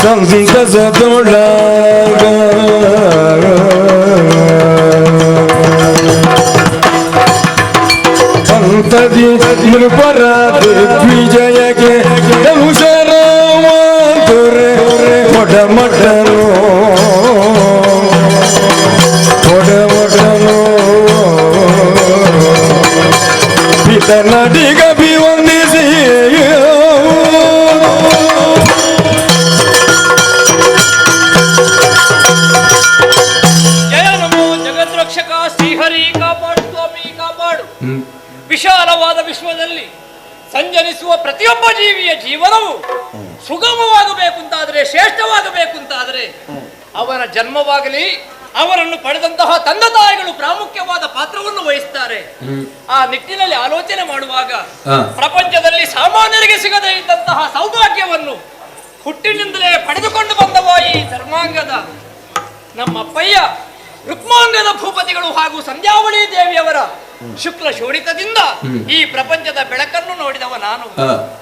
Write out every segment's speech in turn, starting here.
ಸಂತಸದೊಳಗ ಅಂತದಿ ನೃಪರ ದಿಗ್ವಿಜಯಕ್ಕೆ ಧನುಷರವಾದುರೆ ಒಡಮಟನು ಒಡಮಟನು ಪಿತನಡಿಗಭಿವಂದಿಸಿ ವಿಶಾಲವಾದ ವಿಶ್ವದಲ್ಲಿ ಸಂಚರಿಸುವ ಪ್ರತಿಯೊಬ್ಬ ಜೀವಿಯ ಜೀವನವು ಸುಗಮವಾಗಬೇಕಂತಾದರೆ, ಶ್ರೇಷ್ಠವಾಗಬೇಕಂತಾದರೆ ಅವರ ಜನ್ಮವಾಗಲಿ, ಅವರನ್ನು ಪಡೆದಂತಹ ತಂದೆ ತಾಯಿಗಳು ಪ್ರಾಮುಖ್ಯವಾದ ಪಾತ್ರವನ್ನು ವಹಿಸುತ್ತಾರೆ. ಆ ನಿಟ್ಟಿನಲ್ಲಿ ಆಲೋಚನೆ ಮಾಡುವಾಗ ಪ್ರಪಂಚದಲ್ಲಿ ಸಾಮಾನ್ಯರಿಗೆ ಸಿಗದೇ ಇದ್ದಂತಹ ಸೌಭಾಗ್ಯವನ್ನು ಹುಟ್ಟಿನಿಂದಲೇ ಪಡೆದುಕೊಂಡು ಬಂದವ ಈ ಧರ್ಮಾಂಗದ ನಮ್ಮಪ್ಪಯ್ಯ ರುಕ್ಮಾಂಗದ ಭೂಪತಿಗಳು ಹಾಗೂ ಸಂಧ್ಯಾವಳಿ ದೇವಿಯವರ ಶುಕ್ಲ ಶೋಣಿತದಿಂದ ಈ ಪ್ರಪಂಚದ ಬೆಳಕನ್ನು ನೋಡಿದವ ನಾನು.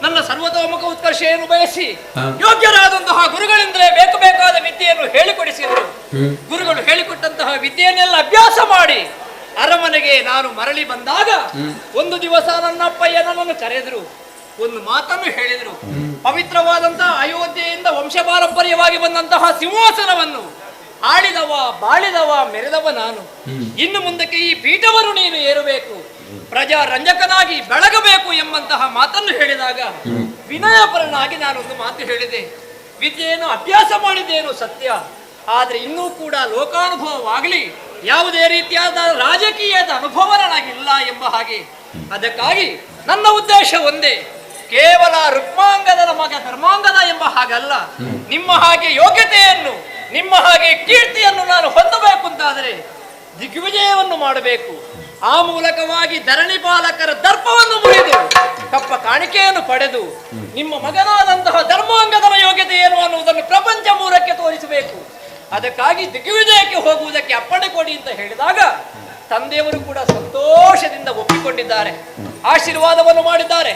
ನನ್ನ ಸರ್ವತೋಮುಖ ಉತ್ಕರ್ಷೆಯನ್ನು ಬಯಸಿ ಯೋಗ್ಯರಾದಂತಹ ಗುರುಗಳಿಂದಲೇ ಬೇಕಾದ ವಿದ್ಯೆಯನ್ನು ಹೇಳಿಕೊಡಿಸಿದರು. ಗುರುಗಳು ಹೇಳಿಕೊಟ್ಟಂತಹ ವಿದ್ಯೆಯನ್ನೆಲ್ಲ ಅಭ್ಯಾಸ ಮಾಡಿ ಅರಮನೆಗೆ ನಾನು ಮರಳಿ ಬಂದಾಗ ಒಂದು ದಿವಸ ನನ್ನ ಅಪ್ಪಯ್ಯ ನನ್ನನ್ನು ಕರೆದರು, ಒಂದು ಮಾತನ್ನು ಹೇಳಿದರು. ಪವಿತ್ರವಾದಂತಹ ಅಯೋಧ್ಯೆಯಿಂದ ವಂಶ ಪಾರಂಪರ್ಯವಾಗಿ ಬಂದಂತಹ ಸಿಂಹಾಸನವನ್ನು ಆಳಿದವ, ಬಾಳಿದವ, ಮೆರೆದವ ನಾನು. ಇನ್ನು ಮುಂದಕ್ಕೆ ಈ ಪೀಠವನ್ನು ನೀನು ಏರಬೇಕು, ಪ್ರಜಾ ರಂಜಕನಾಗಿ ಬೆಳಗಬೇಕು ಎಂಬಂತಹ ಮಾತನ್ನು ಹೇಳಿದಾಗ ವಿನಯಪರನಾಗಿ ನಾನೊಂದು ಮಾತು ಹೇಳಿದೆ. ವಿದ್ಯೆಯನ್ನು ಅಭ್ಯಾಸ ಮಾಡಿದ್ದೇನು ಸತ್ಯ, ಆದರೆ ಇನ್ನೂ ಕೂಡ ಲೋಕಾನುಭವವಾಗಲಿ ಯಾವುದೇ ರೀತಿಯಾದ ರಾಜಕೀಯದ ಅನುಭವ ನನಗಿಲ್ಲ ಎಂಬ ಹಾಗೆ. ಅದಕ್ಕಾಗಿ ನನ್ನ ಉದ್ದೇಶ ಒಂದೇ, ಕೇವಲ ರುಕ್ಮಾಂಗದ ಮಗ ಧರ್ಮಾಂಗದ ಎಂಬ ಹಾಗಲ್ಲ, ನಿಮ್ಮ ಹಾಗೆ ಯೋಗ್ಯತೆಯನ್ನು, ನಿಮ್ಮ ಹಾಗೆ ಕೀರ್ತಿಯನ್ನು ನಾನು ಹೊಂದಬೇಕು ಅಂತಾದರೆ ದಿಗ್ವಿಜಯವನ್ನು ಮಾಡಬೇಕು. ಆ ಮೂಲಕವಾಗಿ ಧರಣಿ ಪಾಲಕರ ದರ್ಪವನ್ನು ಮುರಿದು ಕಪ್ಪ ಕಾಣಿಕೆಯನ್ನು ಪಡೆದು ನಿಮ್ಮ ಮಗನಾದಂತಹ ಧರ್ಮಾಂಗದರ ಯೋಗ್ಯತೆ ಏನು ಅನ್ನುವುದನ್ನು ಪ್ರಪಂಚ ಮೂರಕ್ಕೆ ತೋರಿಸಬೇಕು. ಅದಕ್ಕಾಗಿ ದಿಗ್ವಿಜಯಕ್ಕೆ ಹೋಗುವುದಕ್ಕೆ ಅಪ್ಪಣೆ ಕೊಡಿ ಅಂತ ಹೇಳಿದಾಗ ತಂದೆಯವರು ಕೂಡ ಸಂತೋಷದಿಂದ ಒಪ್ಪಿಕೊಂಡಿದ್ದಾರೆ, ಆಶೀರ್ವಾದವನ್ನು ಮಾಡಿದ್ದಾರೆ.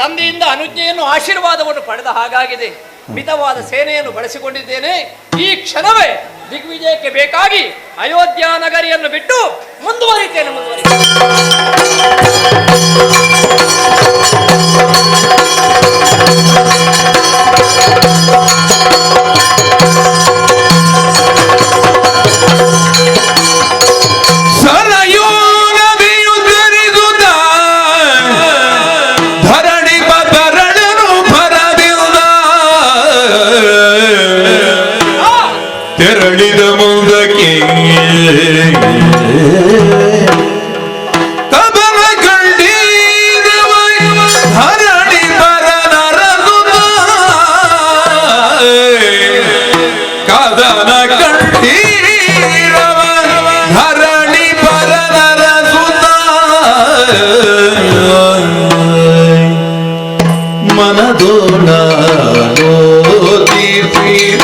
ತಂದೆಯಿಂದ ಅನುಜ್ಞೆಯನ್ನು, ಆಶೀರ್ವಾದವನ್ನು ಪಡೆದ ಹಾಗಾಗಿದೆ. ಮಿತವಾದ ಸೇನೆಯನ್ನು ಬಳಸಿಕೊಂಡಿದ್ದೇನೆ. ಈ ಕ್ಷಣವೇ ದಿಗ್ವಿಜಯಕ್ಕೆ ಬೇಕಾಗಿ ಅಯೋಧ್ಯ ನಗರಿಯನ್ನು ಬಿಟ್ಟು ಮುಂದುವರಿತೇನೆ. ತೆರಳಿದ ಮುಂದಕ್ಕೆ ಕದನ ಕಂಡೀರವ ಹರಣಿ ಬರನರಸುತ, ಕದನ ಕಂಡೀರವ ಹರಣಿ ಬರನರಸುತ, ಮನದೋಣ ತೀರ್ಪಿರ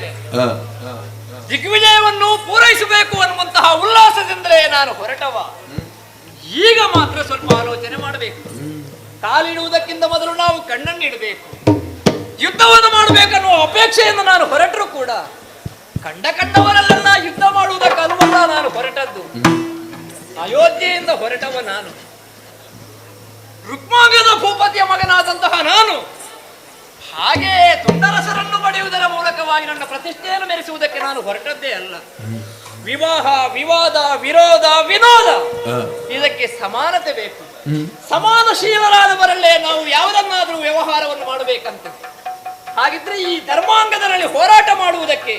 ಮಾಡಿದ್ದೇನೆ. ದಿಗ್ವಿಜಯವನ್ನು ಪೂರೈಸಬೇಕು ಅನ್ನುವಂತಹ ಉಲ್ಲಾಸದಿಂದಲೇ ನಾನು ಹೊರಟವ. ಈಗ ಮಾತ್ರ ಸ್ವಲ್ಪ ಆಲೋಚನೆ ಮಾಡಬೇಕು. ಕಾಲಿಡುವುದಕ್ಕಿಂತ ಮೊದಲು ನಾವು ಕಣ್ಣನ್ನಿಡಬೇಕು. ಯುದ್ಧವನ್ನು ಮಾಡಬೇಕನ್ನುವ ಅಪೇಕ್ಷೆಯನ್ನು ನಾನು ಹೊರಟರು ಕೂಡ ಕಂಡವರಲ್ಲೆಲ್ಲ ಯುದ್ಧ ಮಾಡುವುದಕ್ಕಲ್ವಲ್ಲ ನಾನು ಹೊರಟದ್ದು. ಅಯೋಧ್ಯೆಯಿಂದ ಹೊರಟವ ನಾನು. ರುಕ್ಮಾಂಗದ ಭೂಪತಿಯ ಮಗನಾದಂತಹ ನಾನು ಹಾಗೆ ತುಂಡರಸರನ್ನು ಪಡೆಯುವುದರ ಮೂಲಕವಾಗಿ ನನ್ನ ಪ್ರತಿಷ್ಠೆಯನ್ನು ಮೆರೆಸುವುದಕ್ಕೆ ನಾನು ಹೊರಟದ್ದೇ ಅಲ್ಲ. ವಿವಾಹ, ವಿವಾದ, ವಿರೋಧ, ವಿನೋದ ಇದಕ್ಕೆ ಸಮಾನತೆ ಬೇಕು. ಸಮಾನಶೀಲರಾದವರಲ್ಲೇ ನಾವು ಯಾವುದನ್ನಾದರೂ ವ್ಯವಹಾರವನ್ನು ಮಾಡಬೇಕಂತ. ಹಾಗಿದ್ರೆ ಈ ಧರ್ಮಾಂಗದಲ್ಲಿ ಹೋರಾಟ ಮಾಡುವುದಕ್ಕೆ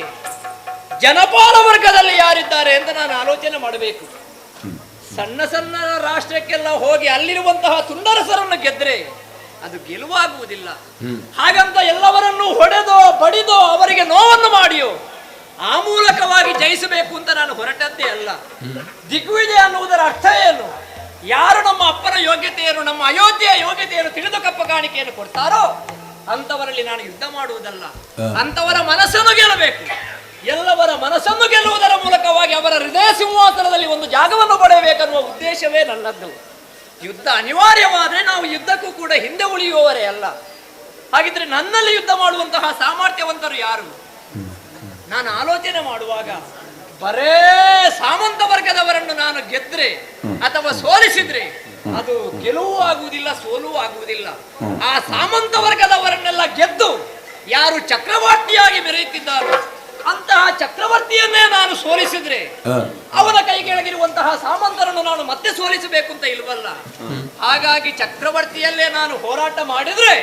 ಜನಪಾಲ ವರ್ಗದಲ್ಲಿ ಯಾರಿದ್ದಾರೆ ಅಂತ ನಾನು ಆಲೋಚನೆ ಮಾಡಬೇಕು. ಸಣ್ಣ ಸಣ್ಣ ರಾಷ್ಟ್ರಕ್ಕೆಲ್ಲ ಹೋಗಿ ಅಲ್ಲಿರುವಂತಹ ತುಂಡರಸರನ್ನು ಗೆದ್ರೆ ಅದು ಗೆಲುವಾಗುವುದಿಲ್ಲ. ಹಾಗಂತ ಎಲ್ಲವರನ್ನು ಹೊಡೆದೋ ಬಡಿದೋ ಅವರಿಗೆ ನೋವನ್ನು ಮಾಡಿಯೋ ಆ ಮೂಲಕವಾಗಿ ಜಯಿಸಬೇಕು ಅಂತ ನಾನು ಹೊರಟದ್ದೇ ಅಲ್ಲ. ದಿಗ್ವಿಜಯ ಅನ್ನುವುದರ ಅರ್ಥ ಏನು? ಯಾರು ನಮ್ಮ ಅಪ್ಪನ ಯೋಗ್ಯತೆಯನ್ನು, ನಮ್ಮ ಅಯೋಧ್ಯೆಯ ಯೋಗ್ಯತೆಯನ್ನು ತಿಳಿದು ಕಪ್ಪ ಕಾಣಿಕೆಯನ್ನು ಕೊಡ್ತಾರೋ ಅಂತವರಲ್ಲಿ ನಾನು ಯುದ್ಧ ಮಾಡುವುದಲ್ಲ, ಅಂತವರ ಮನಸ್ಸನ್ನು ಗೆಲ್ಲಬೇಕು. ಎಲ್ಲವರ ಮನಸ್ಸನ್ನು ಗೆಲ್ಲುವುದರ ಮೂಲಕವಾಗಿ ಅವರ ಹೃದಯ ಸಿಂಹಾಸನದಲ್ಲಿ ಒಂದು ಜಾಗವನ್ನು ಪಡೆಯಬೇಕನ್ನುವ ಉದ್ದೇಶವೇ ನನ್ನದ್ದು. ಯುದ್ಧ ಅನಿವಾರ್ಯವಾದರೆ ನಾವು ಯುದ್ಧಕ್ಕೂ ಕೂಡ ಹಿಂದೆ ಉಳಿಯುವವರೇ ಅಲ್ಲ. ಹಾಗಿದ್ರೆ ನನ್ನಲ್ಲಿ ಯುದ್ಧ ಮಾಡುವಂತಹ ಸಾಮರ್ಥ್ಯವಂತರು ಯಾರು? ನಾನು ಆಲೋಚನೆ ಮಾಡುವಾಗ ಬರೇ ಸಾಮಂತ ವರ್ಗದವರನ್ನು ನಾನು ಗೆದ್ರೆ ಅಥವಾ ಸೋಲಿಸಿದ್ರೆ ಅದು ಗೆಲುವು ಆಗುವುದಿಲ್ಲ, ಸೋಲುವು ಆಗುವುದಿಲ್ಲ. ಆ ಸಾಮಂತ ವರ್ಗದವರನ್ನೆಲ್ಲ ಗೆದ್ದು ಯಾರು ಚಕ್ರವರ್ತಿಯಾಗಿ ಮೆರೆಯುತ್ತಿದ್ದಾರೋ ಅಂತಹ ಚಕ್ರವರ್ತಿಯನ್ನೇ ನಾನು ಸೋಲಿಸಿದ್ರೆ ಅವನ ಕೈ ಕೆಳಗಿರುವಂತಹ ಸಾಮಂತರನ್ನು ನಾನು ಮತ್ತೆ ಸೋಲಿಸಬೇಕು ಅಂತ ಇಲ್ವಲ್ಲ. ಹಾಗಾಗಿ ಚಕ್ರವರ್ತಿಯಲ್ಲೇ ನಾನು ಹೋರಾಟ ಮಾಡಿದ್ರೆ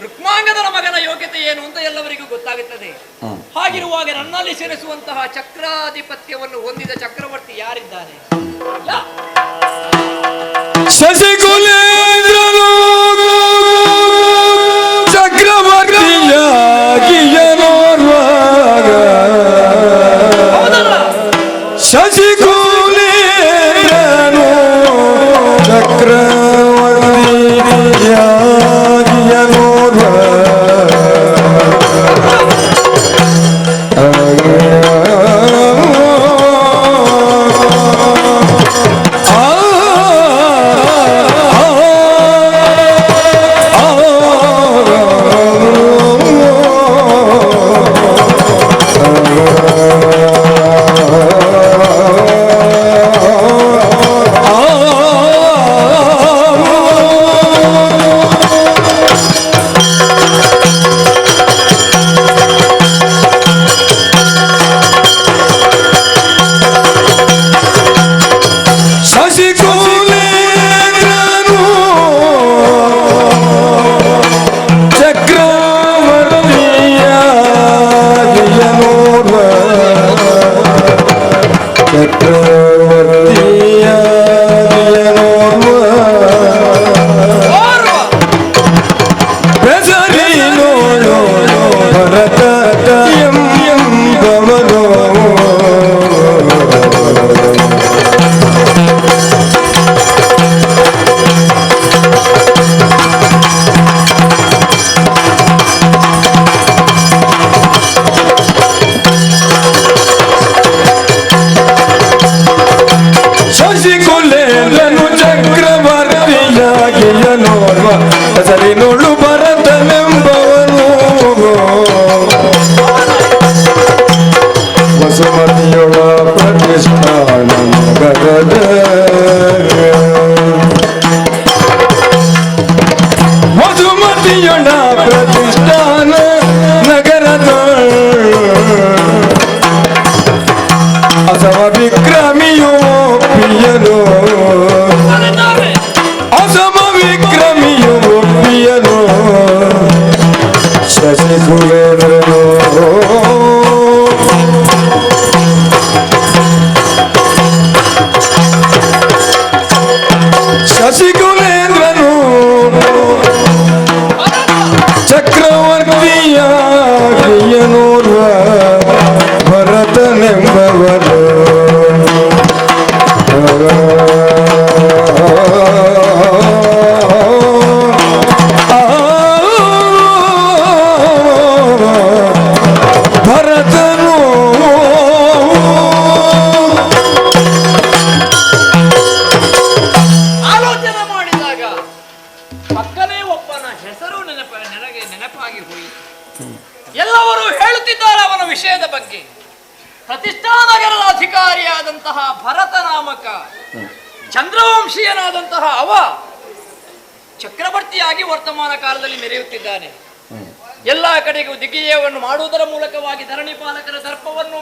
ರುಕ್ಮಾಂಗದನ ಮಗನ ಯೋಗ್ಯತೆ ಏನು ಅಂತ ಎಲ್ಲವರಿಗೂ ಗೊತ್ತಾಗುತ್ತದೆ. ಹಾಗಿರುವಾಗ ನನ್ನಲ್ಲಿ ಸೇರಿಸುವಂತಹ ಚಕ್ರಾಧಿಪತ್ಯವನ್ನು ಹೊಂದಿದ ಚಕ್ರವರ್ತಿ ಯಾರಿದ್ದಾರೆ? ಶಶಿಕುಲೇಂದ್ರನು ಚಕ್ರವರ್ತಿಯಾಗಿಯನೋರ್ವಾಗ ಶಶಿಕುಲೇಂದ್ರನು ಹೆಸರಿನೊಳು ಭರತನೆಂಬವನು ವಸುಮತಿಯೊಳ ಪ್ರತಿಷ್ಠಾನ ನಗರದ ವಸುಮತಿಯೊಳ ಪ್ರತಿಷ್ಠಾನ ನಗರದ ಅಸಮ ವಿಕ್ರಮಿಯೋ ಪ್ರಿಯನೋ ಅಸಮ ವಿಕ್ರಮಿಯೋ ಪ್ರಿಯನೋ ಶಶಿಕುಲೇಂದ್ರನೋ ಶಶಿಕುಲೇಂದ್ರನು ಚಕ್ರವರ್ತಿಯಾಗಿಯನೋರ್ವ ಭರತನೆಂಬವರು ಸುರೇಂದ್ರನು ಆಲೋಚನೆ ಮಾಡಿದಾಗ ಪಕ್ಕನೇ ಒಬ್ಬನ ಹೆಸರು ನನಗೆ ನೆನಪಾಗಿ ಹೋಯಿತು. ಎಲ್ಲವರು ಹೇಳುತ್ತಿದ್ದಾರೆ ಅವನ ವಿಷಯದ ಬಗ್ಗೆ. ಪ್ರತಿಷ್ಠಾನಗರದ ಅಧಿಕಾರಿಯಾದಂತಹ ಭರತ ನಾಮಕ ಚಂದ್ರವಂಶೀಯನಾದಂತಹ ಅವ ಚಕ್ರವರ್ತಿಯಾಗಿ ವರ್ತಮಾನ ಕಾಲದಲ್ಲಿ ಮೆರೆಯುತ್ತಿದ್ದಾನೆ. ಎಲ್ಲಾ ಕಡೆಗೂ ದಿಗ್ವಿಜಯವನ್ನು ಮಾಡುವುದರ ಮೂಲಕವಾಗಿ ಧರಣಿ ಪಾಲಕರ ದರ್ಪವನ್ನು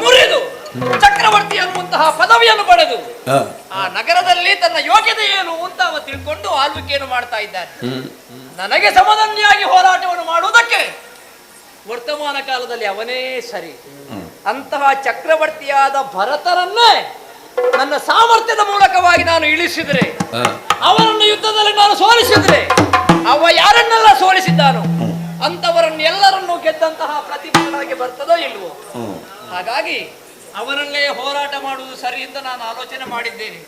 ಮುರಿದು ಚಕ್ರವರ್ತಿ ಅನ್ನುವಂತಹ ಪದವಿಯನ್ನು ಪಡೆದು ಆ ನಗರದಲ್ಲಿ ತನ್ನ ಯೋಗ್ಯತೆ ಏನು ಅಂತ ಅವ ತಿಳ್ಕೊಂಡು ಆಳ್ವಿಕೆಯನ್ನು ಮಾಡ್ತಾ ಇದ್ದಾನೆ. ನನಗೆ ಸಮಧನ್ಯಾಗಿ ಹೋರಾಟವನ್ನು ಮಾಡುವುದಕ್ಕೆ ವರ್ತಮಾನ ಕಾಲದಲ್ಲಿ ಅವನೇ ಸರಿ. ಅಂತಹ ಚಕ್ರವರ್ತಿಯಾದ ಭರತನನ್ನೇ ನನ್ನ ಸಾಮರ್ಥ್ಯದ ಮೂಲಕವಾಗಿ ನಾನು ಇಳಿಸಿದ್ರೆ, ಅವರನ್ನು ಯುದ್ಧದಲ್ಲಿ ನಾನು ಸೋಲಿಸಿದ್ರೆ, ಅವ ಯಾರನ್ನೆಲ್ಲ ಸೋಲಿಸಿದ್ದಾನೋ ಅಂತವರನ್ನೆಲ್ಲರನ್ನು ಗೆದ್ದಂತಹ ಪ್ರತಿಭೆ ನನಗೆ ಬರ್ತದೋ ಇಲ್ವೋ. ಹಾಗಾಗಿ ಅವನಲ್ಲೇ ಹೋರಾಟ ಮಾಡುವುದು ಸರಿ ಅಂತ ನಾನು ಆಲೋಚನೆ ಮಾಡಿದ್ದೇನೆ.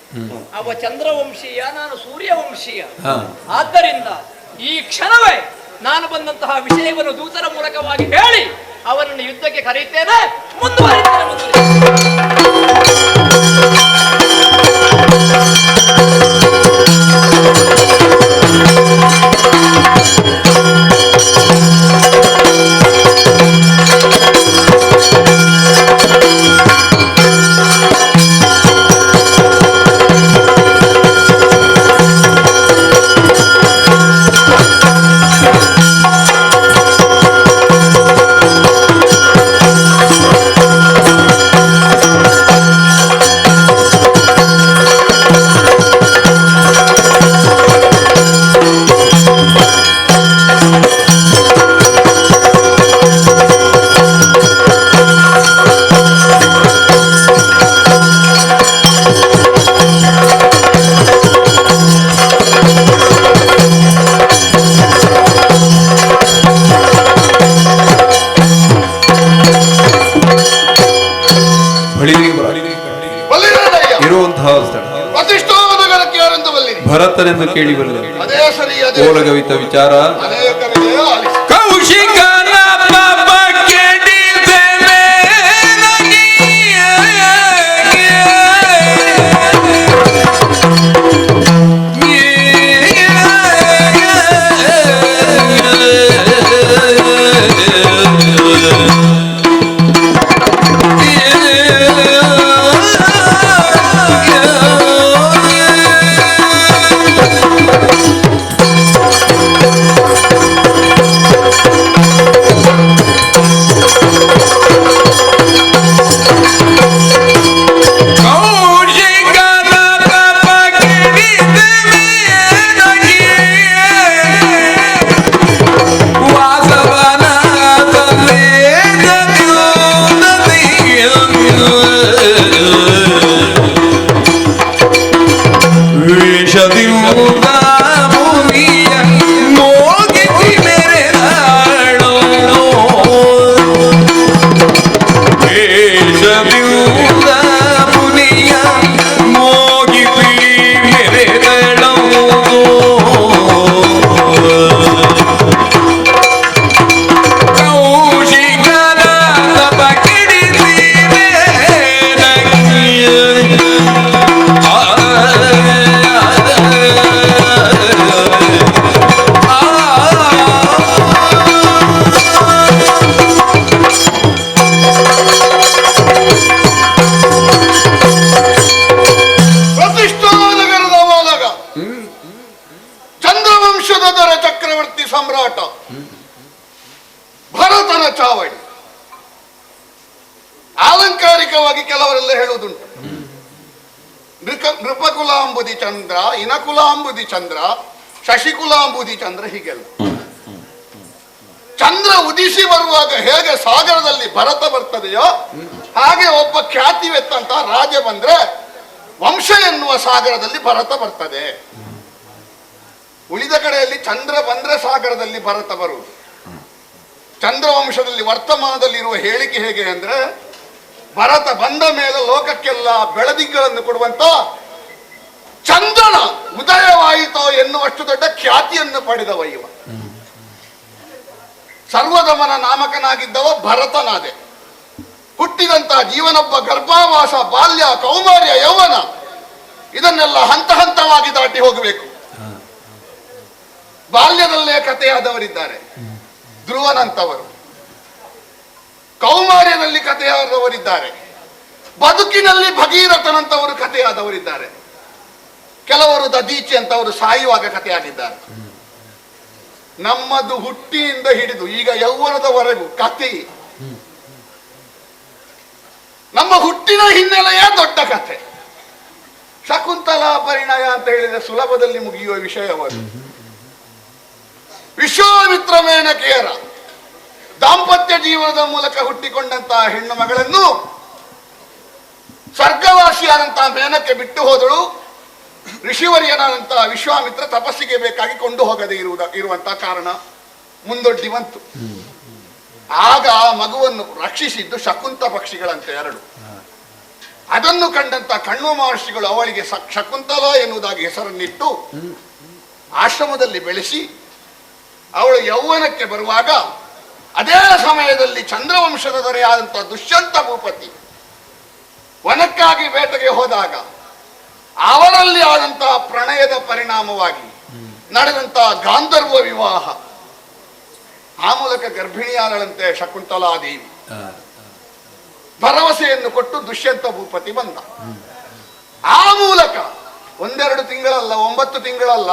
ಅವ ಚಂದ್ರವಂಶೀಯ, ನಾನು ಸೂರ್ಯವಂಶೀಯ. ಆದ್ದರಿಂದ ಈ ಕ್ಷಣವೇ ನಾನು ಬಂದಂತಹ ವಿಷಯವನ್ನು ದೂತರ ಮೂಲಕವಾಗಿ ಹೇಳಿ ಅವರನ್ನು ಯುದ್ಧಕ್ಕೆ ಕರೆಯುತ್ತೇನೆ. ಮುಂದುವರಿಯುತ್ತೇನೆ. ಭರತನೆಂದು ಕೇಳಿ ಬರಲಿ. ಓಲಗವಿತ ವಿಚಾರ ಕೌಶಿಕನ ಪಾಪ ಕೆಡಿಸೆನೆ ಆಲಂಕಾರಿಕವಾಗಿ ಕೆಲವರೆಲ್ಲ ಹೇಳುವುದುಂಟು. ನೃಪಕುಲಾಂಬುದಿ ಚಂದ್ರ, ಇನಕುಲಾಂಬುದಿ ಚಂದ್ರ, ಶಶಿಕುಲಾಂಬುದಿ ಚಂದ್ರ, ಹೀಗೆಲ್ಲ. ಚಂದ್ರ ಉದಿಸಿ ಬರುವಾಗ ಹೇಗೆ ಸಾಗರದಲ್ಲಿ ಭರತ ಬರ್ತದೆಯೋ ಹಾಗೆ ಒಬ್ಬ ಖ್ಯಾತಿವೆತ್ತಂತ ರಾಜ ಬಂದ್ರೆ ವಂಶ ಎನ್ನುವ ಸಾಗರದಲ್ಲಿ ಭರತ ಬರ್ತದೆ. ಉಳಿದ ಕಡೆಯಲ್ಲಿ ಚಂದ್ರ ಬಂದ್ರೆ ಸಾಗರದಲ್ಲಿ ಭರತ ಬರುವುದು. ಚಂದ್ರವಂಶದಲ್ಲಿ ವರ್ತಮಾನದಲ್ಲಿರುವ ಹೇಳಿಕೆ ಹೇಗೆ ಅಂದ್ರೆ, ಭರತ ಬಂದ ಮೇಲೆ ಲೋಕಕ್ಕೆಲ್ಲ ಬೆಳದಿಂಗಳನ್ನು ಕೊಡುವಂತ ಚಂದ್ರನ ಉದಯವಾಯಿತೋ ಎನ್ನುವಷ್ಟು ದೊಡ್ಡ ಖ್ಯಾತಿಯನ್ನು ಪಡೆದವ ಇವ. ಸರ್ವದಮನ ನಾಮಕನಾಗಿದ್ದವ ಭರತನಾದೆ. ಹುಟ್ಟಿದಂತ ಜೀವನೊಬ್ಬ ಗರ್ಭಾವಾಸ, ಬಾಲ್ಯ, ಕೌಮಾರ್ಯ, ಯೌವನ ಇದನ್ನೆಲ್ಲ ಹಂತ ಹಂತವಾಗಿ ದಾಟಿ ಹೋಗಬೇಕು. ಬಾಲ್ಯದಲ್ಲೇ ಕಥೆಯಾದವರಿದ್ದಾರೆ, ಧ್ರುವನಂತವರು. ಕೌಮಾರ್ಯದಲ್ಲಿ ಕಥೆಯಾದವರಿದ್ದಾರೆ, ಬದುಕಿನಲ್ಲಿ ಭಗೀರಥನಂತವರು ಕಥೆಯಾದವರಿದ್ದಾರೆ. ಕೆಲವರು ದದೀಚಿ ಅಂತವರು ಸಾಯುವಾಗ ಕಥೆಯಾಗಿದ್ದಾರೆ. ನಮ್ಮದು ಹುಟ್ಟಿಯಿಂದ ಹಿಡಿದು ಈಗ ಯೌವನದವರೆಗೂ ಕಥೆ. ನಮ್ಮ ಹುಟ್ಟಿನ ಹಿನ್ನೆಲೆಯೇ ದೊಡ್ಡ ಕಥೆ. ಶಕುಂತಲಾ ಪರಿಣಯ ಅಂತ ಹೇಳಿದ್ರೆ ಸುಲಭದಲ್ಲಿ ಮುಗಿಯುವ ವಿಷಯವರು. ವಿಶ್ವಾಮಿತ್ರ ಮೇನಕೆಯರ ದಾಂಪತ್ಯ ಜೀವನದ ಮೂಲಕ ಹುಟ್ಟಿಕೊಂಡಂತಹ ಹೆಣ್ಣು ಮಗಳನ್ನು ಸ್ವರ್ಗವಾಸಿಯಾದಂತಹ ಮೇನಕ್ಕೆ ಬಿಟ್ಟು ಹೋದಳು. ಋಷಿವರ್ಯನಾದಂತಹ ವಿಶ್ವಾಮಿತ್ರ ತಪಸ್ಸಿಗೆ ಬೇಕಾಗಿ ಕೊಂಡು ಹೋಗದೆ ಇರುವಂತಹ ಕಾರಣ ಮುಂದೊಡ್ಡಿ ಬಂತು. ಆಗ ಆ ಮಗುವನ್ನು ರಕ್ಷಿಸಿದ್ದು ಶಕುಂತ ಪಕ್ಷಿಗಳಂತೆ ಎರಡು. ಅದನ್ನು ಕಂಡಂತ ಕಣ್ವ ಮಹರ್ಷಿಗಳು ಅವಳಿಗೆ ಶಕುಂತಲ ಎನ್ನುವುದಾಗಿ ಹೆಸರನ್ನಿಟ್ಟು ಆಶ್ರಮದಲ್ಲಿ ಬೆಳೆಸಿ ಅವಳು ಯೌವನಕ್ಕೆ ಬರುವಾಗ ಅದೇ ಸಮಯದಲ್ಲಿ ಚಂದ್ರವಂಶದ ದೊರೆಯಾದಂತಹ ದುಷ್ಯಂತ ಭೂಪತಿ ವನಕ್ಕಾಗಿ ಬೇಟೆಗೆ ಹೋದಾಗ ಅವರಲ್ಲಿ ಆದಂತಹ ಪ್ರಣಯದ ಪರಿಣಾಮವಾಗಿ ನಡೆದಂತಹ ಗಾಂಧರ್ವ ವಿವಾಹ, ಆ ಮೂಲಕ ಗರ್ಭಿಣಿಯಾದಳಂತೆ ಶಕುಂತಲಾದೇವಿ. ಭರವಸೆಯನ್ನು ಕೊಟ್ಟು ದುಷ್ಯಂತ ಭೂಪತಿ ಬಂದ. ಆ ಮೂಲಕ 1-2 ತಿಂಗಳಲ್ಲ, 9 ತಿಂಗಳಲ್ಲ,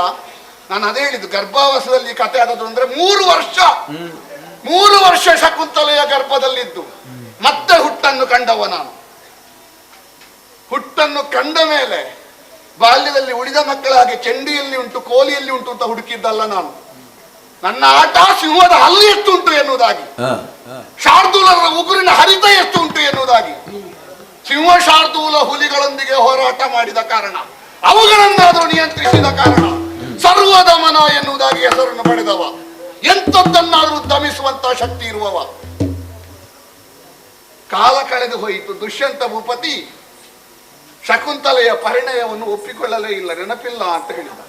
ನಾನು ಅದೇ ಹೇಳಿದ್ದು, ಗರ್ಭಾವಾಸದಲ್ಲಿ ಕಥೆ ಆದದ್ದು ಅಂದ್ರೆ 3 ವರ್ಷ ಶಕುಂತಲೆಯ ಗರ್ಭದಲ್ಲಿದ್ದು ಮತ್ತೆ ಹುಟ್ಟನ್ನು ಕಂಡವ ನಾನು. ಹುಟ್ಟನ್ನು ಕಂಡ ಮೇಲೆ ಬಾಲ್ಯದಲ್ಲಿ ಉಳಿದ ಮಕ್ಕಳಾಗಿ ಚೆಂಡಿಯಲ್ಲಿ ಉಂಟು, ಕೋಲಿಯಲ್ಲಿ ಉಂಟು ಅಂತ ಹುಡುಕಿದ್ದಲ್ಲ ನಾನು. ನನ್ನ ಆಟ ಸಿಂಹದ ಹಲ್ಲಿ ಎಷ್ಟು ಉಂಟು ಎನ್ನುವುದಾಗಿ, ಶಾರ್ದೂಲರ ಉಗುರಿನ ಹರಿತ ಎಷ್ಟು ಉಂಟು ಎನ್ನುವುದಾಗಿ, ಸಿಂಹ ಶಾರ್ದೂಲ ಹುಲಿಗಳೊಂದಿಗೆ ಹೋರಾಟ ಮಾಡಿದ ಕಾರಣ, ಅವುಗಳನ್ನಾದರೂ ನಿಯಂತ್ರಿಸಿದ ಕಾರಣ ಸರ್ವದಮನ ಎನ್ನುವುದಾಗಿ ಹೆಸರನ್ನು ಪಡೆದವ. ಎಂಥದ್ದನ್ನಾದರೂ ದಮಿಸುವಂತಹ ಶಕ್ತಿ ಇರುವವ. ಕಾಲ ಕಳೆದು ಹೋಯಿತು. ದುಷ್ಯಂತ ಭೂಪತಿ ಶಕುಂತಲೆಯ ಪರಿಣಯವನ್ನು ಒಪ್ಪಿಕೊಳ್ಳಲೇ ಇಲ್ಲ, ನೆನಪಿಲ್ಲ ಅಂತ ಹೇಳಿದ.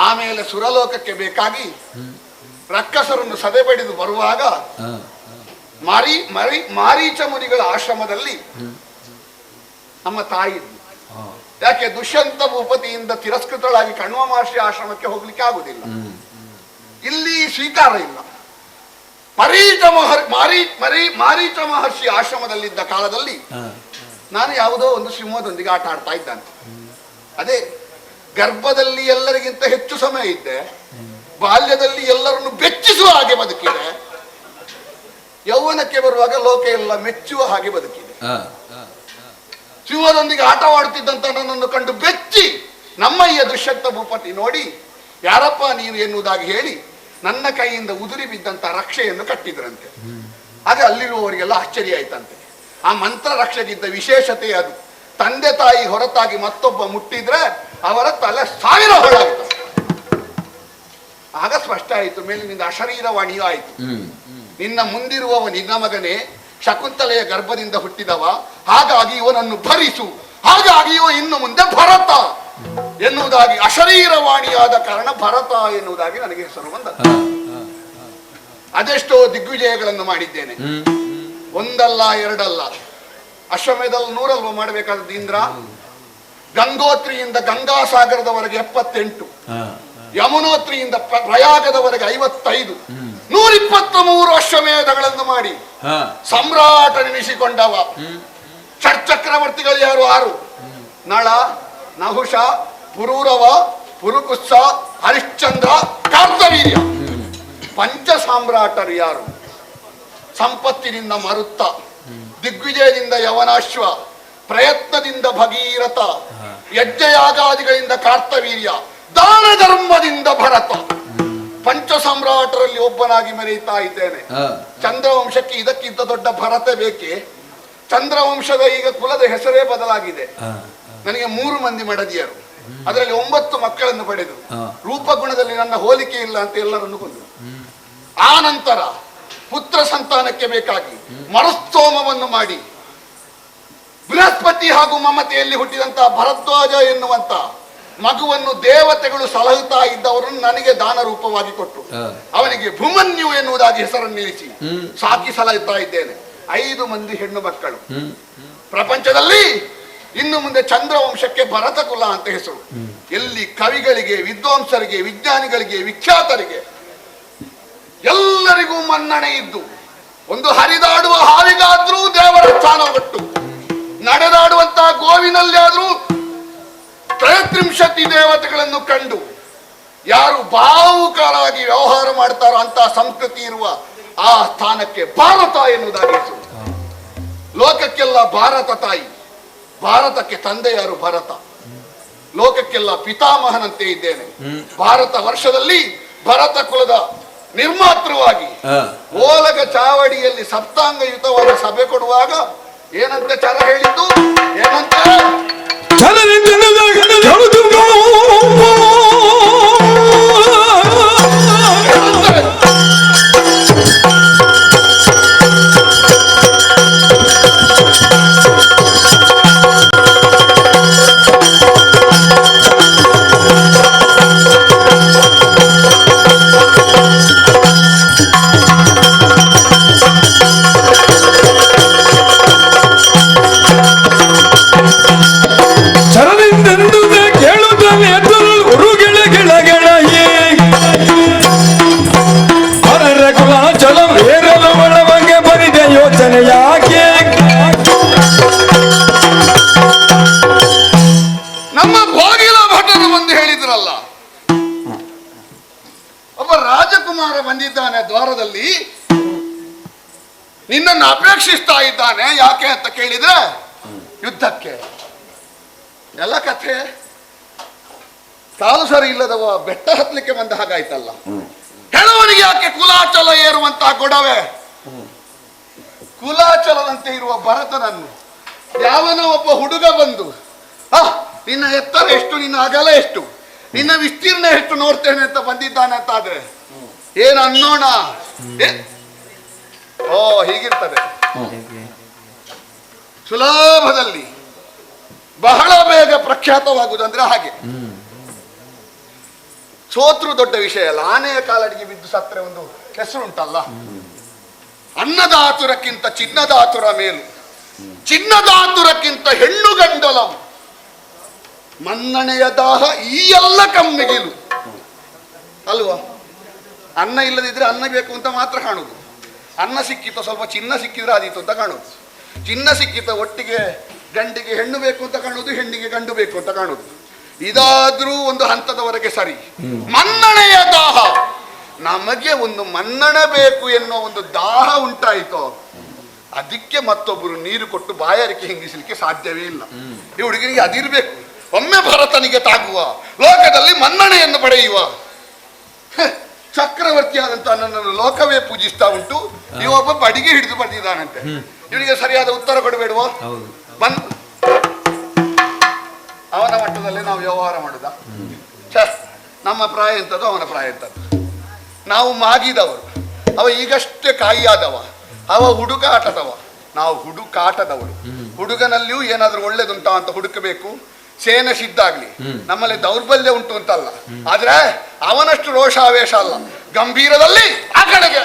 ಆಮೇಲೆ ಸುರಲೋಕಕ್ಕೆ ಬೇಕಾಗಿ ರಕ್ಕಸರನ್ನು ಸದೆಬಡಿದು ಬರುವಾಗ ಮಾರೀಚ ಮುನಿಗಳ ಆಶ್ರಮದಲ್ಲಿ ನಮ್ಮ ತಾಯಿ. ಯಾಕೆ ದುಷ್ಯಂತ ಭೂಪತಿಯಿಂದ ತಿರಸ್ಕೃತಳಾಗಿ ಕಣ್ವ ಮಹರ್ಷಿ ಆಶ್ರಮಕ್ಕೆ ಹೋಗ್ಲಿಕ್ಕೆ ಆಗುದಿಲ್ಲ, ಇಲ್ಲಿ ಸ್ವೀಕಾರ ಇಲ್ಲ. ಮಾರೀಚ ಮಹರ್ಷಿ ಆಶ್ರಮದಲ್ಲಿದ್ದ ಕಾಲದಲ್ಲಿ ನಾನು ಯಾವುದೋ ಒಂದು ಸಿಂಹದೊಂದಿಗೆ ಆಟ ಆಡ್ತಾ ಇದ್ದಾನೆ. ಅದೇ ಗರ್ಭದಲ್ಲಿ ಎಲ್ಲರಿಗಿಂತ ಹೆಚ್ಚು ಸಮಯ ಇದ್ದೆ, ಬಾಲ್ಯದಲ್ಲಿ ಎಲ್ಲರನ್ನು ಬೆಚ್ಚಿಸುವ ಹಾಗೆ ಬದುಕಿದೆ, ಯೌವನಕ್ಕೆ ಬರುವಾಗ ಲೋಕ ಎಲ್ಲ ಮೆಚ್ಚುವ ಹಾಗೆ ಬದುಕಿದೆ. ಸಿಂಹದೊಂದಿಗೆ ಆಟವಾಡುತ್ತಿದ್ದಂತ ನನ್ನನ್ನು ಕಂಡು ಬೆಚ್ಚಿ ನಮ್ಮಯ್ಯ ದುಷ್ಯಂತ ಭೂಪತಿ ನೋಡಿ, ಯಾರಪ್ಪ ನೀನು ಎನ್ನುವುದಾಗಿ ಹೇಳಿ ನನ್ನ ಕೈಯಿಂದ ಉದುರಿ ಬಿದ್ದಂತ ರಕ್ಷೆಯನ್ನು ಕಟ್ಟಿದ್ರಂತೆ. ಆಗ ಅಲ್ಲಿರುವವರಿಗೆಲ್ಲ ಆಶ್ಚರ್ಯ ಆಯ್ತಂತೆ. ಆ ಮಂತ್ರ ರಕ್ಷೆಗಿದ್ದ ವಿಶೇಷತೆ ಅದು. ತಂದೆ ತಾಯಿ ಹೊರತಾಗಿ ಮತ್ತೊಬ್ಬ ಮುಟ್ಟಿದ್ರೆ ಅವರ ತಲೆ 1000 ಹೊಳಾಗ್ತದೆ. ಆಗ ಸ್ಪಷ್ಟ ಆಯಿತು, ಮೇಲಿನಿಂದ ಅಶರೀರವಾಣಿಯೂ ಆಯಿತು. ನಿನ್ನ ಮುಂದಿರುವವ ನಿನ್ನ ಮಗನೇ, ಶಕುಂತಲೆಯ ಗರ್ಭದಿಂದ ಹುಟ್ಟಿದವ, ಹಾಗಾಗಿ ಇವನನ್ನು ಭರಿಸು, ಹಾಗಾಗಿ ಇವ ಇನ್ನು ಮುಂದೆ ಭರತ ಎನ್ನುವುದಾಗಿ ಅಶರೀರವಾಣಿಯಾದ ಕಾರಣ ಭರತ ಎನ್ನುವುದಾಗಿ ನನಗೆ ಹೆಸರು ಬಂದ. ಅದೆಷ್ಟೋ ದಿಗ್ವಿಜಯಗಳನ್ನು ಮಾಡಿದ್ದೇನೆ, ಒಂದಲ್ಲ ಎರಡಲ್ಲ. ಅಶ್ವಮೇಧದಲ್ಲಿ 100 ಮಾಡಬೇಕಾದದ್ದು ಇಂದ್ರ. ಗಂಗೋತ್ರಿಯಿಂದ ಗಂಗಾಸಾಗರದವರೆಗೆ 78, ಯಮುನೋತ್ರಿಯಿಂದ ಪ್ರಯಾಗದವರೆಗೆ 55, 123 ಅಶ್ವಮೇಧಗಳನ್ನು ಮಾಡಿ ಸಮ್ರಾಟನೆನಿಸಿಕೊಂಡವ. ಷಟ್ಚಕ್ರವರ್ತಿಗಳು ಯಾರು? 6: ನಳ, ನಹುಷ, ಪುರೂರವ, ಪುರುಕುತ್ಸ, ಹರಿಶ್ಚಂದ್ರ, ಕಾರ್ತವೀರ್ಯ. ಪಂಚ ಸಾಮ್ರಾಟರು ಯಾರು? ಸಂಪತ್ತಿನಿಂದ ಮರುತ್ತ, ದಿಗ್ವಿಜಯದಿಂದ ಯವನಾಶ್ವ, ಪ್ರಯತ್ನದಿಂದ ಭಗೀರಥ, ಯಜ್ಞಯಾಗಾದಿಗಳಿಂದ ಕಾರ್ತವೀರ್ಯ, ದಾನ ಧರ್ಮದಿಂದ ಭರತ. ಪಂಚ ಸಾಮ್ರಾಟರಲ್ಲಿ ಒಬ್ಬನಾಗಿ ಮೆರೆಯುತ್ತಾ ಇದ್ದೇನೆ. ಚಂದ್ರವಂಶಕ್ಕೆ ಇದಕ್ಕಿಂತ ದೊಡ್ಡ ಭರತ ಬೇಕೆ? ಚಂದ್ರವಂಶದ ಈಗ ಕುಲದ ಹೆಸರೇ ಬದಲಾಗಿದೆ. ನನಗೆ 3 ಮಂದಿ ಮಡದಿಯರು, ಅದರಲ್ಲಿ 9 ಮಕ್ಕಳನ್ನು ಪಡೆದು ರೂಪಗುಣದಲ್ಲಿ ನನ್ನ ಹೋಲಿಕೆ ಇಲ್ಲ ಅಂತ ಎಲ್ಲರನ್ನು ಕೊಂದರು. ಆ ನಂತರ ಪುತ್ರ ಸಂತಾನಕ್ಕೆ ಬೇಕಾಗಿ ಮರುಸ್ತೋಮವನ್ನು ಮಾಡಿ ಬೃಹಸ್ಪತಿ ಹಾಗೂ ಮಮತೆಯಲ್ಲಿ ಹುಟ್ಟಿದಂತಹ ಭರದ್ವಾಜ ಎನ್ನುವಂತ ಮಗುವನ್ನು ದೇವತೆಗಳು ಸಲಹುತ್ತಾ ಇದ್ದವರನ್ನು ನನಗೆ ದಾನ ರೂಪವಾಗಿ ಕೊಟ್ಟು ಅವನಿಗೆ ಭೂಮನ್ಯು ಎನ್ನುವುದಾಗಿ ಹೆಸರನ್ನು ನಿಲ್ಲಿಸಿ ಸಾಕಿ ಸಲಹುತ್ತಾ ಇದ್ದೇನೆ. 5 ಮಂದಿ ಹೆಣ್ಣು ಮಕ್ಕಳು. ಪ್ರಪಂಚದಲ್ಲಿ ಇನ್ನು ಮುಂದೆ ಚಂದ್ರವಂಶಕ್ಕೆ ಭರತ ಕುಲ ಅಂತ ಹೆಸರು. ಎಲ್ಲಿ ಕವಿಗಳಿಗೆ, ವಿದ್ವಾಂಸರಿಗೆ, ವಿಜ್ಞಾನಿಗಳಿಗೆ, ವಿಖ್ಯಾತರಿಗೆ ಎಲ್ಲರಿಗೂ ಮನ್ನಣೆ ಇದ್ದು, ಒಂದು ಹರಿದಾಡುವ ಹಾವಿಗಾದ್ರೂ ದೇವರ ಸ್ಥಾನ ಕೊಟ್ಟು, ನಡೆದಾಡುವಂತಹ ಗೋವಿನಲ್ಲಿ ಆದ್ರೂ 33 ದೇವತೆಗಳನ್ನು ಕಂಡು ಯಾರು ಭಾವುಕರಾಗಿ ವ್ಯವಹಾರ ಮಾಡ್ತಾರೋ ಅಂತ ಸಂಸ್ಕೃತಿ ಇರುವ ಆ ಸ್ಥಾನಕ್ಕೆ ಭಾರತ ಎನ್ನುವುದಾಗಿ ಹೆಸರು. ಲೋಕಕ್ಕೆಲ್ಲ ಭಾರತ ತಾಯಿ, ಭಾರತಕ್ಕೆ ತಂದೆ ಯಾರು? ಭರತ. ಲೋಕಕ್ಕೆಲ್ಲ ಪಿತಾಮಹನಂತೆ ಇದ್ದೇನೆ. ಭಾರತ ವರ್ಷದಲ್ಲಿ ಭರತ ಕುಲದ ನಿರ್ಮಾತೃವಾಗಿ ಓಲಗ ಚಾವಡಿಯಲ್ಲಿ ಸಪ್ತಾಂಗಯುತವಾದ ಸಭೆ ಕೊಡುವಾಗ ಏನಂತೆ ಚರ ಹೇಳಿದ್ದು? ಏನಂತೆ? ನಮ್ಮ ಭೋಗಿಲ ಭಟರು ಬಂದು ಹೇಳಿದ್ರಲ್ಲ, ಒಬ್ಬ ರಾಜಕುಮಾರ ಬಂದಿದ್ದಾನೆ ದ್ವಾರದಲ್ಲಿ, ನಿನ್ನನ್ನು ಅಪೇಕ್ಷಿಸ್ತಾ ಇದ್ದಾನೆ. ಯಾಕೆ ಅಂತ ಕೇಳಿದ್ರೆ ಯುದ್ಧಕ್ಕೆ. ಎಲ್ಲ ಕಥೆ ಕಾಲು ಸರಿ ಇಲ್ಲದವ ಬೆಟ್ಟ ಹತ್ತಲಿಕ್ಕೆ ಬಂದ ಹಾಗಾಯ್ತಲ್ಲ. ಕೆಲವನಿಗೆ ಯಾಕೆ ಕುಲಾಚಲ ಏರುವಂತಹ ಗೊಡವೆ? ಕುಲಾಚಲದಂತೆ ಇರುವ ಭರತನನ್ನು ಯಾವನೋ ಒಬ್ಬ ಹುಡುಗ ಬಂದು, ನಿನ್ನ ಎತ್ತರ ಎಷ್ಟು, ನಿನ್ನ ಅಗಲ ಎಷ್ಟು, ನಿನ್ನ ವಿಸ್ತೀರ್ಣ ಎಷ್ಟು ನೋಡ್ತೇನೆ ಅಂತ ಬಂದಿದ್ದಾನೆ ಅಂತ ಆದ್ರೆ ಏನ್ ಅನ್ನೋಣ? ಓ ಹೀಗಿರ್ತದೆ. ಸುಲಭದಲ್ಲಿ ಬಹಳ ಬೇಗ ಪ್ರಖ್ಯಾತವಾಗುವುದಂದ್ರೆ ಹಾಗೆ. ಸೋತ್ರು ದೊಡ್ಡ ವಿಷಯ ಅಲ್ಲ. ಆನೆಯ ಕಾಲಡಿಗೆ ಬಿದ್ದು ಸತ್ರೆ ಒಂದು ಹೆಸರುಂಟಲ್ಲ. ಅನ್ನದ ಆತುರಕ್ಕಿಂತ ಚಿನ್ನದ ಆತುರ ಮೇಲು, ಚಿನ್ನದ ಆತುರಕ್ಕಿಂತ ಹೆಣ್ಣು ಗಂಡಲಂ, ಮನ್ನಣೆಯ ದಾಹ ಈ ಎಲ್ಲ ಕಮ್ಮಿಗಿಲು ಅಲ್ವಾ? ಅನ್ನ ಇಲ್ಲದಿದ್ರೆ ಅನ್ನ ಬೇಕು ಅಂತ ಮಾತ್ರ ಕಾಣುದು. ಅನ್ನ ಸಿಕ್ಕಿತ ಸ್ವಲ್ಪ ಚಿನ್ನ ಸಿಕ್ಕಿದ್ರೆ ಆದೀತು ಅಂತ ಕಾಣುದು. ಚಿನ್ನ ಸಿಕ್ಕಿತ ಒಟ್ಟಿಗೆ ಗಂಡಿಗೆ ಹೆಣ್ಣು ಬೇಕು ಅಂತ ಕಾಣುದು, ಹೆಣ್ಣಿಗೆ ಗಂಡು ಬೇಕು ಅಂತ ಕಾಣುದು. ಇದಾದ್ರೂ ಒಂದು ಹಂತದವರೆಗೆ ಸರಿ. ಮನ್ನಣೆಯ ದಾಹ, ನಮಗೆ ಒಂದು ಮನ್ನಣೆ ಬೇಕು ಎನ್ನುವ ಒಂದು ದಾಹ ಉಂಟಾಯಿತು. ಅದಕ್ಕೆ ಮತ್ತೊಬ್ಬರು ನೀರು ಕೊಟ್ಟು ಬಾಯಾರಿಕೆ ಹಿಂಗಿಸಲಿಕ್ಕೆ ಸಾಧ್ಯವೇ ಇಲ್ಲ. ಈ ಹುಡುಗನಿಗೆ ಅದಿರ್ಬೇಕು. ಒಮ್ಮೆ ಭರತನಿಗೆ ತಾಗುವ, ಲೋಕದಲ್ಲಿ ಮನ್ನಣೆಯನ್ನು ಪಡೆಯುವ. ಚಕ್ರವರ್ತಿ ಆದಂತ ನನ್ನನ್ನು ಲೋಕವೇ ಪೂಜಿಸ್ತಾ ಉಂಟು. ಇವೊಬ್ಬ ಬಡಿಗೆ ಹಿಡಿದು ಬಂದಿದ್ದಾನಂತೆ. ಇವನಿಗೆ ಸರಿಯಾದ ಉತ್ತರ ಕೊಡಬೇಡುವ? ಬಂದು ಅವನ ಮಟ್ಟದಲ್ಲಿ ನಾವು ವ್ಯವಹಾರ ಮಾಡುದ? ನಮ್ಮ ಪ್ರಾಯ ಎಂತದ್ದು, ಅವನ ಪ್ರಾಯ ಎಂತದ್ದು. ನಾವು ಮಾಗಿದವರು, ಅವ ಈಗಷ್ಟೇ ಕಾಯಿಯಾದವ, ಅವ ಹುಡುಕಾಟದವ, ನಾವು ಹುಡುಕಾಟದವರು. ಹುಡುಗನಲ್ಲಿಯೂ ಏನಾದ್ರೂ ಒಳ್ಳೇದುಂಟಾ ಅಂತ ಹುಡುಕಬೇಕು. ಸೇನೆ ಸಿದ್ಧಾಗ್ಲಿ. ನಮ್ಮಲ್ಲಿ ದೌರ್ಬಲ್ಯ ಉಂಟು ಅಂತಲ್ಲ, ಆದ್ರೆ ಅವನಷ್ಟು ರೋಷಾವೇಶ ಅಲ್ಲ. ಗಂಭೀರದಲ್ಲಿ ಆ ಕಡೆಗೆ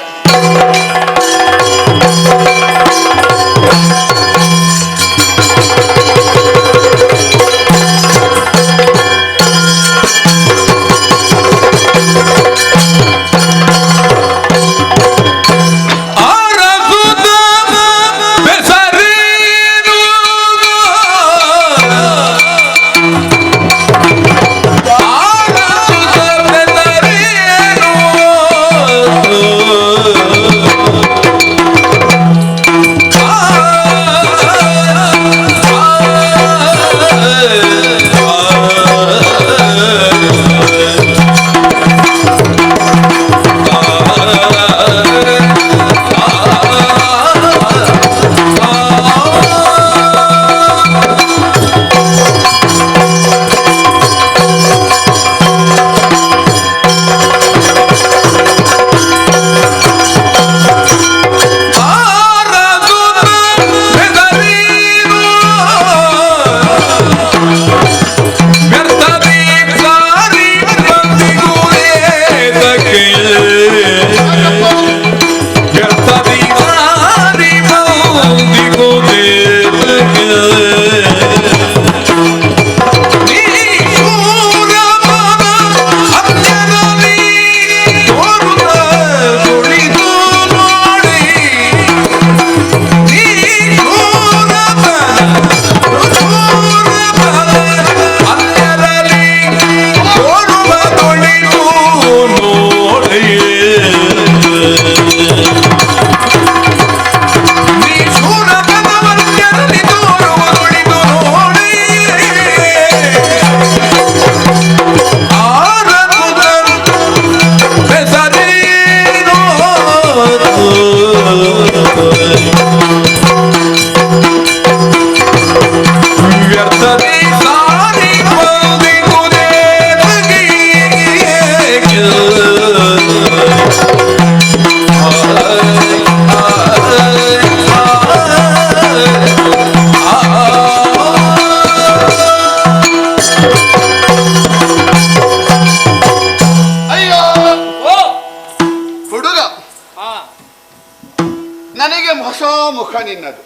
ಮುಖ ನಿನ್ನದು,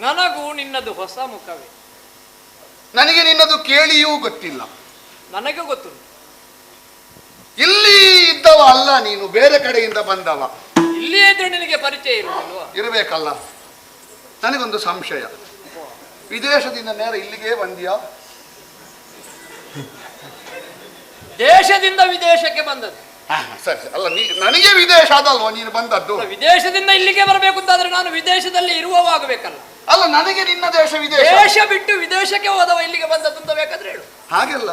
ನನಗೂ ನಿನ್ನದು ಹೊಸ ಮುಖವೇ. ನನಗೆ ನಿನ್ನದು ಕೇಳಿಯೂ ಗೊತ್ತಿಲ್ಲ. ನನಗೆ ಗೊತ್ತು. ಇಲ್ಲಿ ಇದ್ದವ ಅಲ್ಲ ನೀನು, ಬೇರೆ ಕಡೆಯಿಂದ ಬಂದವ. ಇಲ್ಲಿಯೇ ಇದ್ರೆ ನಿನಗೆ ಪರಿಚಯ ಇರುವುದಿಲ್ವಾ? ಇರಬೇಕಲ್ಲ. ನನಗೊಂದು ಸಂಶಯ, ವಿದೇಶದಿಂದ ನೇರ ಇಲ್ಲಿಗೆ ಬಂದಿಯಾ? ದೇಶದಿಂದ ವಿದೇಶಕ್ಕೆ ಬಂದದ್ದು. ಸರಿ ಅಲ್ಲ, ನನಗೆ ವಿದೇಶ ಅದಲ್ವಾ ನೀನು ಬಂದದ್ದು? ವಿದೇಶದಿಂದ ಇಲ್ಲಿಗೆ ಬರಬೇಕು ಅಂತಾದ್ರೆ ನಾನು ವಿದೇಶದಲ್ಲಿ ಇರುವವಾಗಬೇಕಲ್ಲ. ಅಲ್ಲ, ನನಗೆ ನಿನ್ನ ದೇಶ ವಿದೇಶ. ದೇಶ ಬಿಟ್ಟು ವಿದೇಶಕ್ಕೆ ಹೋದವ ಇಲ್ಲಿಗೆ ಬಂದದ್ದು ಅಂತ ಬೇಕಾದ್ರೆ ಹೇಳು. ಹಾಗೆಲ್ಲ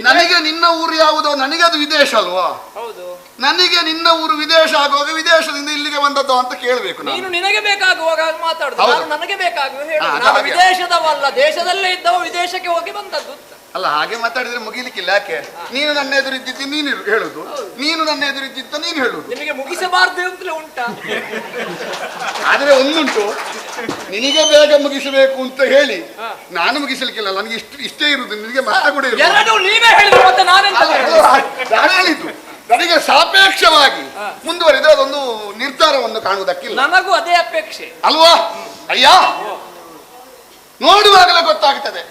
ನನಗೆ ನಿನ್ನ ಊರು ಯಾವುದೋ ನನಗೆ ಅದು ವಿದೇಶ ಅಲ್ವಾ? ಹೌದು. ನನಗೆ ನಿನ್ನ ಊರು ವಿದೇಶ ಆಗುವಾಗ ವಿದೇಶದಿಂದ ಇಲ್ಲಿಗೆ ಬಂದದ್ದು ಅಂತ ಕೇಳಬೇಕು. ನೀನು ನಿನಗೆ ಬೇಕಾಗುವಾಗ ಮಾತಾಡುದು, ನಾನು ನನಗೆ ಬೇಕಾಗುವ ಹೇಳು. ಅದು ನಾನು ಹಾಗೆ. ವಿದೇಶದವಲ್ಲ, ದೇಶದಲ್ಲೇ ಇದ್ದವ ವಿದೇಶಕ್ಕೆ ಹೋಗಿ ಬಂದದ್ದು. ಅಲ್ಲ, ಹಾಗೆ ಮಾತಾಡಿದ್ರೆ ಮುಗಿಲಿಕ್ಕಿಲ್ಲ. ಯಾಕೆ? ನೀನು ನನ್ನ ಎದುರಿದ್ದಿದ್ದು ನೀನು ಹೇಳುದು, ನೀನು ನನ್ನ ಎದುರಿದ್ದಿದ್ದ ನೀನು ಹೇಳುದು. ನಿನಗೆ ಮುಗಿಸಬಾರ್ದು ಅಂತಲೇ ಉಂಟಾ? ಆದ್ರೆ ಒಂದುಂಟು, ನಿನಗೆ ಬೇಗ ಮುಗಿಸಬೇಕು ಅಂತ ಹೇಳಿ ನಾನು ಮುಗಿಸಲಿಕ್ಕಿಲ್ಲ. ನನಗೆ ಇಷ್ಟೇ ಇರುದು, ನಿನಗೆ ಮತ್ತೆ ಕೂಡ ಇರುದು. ಎರಡು ನೀವೇ ಹೇಳಿದ್ರು, ಮತ್ತೆ ನಾನೆಂತ ಹೇಳಿದೆ? ನಾನು ಹೇಳಿದ್ದು ನನಗೆ ಸಾಪೇಕ್ಷವಾಗಿ ಮುಂದುವರಿದ್ರೆ ಅದೊಂದು ನಿರ್ಧಾರವನ್ನು ಕಾಣುವುದಕ್ಕಿಲ್ಲ. ನನಗೂ ಅದೇ ಅಪೇಕ್ಷೆ ಅಲ್ವಾ? ಅಯ್ಯ, ನೋಡುವಾಗಲೇ ಗೊತ್ತಾಗ್ತದೆ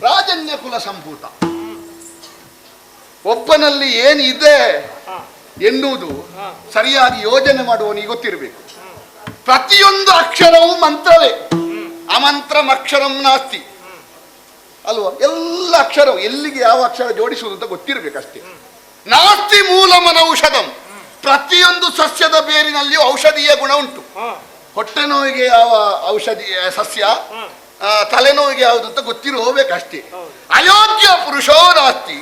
ರಾಜನ್ಯ ಕುಲ ಸಂಭೂತ. ಒಬ್ಬನಲ್ಲಿ ಏನಿದೆ ಎನ್ನುವುದು ಸರಿಯಾಗಿ ಯೋಜನೆ ಮಾಡುವವನಿಗೆ ಗೊತ್ತಿರಬೇಕು. ಪ್ರತಿಯೊಂದು ಅಕ್ಷರವೂ ಮಂತ್ರವೇ, ಅಮಂತ್ರಂ ಅಕ್ಷರಂ ನಾಸ್ತಿ ಅಲ್ವಾ? ಎಲ್ಲ ಅಕ್ಷರವು ಎಲ್ಲಿಗೆ ಯಾವ ಅಕ್ಷರ ಜೋಡಿಸುವುದು ಅಂತ ಗೊತ್ತಿರಬೇಕಷ್ಟೇ. ನಾಸ್ತಿ ಮೂಲಮನ ಔಷಧಂ, ಪ್ರತಿಯೊಂದು ಸಸ್ಯದ ಬೇರಿನಲ್ಲಿಯೂ ಔಷಧೀಯ ಗುಣ ಉಂಟು. ಹೊಟ್ಟೆ ನೋವಿಗೆ ಯಾವ ಔಷಧೀಯ ಸಸ್ಯ, ತಲೆನೋವಿಗೆ ಯಾವುದು ಅಂತ ಗೊತ್ತಿರೋ ಹೋಗ್ಬೇಕಷ್ಟೇ. ಅಯೋಗ್ಯ ಪುರುಷೋ ನಾಸ್ತಿ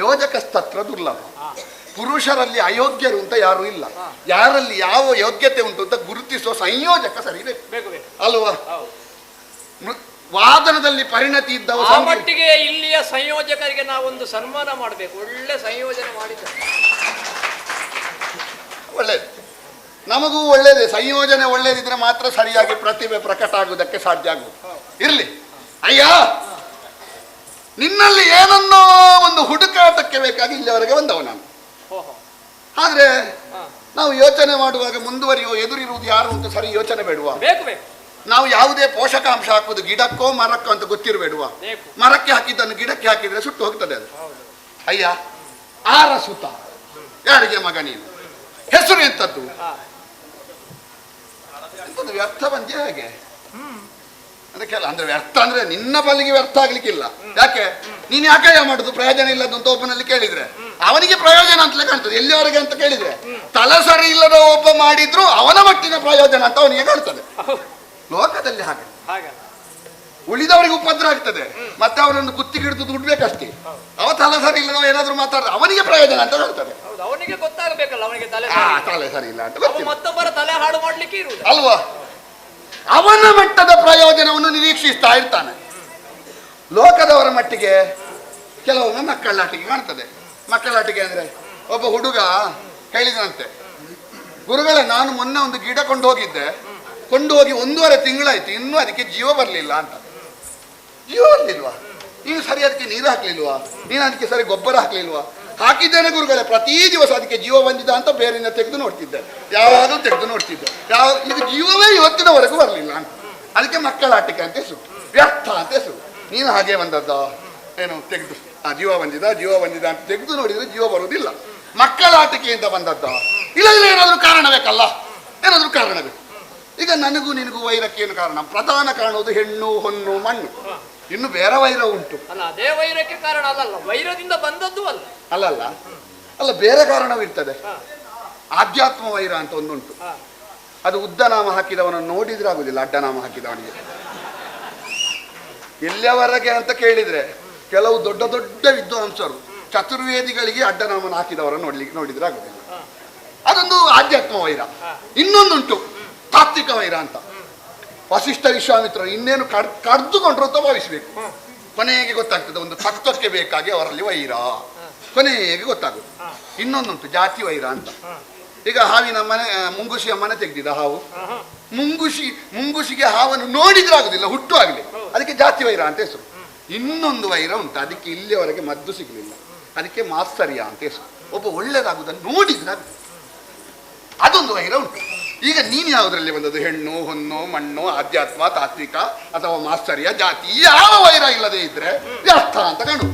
ಯೋಜಕಸ್ತತ್ರ ದುರ್ಲಭ. ಪುರುಷರಲ್ಲಿ ಅಯೋಗ್ಯರು ಅಂತ ಯಾರು ಇಲ್ಲ. ಯಾರಲ್ಲಿ ಯಾವ ಯೋಗ್ಯತೆ ಉಂಟು ಅಂತ ಗುರುತಿಸುವ ಸಂಯೋಜಕ ಸರಿಬೇಕು ಅಲ್ವಾ? ವಾದನದಲ್ಲಿ ಪರಿಣತಿ ಇದ್ದವ ಆ ಮಟ್ಟಿಗೆ ಇಲ್ಲಿಯ ಸಂಯೋಜಕರಿಗೆ ನಾವೊಂದು ಸನ್ಮಾನ ಮಾಡಬೇಕು. ಒಳ್ಳೆ ಸಂಯೋಜನೆ ಮಾಡಿದ್ದಾರೆ, ಒಳ್ಳೇದು. ನಮಗೂ ಒಳ್ಳೇದೇ. ಸಂಯೋಜನೆ ಒಳ್ಳೇದಿದ್ರೆ ಮಾತ್ರ ಸರಿಯಾಗಿ ಪ್ರತಿಭೆ ಪ್ರಕಟ ಆಗುವುದಕ್ಕೆ ಸಾಧ್ಯ ಆಗುವುದು. ಇರ್ಲಿ ಅಯ್ಯ, ನಿನ್ನಲ್ಲಿ ಏನನ್ನೋ ಒಂದು ಹುಡುಕಾಟಕ್ಕೆ ಬೇಕಾಗಿ ಇಲ್ಲಿವರೆಗೆ ಬಂದವ ನಾನು. ಆದ್ರೆ ನಾವು ಯೋಚನೆ ಮಾಡುವಾಗ ಮುಂದುವರಿಯುವ ಎದುರಿರುವುದು ಯಾರು ಅಂತ ಸರಿ ಯೋಚನೆ ಬೇಡುವ? ನಾವು ಯಾವುದೇ ಪೋಷಕಾಂಶ ಹಾಕುವುದು ಗಿಡಕ್ಕೋ ಮರಕ್ಕೋ ಅಂತ ಗೊತ್ತಿರಬೇಡುವ? ಮರಕ್ಕೆ ಹಾಕಿದ್ದನ್ನು ಗಿಡಕ್ಕೆ ಹಾಕಿದ್ರೆ ಸುಟ್ಟು ಹೋಗ್ತದೆ ಅದು. ಅಯ್ಯ, ಆರ ಸುತ ಯಾರಿಗೆ ಮಗ ನೀನು? ಹೆಸರು ಎಂತದ್ದು? ಎಂತದ್ದು ವ್ಯರ್ಥ ಬಂದ್ಯ ಹಾಗೆ? ಅದಕ್ಕೆಲ್ಲ ಅಂದ್ರೆ ವ್ಯರ್ಥ ಅಂದ್ರೆ ನಿನ್ನ ಬಲ್ಲಿಗೆ ವ್ಯರ್ಥ ಆಗ್ಲಿಕ್ಕಿಲ್ಲ. ಯಾಕೆ? ನೀನ್ ಯಾಕೆ ಮಾಡುದು? ಪ್ರಯೋಜನ ಇಲ್ಲದ ಅಂತ ಒಬ್ಬನಲ್ಲಿ ಕೇಳಿದ್ರೆ ಅವನಿಗೆ ಪ್ರಯೋಜನ ಅಂತಲೇ ಕಾಣ್ತದೆ. ಎಲ್ಲಿವರೆಗೆ ಅಂತ ಕೇಳಿದ್ರೆ ತಲೆ ಸರಿ ಇಲ್ಲದ ಒಬ್ಬ ಮಾಡಿದ್ರು ಅವನ ಮಟ್ಟಿನ ಪ್ರಯೋಜನ ಅಂತ ಅವನಿಗೆ ಕಾಣ್ತದೆ. ಲೋಕದಲ್ಲಿ ಹಾಗೆ ಉಳಿದವರಿಗೆ ಉಪದ್ರ ಆಗ್ತದೆ, ಮತ್ತೆ ಅವನನ್ನು ಕುತ್ತಿಗಿಡಿದು ದುಡ್ಬೇಕಷ್ಟೇ. ಅವ ತಲೆ ಸರಿ ಇಲ್ಲದ ಏನಾದ್ರು ಮಾತಾಡಿದ್ರೆ ಅವನಿಗೆ ಪ್ರಯೋಜನ ಅಂತ ಕಾಣ್ತದೆ. ಅವನಿಗೆ ಗೊತ್ತಾಗಬೇಕಲ್ಲ, ಅವನಿಗೆ ತಲೆ ಸರಿ ಇಲ್ಲ ಅಂತ ಮತ್ತೊಬ್ಬರ ತಲೆ ಹಾಳು ಮಾಡ್ಲಿಕ್ಕೆ ಇರುವುದು ಅಲ್ವಾ? ಅವನ ಮಟ್ಟದ ಪ್ರಯೋಜನವನ್ನು ನಿರೀಕ್ಷಿಸ್ತಾ ಇರ್ತಾನೆ. ಲೋಕದವರ ಮಟ್ಟಿಗೆ ಕೆಲವೊಮ್ಮೆ ಮಕ್ಕಳಾಟಿಕೆ ಕಾಣ್ತದೆ. ಮಕ್ಕಳಾಟಿಕೆ ಅಂದ್ರೆ ಒಬ್ಬ ಹುಡುಗ ಹೇಳಿದಂತೆ, ಗುರುಗಳೇ ನಾನು ಮೊನ್ನೆ ಒಂದು ಗಿಡ ಕೊಂಡು ಹೋಗಿದ್ದೆ, ಕೊಂಡು ಹೋಗಿ 1.5 ತಿಂಗಳಾಯ್ತು, ಇನ್ನೂ ಅದಕ್ಕೆ ಜೀವ ಬರಲಿಲ್ಲ ಅಂತ. ಜೀವ ಬರಲಿಲ್ವಾ? ನೀನು ಸರಿ ಅದಕ್ಕೆ ನೀರು ಹಾಕ್ಲಿಲ್ವಾ? ನೀನು ಅದಕ್ಕೆ ಸರಿ ಗೊಬ್ಬರ ಹಾಕ್ಲಿಲ್ವಾ? ಹಾಕಿದ್ದೇನೆ ಗುರುಗಳೇ, ಪ್ರತಿ ದಿವಸ ಅದಕ್ಕೆ ಜೀವ ಬಂದಿದ್ದ ಅಂತ ಬೇರೆಯಿಂದ ತೆಗೆದು ನೋಡ್ತಿದ್ದೆ, ಯಾವಾಗಲೂ ತೆಗೆದು ನೋಡ್ತಿದ್ದೆ. ಇದು ಜೀವವೇ ಇವತ್ತಿನವರೆಗೂ ಬರಲಿಲ್ಲ ಅಂತ. ಅದಕ್ಕೆ ಮಕ್ಕಳಾಟಿಕೆ ಅಂತ ಹೆಸರು, ವ್ಯರ್ಥ ಅಂತ ಹೆಸರು. ನೀನು ಹಾಗೆ ಬಂದದ್ದ ಏನು ತೆಗೆದು ಜೀವ ಬಂದಿದ ಅಂತ ತೆಗೆದು ನೋಡಿದ್ರೆ ಜೀವ ಬರುವುದಿಲ್ಲ. ಮಕ್ಕಳಾಟಿಕೆಯಿಂದ ಬಂದದ್ದ? ಇಲ್ಲ ಏನಾದರೂ ಕಾರಣ ಬೇಕಲ್ಲ, ಏನಾದರೂ ಕಾರಣ ಬೇಕು. ಈಗ ನನಗೂ ನಿನಗೂ ವೈರಕ್ಕೆ ಏನು ಕಾರಣ? ಪ್ರಧಾನ ಕಾರಣವುದು ಹೆಣ್ಣು ಹೊನ್ನು ಮಣ್ಣು. ಇನ್ನು ಬೇರೆ ವೈರ ಉಂಟು ಅಲ್ಲ, ಅದೇ ವೈರಕ್ಕೆ ಕಾರಣ ಅಲ್ಲ, ವೈರದಿಂದ ಬಂದದ್ದು ಅಲ್ಲ. ಅಲ್ಲ ಬೇರೆ ಕಾರಣವೂ ಇರ್ತದೆ. ಆಧ್ಯಾತ್ಮ ವೈರ ಅಂತ ಒಂದುಂಟು. ಅದು ಉದ್ದನಾಮ ಹಾಕಿದವನನ್ನು ನೋಡಿದ್ರೆ ಆಗುದಿಲ್ಲ, ಅಡ್ಡನಾಮ ಹಾಕಿದವನಿಗೆ. ಎಲ್ಲಿಯವರೆಗೆ ಅಂತ ಕೇಳಿದ್ರೆ ಕೆಲವು ದೊಡ್ಡ ದೊಡ್ಡ ವಿದ್ವಾಂಸರು ಚತುರ್ವೇದಿಗಳಿಗೆ ಅಡ್ಡನಾಮನ ಹಾಕಿದವರನ್ನು ನೋಡಿದ್ರೆ ಆಗುದಿಲ್ಲ. ಅದೊಂದು ಆಧ್ಯಾತ್ಮ ವೈರ. ಇನ್ನೊಂದುಂಟು ತಾತ್ವಿಕ ವೈರ ಅಂತ. ವಸಿಷ್ಠ ವಿಶ್ವಾಮಿತ್ರರು ಇನ್ನೇನು ಕಡ್ದುಕೊಂಡ್ರು ಅಂತ ಭಾವಿಸ್ಬೇಕು. ಕೊನೆಗೆ ಗೊತ್ತಾಗ್ತದೆ ಒಂದು ತತ್ವಕ್ಕೆ ಬೇಕಾಗಿ ಅವರಲ್ಲಿ ವೈರ, ಕೊನೆಗೆ ಗೊತ್ತಾಗುದು. ಇನ್ನೊಂದುಂಟು ಜಾತಿ ವೈರ ಅಂತ. ಈಗ ಹಾವಿನ ಮನೆ, ಮುಂಗುಸಿಯ ಮನೆ ತೆಗೆದಿದ್ದ ಹಾವು, ಮುಂಗುಸಿಗೆ ಹಾವನ್ನು ನೋಡಿದ್ರೆ ಆಗುದಿಲ್ಲ, ಹುಟ್ಟು ಆಗಲಿ, ಅದಕ್ಕೆ ಜಾತಿ ವೈರ ಅಂತ ಹೆಸರು. ಇನ್ನೊಂದು ವೈರ ಉಂಟು, ಅದಕ್ಕೆ ಇಲ್ಲಿಯವರೆಗೆ ಮದ್ದು ಸಿಗಲಿಲ್ಲ, ಅದಕ್ಕೆ ಮಾತ್ಸರ್ಯ ಅಂತ ಹೆಸರು. ಒಬ್ಬ ಒಳ್ಳೇದಾಗುದನ್ನು ನೋಡಿದ್ರೆ ಅದೊಂದು ವೈರ ಉಂಟು. ಈಗ ನೀನು ಯಾವುದರಲ್ಲಿ ಬಂದದ್ದು? ಹೆಣ್ಣು, ಹೊನ್ನು, ಮಣ್ಣು, ಆಧ್ಯಾತ್ಮ, ತಾತ್ವಿಕ ಅಥವಾ ಮಾಸ್ತರ್ಯ, ಜಾತಿ, ಯಾವ ವೈರ ಇಲ್ಲದೆ ಇದ್ರೆ ವ್ಯರ್ಥ ಅಂತ ಕಾಣು.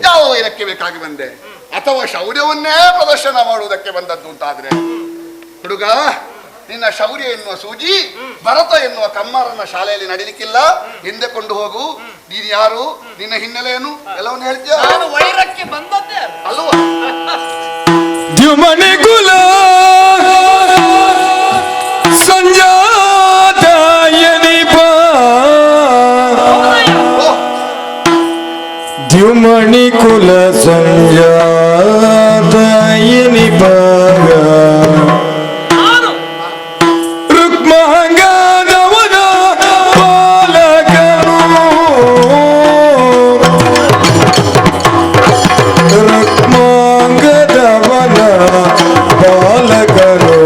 ಯಾವ ವೈರಕ್ಕೆ ಬೇಕಾಗಿ ಬಂದೆ? ಅಥವಾ ಶೌರ್ಯವನ್ನೇ ಪ್ರದರ್ಶನ ಮಾಡುವುದಕ್ಕೆ ಬಂದದ್ದು ಅಂತಾದ್ರೆ, ಹುಡುಗ, ನಿನ್ನ ಶೌರ್ಯ ಎನ್ನುವ ಸೂಜಿ ಭರತ ಎನ್ನುವ ಕಮ್ಮಾರನ ಶಾಲೆಯಲ್ಲಿ ನಡೀಲಿಕ್ಕಿಲ್ಲ. ಹಿಂದೆ ಕೊಂಡು ಹೋಗು. ನೀನು ಯಾರು, ನಿನ್ನ ಹಿನ್ನೆಲೆ ಏನು ಎಲ್ಲವನ್ನು ಹೇಳ್ತೀಯ? ನಾನು ವೈರಕ್ಕೆ ಬಂದದ್ದೇ ಅಲ್ವಾ? ದ್ಯುಮಣಿ ಕುಲ ಸಂಜಾತ ಎನಿಪ, ದ್ಯುಮಣಿ ಕುಲ ಸಂಜಾತ ಎನಿಪ, ರುಕ್ಮಾಂಗದವನ ಬಾಲಕನು, ರುಕ್ಮಾಂಗದವನ ಬಾಲಕನು.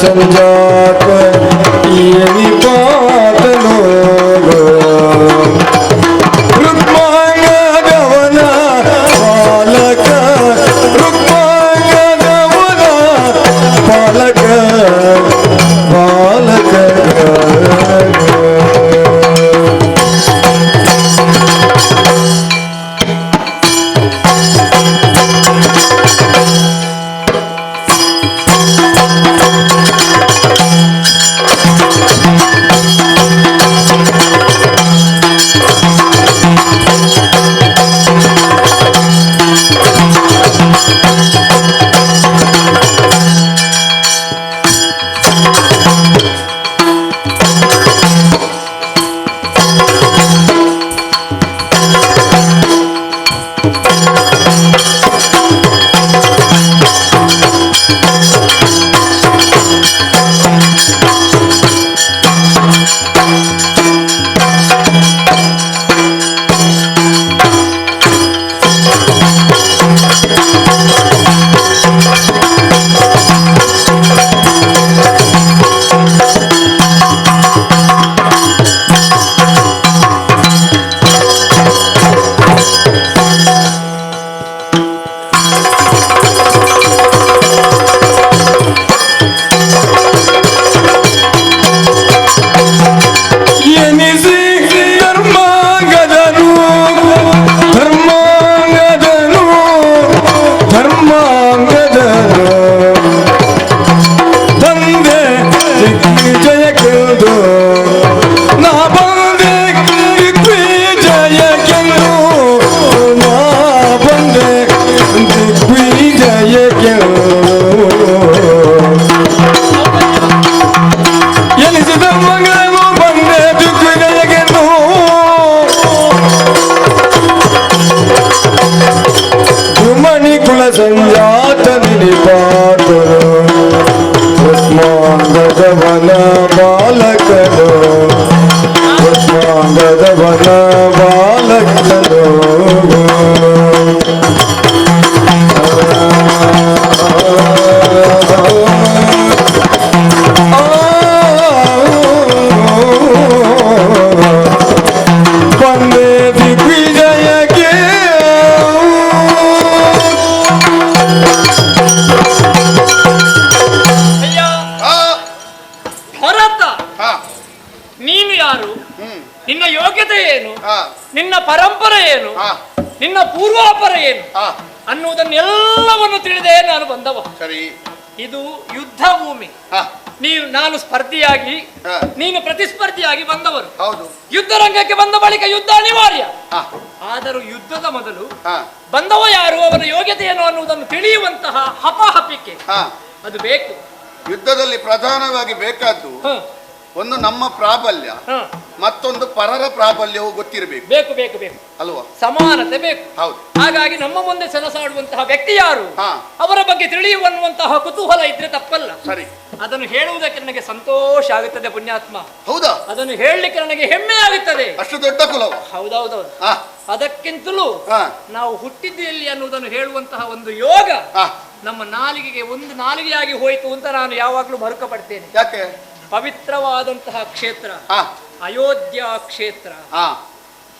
ಸಂಜಾತ ಏನಿ ಪಾತನೋ, ರುಕ್ಮಾಂಗದವನ ಬಾಲಕ, ರುಕ್ಮಾಂಗದವನ ಬಾಲಕ ಬಾಲಕ. ಸಂಜಾತ ನಿಪಾತನು, ರುಕ್ಮಾಂಗದವನ ಬಾಲಕನು, ರುಕ್ಮಾಂಗದವನ ಬಾಲಕನು. ಬಂದೆ ದಿಗ್ವಿಜಯಕ್ಕೆ ನಿನ್ನ ಯೋಗ್ಯತೆ ಏನು, ನಿನ್ನ ಪರಂಪರೆ ಏನು, ನಿನ್ನ ಪೂರ್ವಾಪರ ಏನು ಅನ್ನುವುದನ್ನೆಲ್ಲವನ್ನು ತಿಳಿದೇ ನಾನು ಬಂದವ. ಸರಿ, ಇದು ಯುದ್ಧ ಭೂಮಿ. ನಾನು ಸ್ಪರ್ಧಿಯಾಗಿ, ನೀನು ಪ್ರತಿಸ್ಪರ್ಧಿಯಾಗಿ ಬಂದವರು. ಹೌದು. ಯುದ್ಧ ರಂಗಕ್ಕೆ ಬಂದ ಬಳಿಕ ಯುದ್ಧ ಅನಿವಾರ್ಯ. ಆದರೂ ಯುದ್ಧದ ಮೊದಲು ಬಂದವ ಯಾರು, ಅವನ ಯೋಗ್ಯತೆ ಏನು ಅನ್ನುವುದನ್ನು ತಿಳಿಯುವಂತಹ ಹಪಾಹಪಿಕೆ ಅದು ಬೇಕು. ಯುದ್ಧದಲ್ಲಿ ಪ್ರಧಾನವಾಗಿ ಬೇಕಾದ್ದು ಒಂದು ನಮ್ಮ ಪ್ರಾಬಲ್ಯ, ಹ. ಮತ್ತೊಂದು ಪರರ ಪ್ರಾಬಲ್ಯವು ಗೊತ್ತಿರಬೇಕು ಬೇಕು ಬೇಕು ಬೇಕು, ಅಲ್ವಾ? ಸಮಾನತೆ ಬೇಕು. ಹೌದು. ಹಾಗಾಗಿ ನಮ್ಮ ಮುಂದೆ ಸೆಣಸಾಡುವಂತಹ ವ್ಯಕ್ತಿ ಯಾರು, ಹಾ. ಅವರ ಬಗ್ಗೆ ತಿಳಿಯುವಂತಹ ಕುತೂಹಲ ಇದ್ರೆ ತಪ್ಪಲ್ಲ. ಸರಿ. ಅದನ್ನು ಹೇಳುವುದಕ್ಕೆ ನನಗೆ ಸಂತೋಷ ಆಗುತ್ತದೆ ಪುಣ್ಯಾತ್ಮ. ಹೌದಾ? ಅದನ್ನು ಹೇಳಲಿಕ್ಕೆ ನನಗೆ ಹೆಮ್ಮೆ ಆಗುತ್ತದೆ. ಅಷ್ಟು ದೊಡ್ಡ ಕುಲವು? ಹೌದೌದೌದು. ಹಾ. ಅದಕ್ಕಿಂತಲೂ ಹಾ. ನಾವು ಹುಟ್ಟಿದ್ದು ಎಲ್ಲಿ ಅನ್ನುವುದನ್ನು ಹೇಳುವಂತಹ ಒಂದು ಯೋಗ ಹಾ. ನಮ್ಮ ನಾಲಿಗೆಗೆ ಒಂದು ನಾಲಿಗೆಯಾಗಿ ಹೋಯಿತು ಅಂತ ನಾನು ಯಾವಾಗಲೂ ಮರುಕ ಪಡ್ತೇನೆ. ಯಾಕೆ? ಪವಿತ್ರವಾದಂತಹ ಕ್ಷೇತ್ರ ಹಾ. ಅಯೋಧ್ಯ ಕ್ಷೇತ್ರ. ಹಾ.